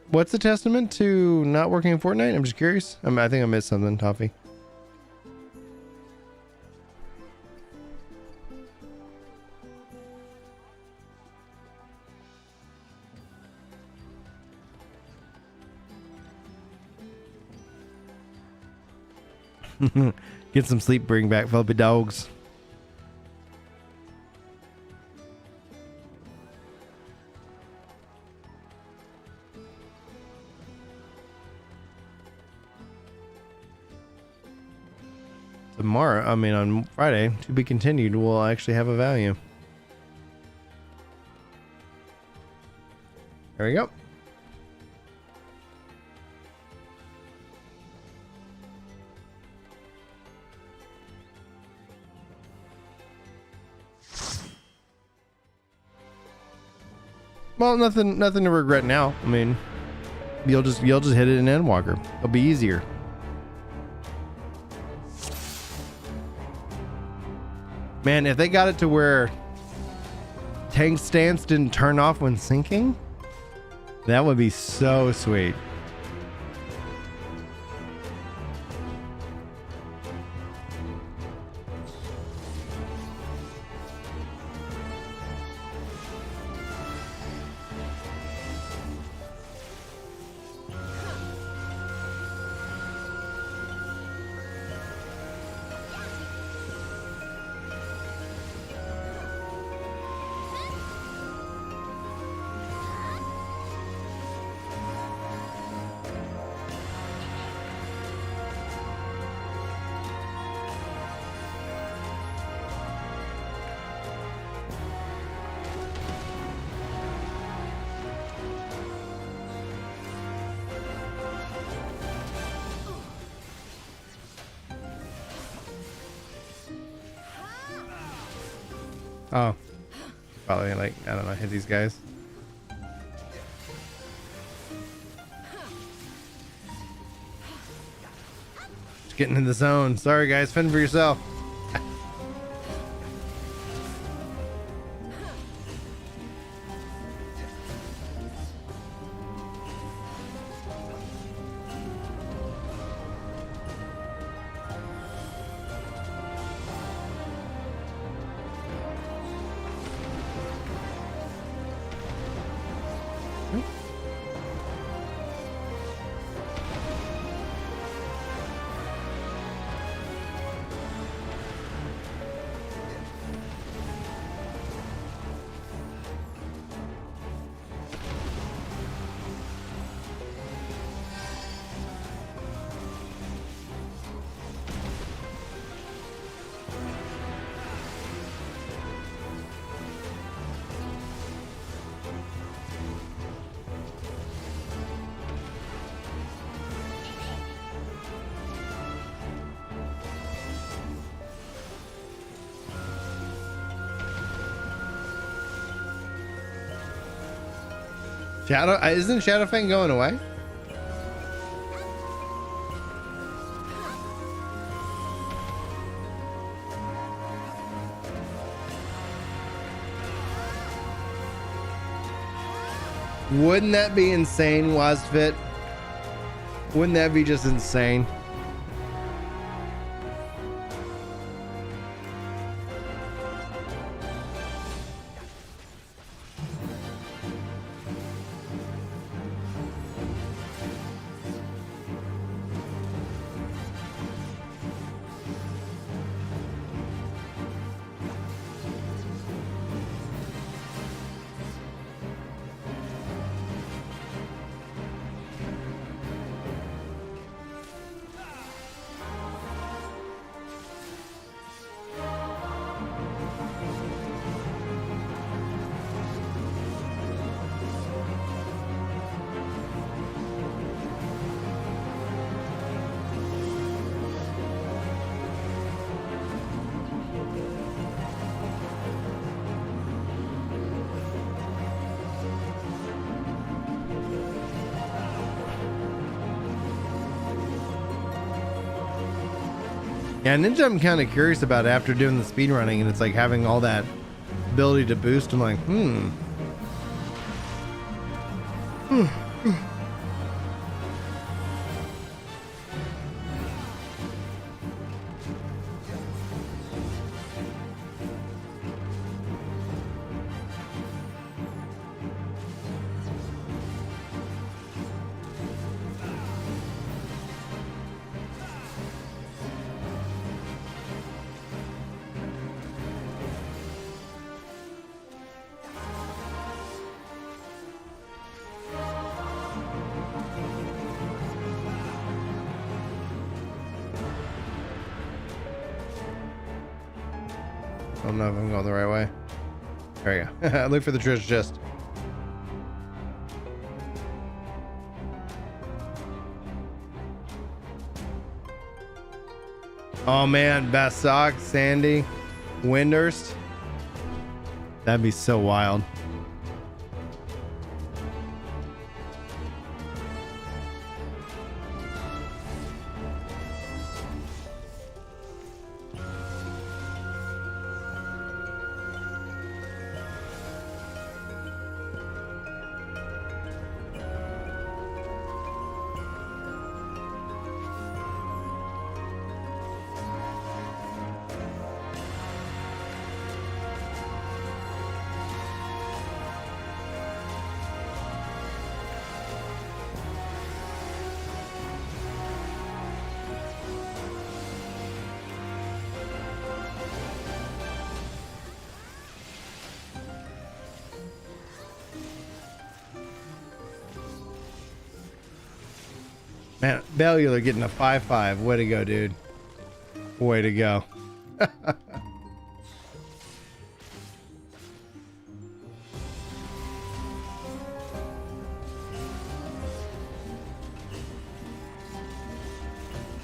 What's the testament to not working in Fortnite? I'm just curious. I think I missed something, Toffee. Get some sleep, bring back Velvet Dogs. Tomorrow, I mean on Friday, to be continued, will actually have a value. There we go. Well, nothing to regret now. I mean, you'll just hit it in endwalker. It'll be easier. Man, if they got it to where tank stance didn't turn off when sinking, that would be so sweet. Oh, probably like, I don't know, hit these guys. Just getting in the zone. Sorry guys, fend for yourself. Isn't Shadowfang going away? Wouldn't that be insane, Wasfit? Wouldn't that be just insane? Yeah, Ninja I'm kind of curious about after doing the speed running, and it's like having all that ability to boost. I'm like, I don't know if I'm going the right way. There you go. Look for the treasure chest. Oh man, Basak, Sandy, Windhurst. That'd be so wild. Man, Bellular getting a 5-5. Way to go, dude. Way to go.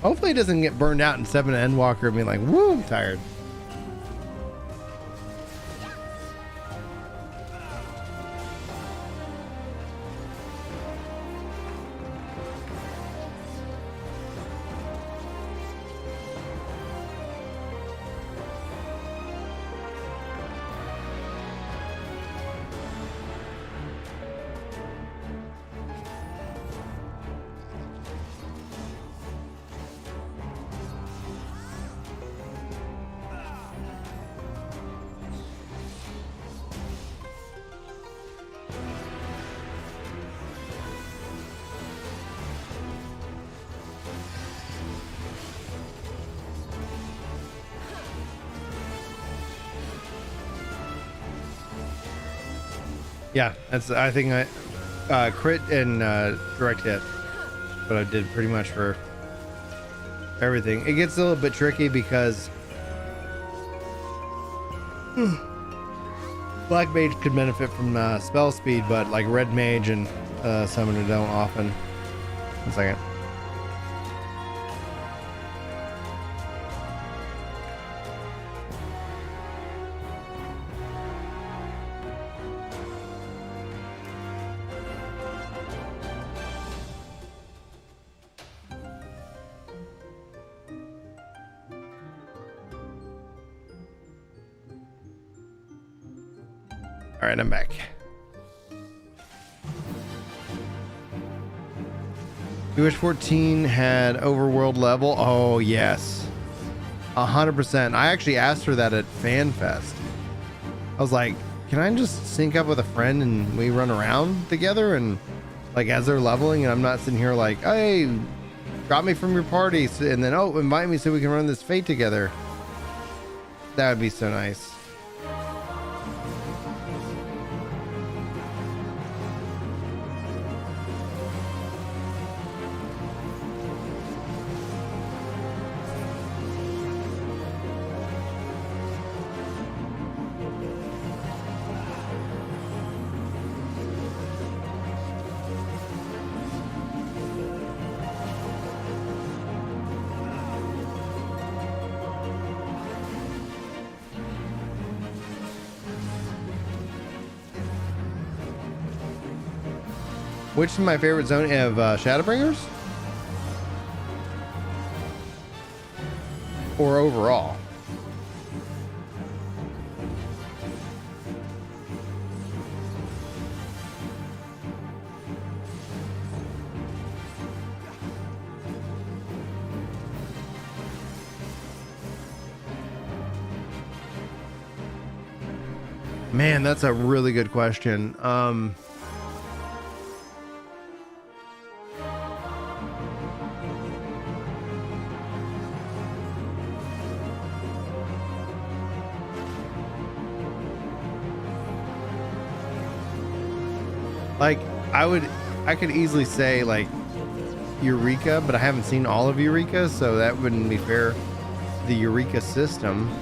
Hopefully it doesn't get burned out in 7 Endwalker and be like, woo, I'm tired. Yeah, that's, I think I crit and direct hit, but I did pretty much for everything. It gets a little bit tricky because Black Mage could benefit from spell speed, but like Red Mage and Summoner don't often. 1 second. All right, I'm back. You wish 14 had overworld level? Oh, yes. 100%. I actually asked her that at FanFest. I was like, can I just sync up with a friend and we run around together and like as they're leveling and I'm not sitting here like, hey, drop me from your party and then, oh, invite me so we can run this fate together. That would be so nice. Which is my favorite zone of Shadowbringers? or overall. Man, that's a really good question. Like, I could easily say like Eureka, but I haven't seen all of Eureka, so that wouldn't be fair to the Eureka system.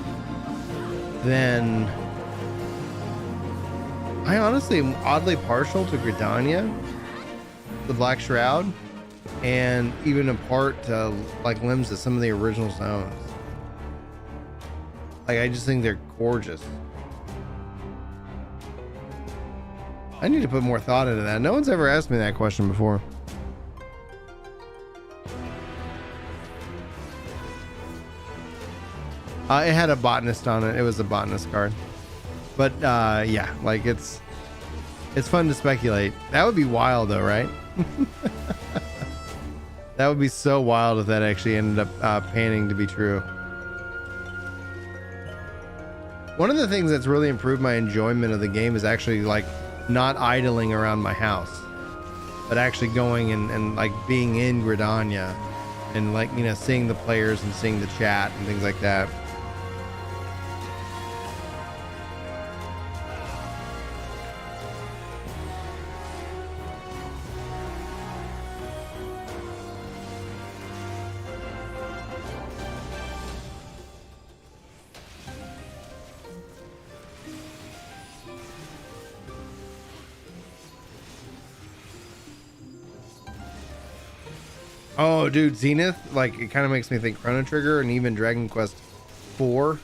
Then I honestly am oddly partial to Gridania, the Black Shroud, and even a part like limbs of some of the original zones. Like, I just think they're gorgeous. I need to put more thought into that. No one's ever asked me that question before. It had a botanist on it. It was a botanist card. But yeah, like it's fun to speculate. That would be wild though, right? That would be so wild if that actually ended up panning to be true. One of the things that's really improved my enjoyment of the game is actually like not idling around my house, but actually going and like being in Gridania and, like, you know, seeing the players and seeing the chat and things like that. Oh, dude, Zenith, like, it kind of makes me think Chrono Trigger and even Dragon Quest IV.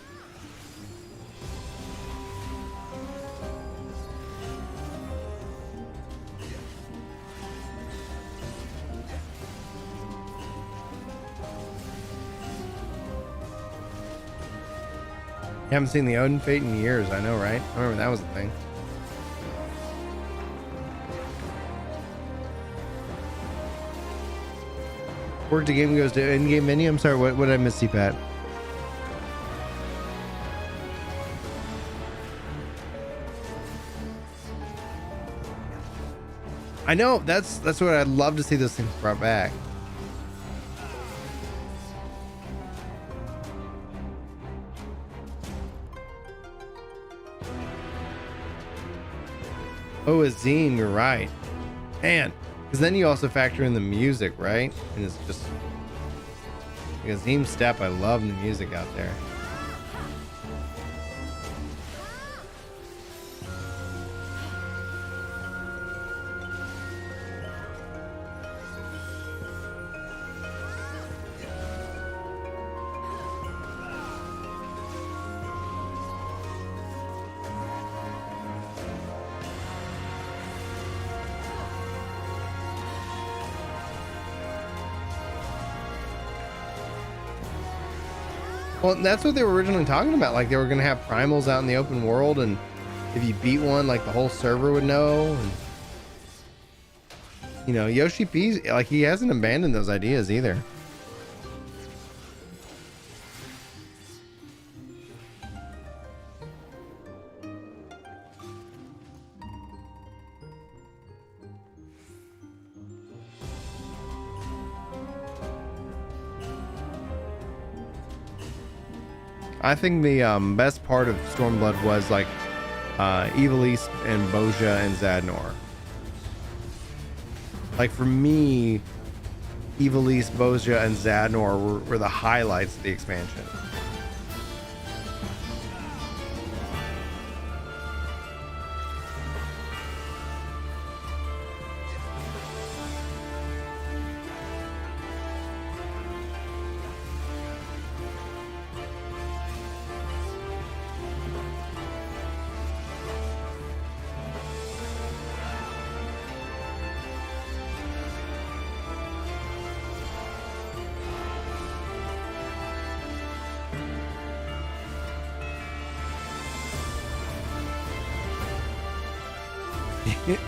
Haven't seen the Odin Fate in years, I know, right? I remember that was a thing. Work the game goes to in-game menu. I'm sorry, what did I miss, Pat? I know, that's what I'd love to see those things brought back. Oh, a zine, you're right. Man, because then you also factor in the music, right? And it's just like a zine step. I love the music out there. Well, that's what they were originally talking about. Like, they were going to have primals out in the open world, and if you beat one, like, the whole server would know. And, you know, Yoshi P's, like, he hasn't abandoned those ideas either. I think the best part of Stormblood was like Ivalice and Bozja and Zadnor. Like, for me, Ivalice, Bozja, and Zadnor were the highlights of the expansion.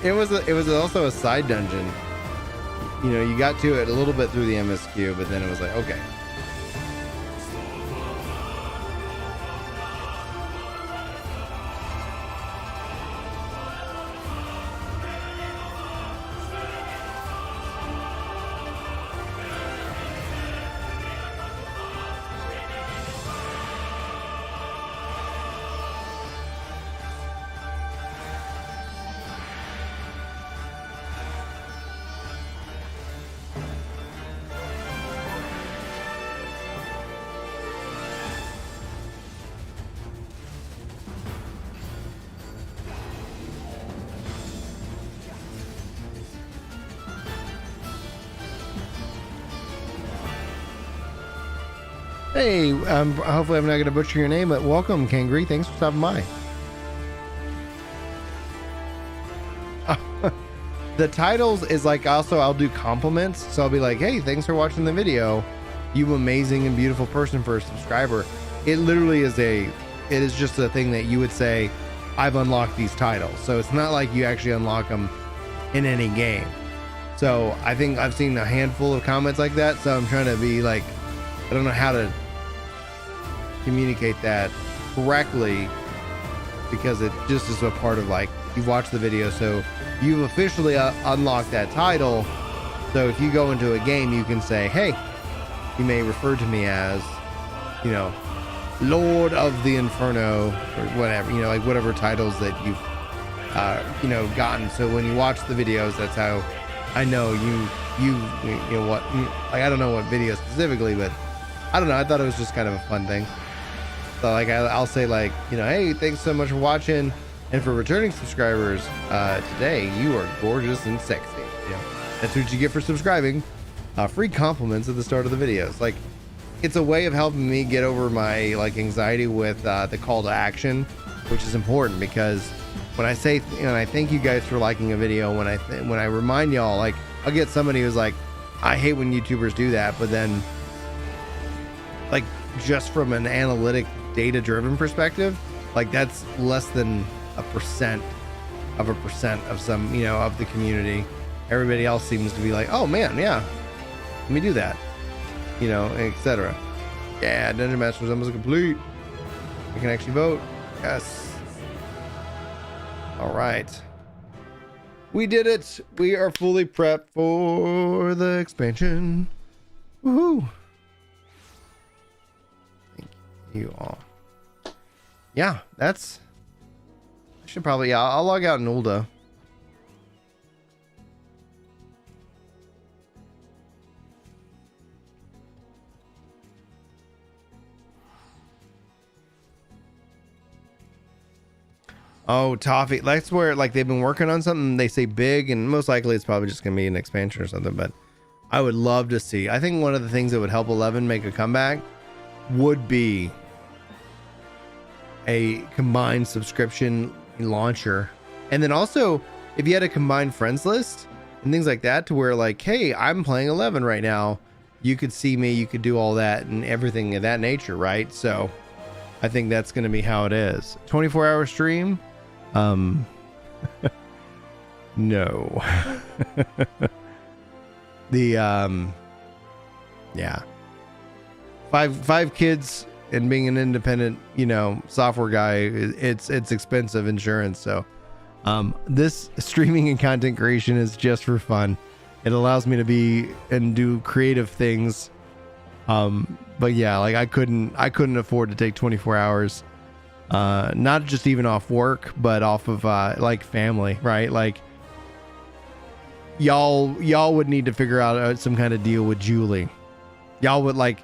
It was also a side dungeon. You know, you got to it a little bit through the MSQ, but then it was like, okay. Hey, hopefully I'm not going to butcher your name, but welcome, Kangri. Thanks for stopping by. The titles is like, also I'll do compliments. So I'll be like, hey, thanks for watching the video. You amazing and beautiful person for a subscriber. It literally is it is just a thing that you would say, I've unlocked these titles. So it's not like you actually unlock them in any game. So I think I've seen a handful of comments like that. So I'm trying to be like, I don't know how to communicate that correctly, because it just is a part of, like, you've watched the video, so you've officially unlocked that title. So if you go into a game, you can say, hey, you may refer to me as, you know, Lord of the Inferno, or whatever, you know, like whatever titles that you've you know, gotten. So when you watch the videos, that's how I know you know what, like, I don't know what video specifically, but I don't know, I thought it was just kind of a fun thing. So like I'll say, like, you know, hey, thanks so much for watching, and for returning subscribers, today you are gorgeous and sexy. You know, that's what you get for subscribing. Free compliments at the start of the videos. Like, it's a way of helping me get over my, like, anxiety with the call to action, which is important, because when I say, you know, I thank you guys for liking a video, when I remind y'all, like, I'll get somebody who's like, I hate when YouTubers do that, but then, like, just from an analytic, data-driven perspective, like, that's less than a percent of some, you know, of the community. Everybody else seems to be like, oh man, yeah, let me do that, you know, etc. Yeah, Dungeon Master is almost complete. I can actually vote. Yes. All right, we did it. We are fully prepped for the expansion. Woohoo! Thank you all. Yeah, that's, I should probably, yeah, I'll log out in Ulda. Oh, Toffee. That's where, like, they've been working on something. They say big, and most likely it's probably just going to be an expansion or something. But I would love to see. I think one of the things that would help 11 make a comeback would be a combined subscription launcher. And then also, if you had a combined friends list and things like that, to where, like, hey, I'm playing 11 right now. You could see me. You could do all that and everything of that nature, right? So I think that's going to be how it is. 24-hour stream. No. The yeah, five kids and being an independent, you know, software guy, it's expensive insurance. So this streaming and content creation is just for fun. It allows me to be and do creative things. But yeah, like, I couldn't afford to take 24 hours, not just even off work, but off of like family, right? Like, y'all would need to figure out some kind of deal with Julie. Y'all would, like,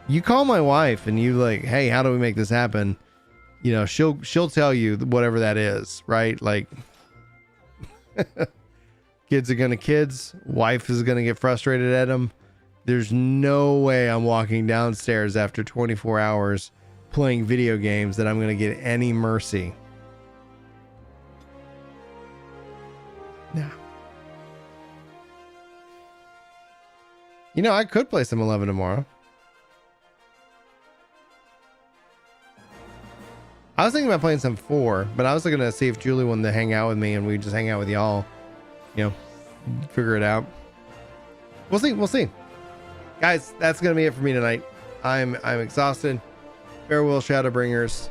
you call my wife and you like, hey, how do we make this happen? You know, she'll tell you whatever that is, right? Like, kids are gonna kids. Wife is gonna get frustrated at them. There's no way I'm walking downstairs after 24 hours playing video games that I'm going to get any mercy. No. You know, I could play some 11 tomorrow. I was thinking about playing some 4, but I was looking to see if Julie wanted to hang out with me and we just hang out with y'all. You know, figure it out. We'll see. We'll see. Guys, that's going to be it for me tonight. I'm exhausted. Farewell, Shadowbringers.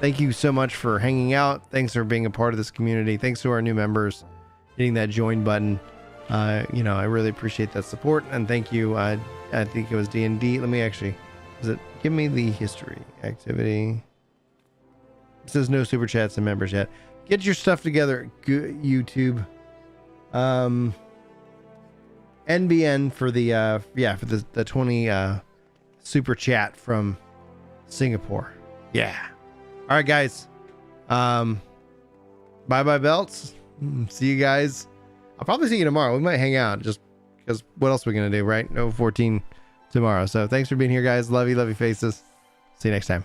Thank you so much for hanging out. Thanks for being a part of this community. Thanks to our new members hitting that join button. You know, I really appreciate that support. And thank you. I think it was D&D. Let me actually, give me the history activity. It says no super chats and members yet. Get your stuff together, YouTube. NBN for the for the 20 super chat from Singapore. Yeah. All right, guys. Bye bye belts. See you guys. I'll probably see you tomorrow. We might hang out just because what else are we gonna do, right? No 14 tomorrow. So thanks for being here, guys. Love you faces. See you next time.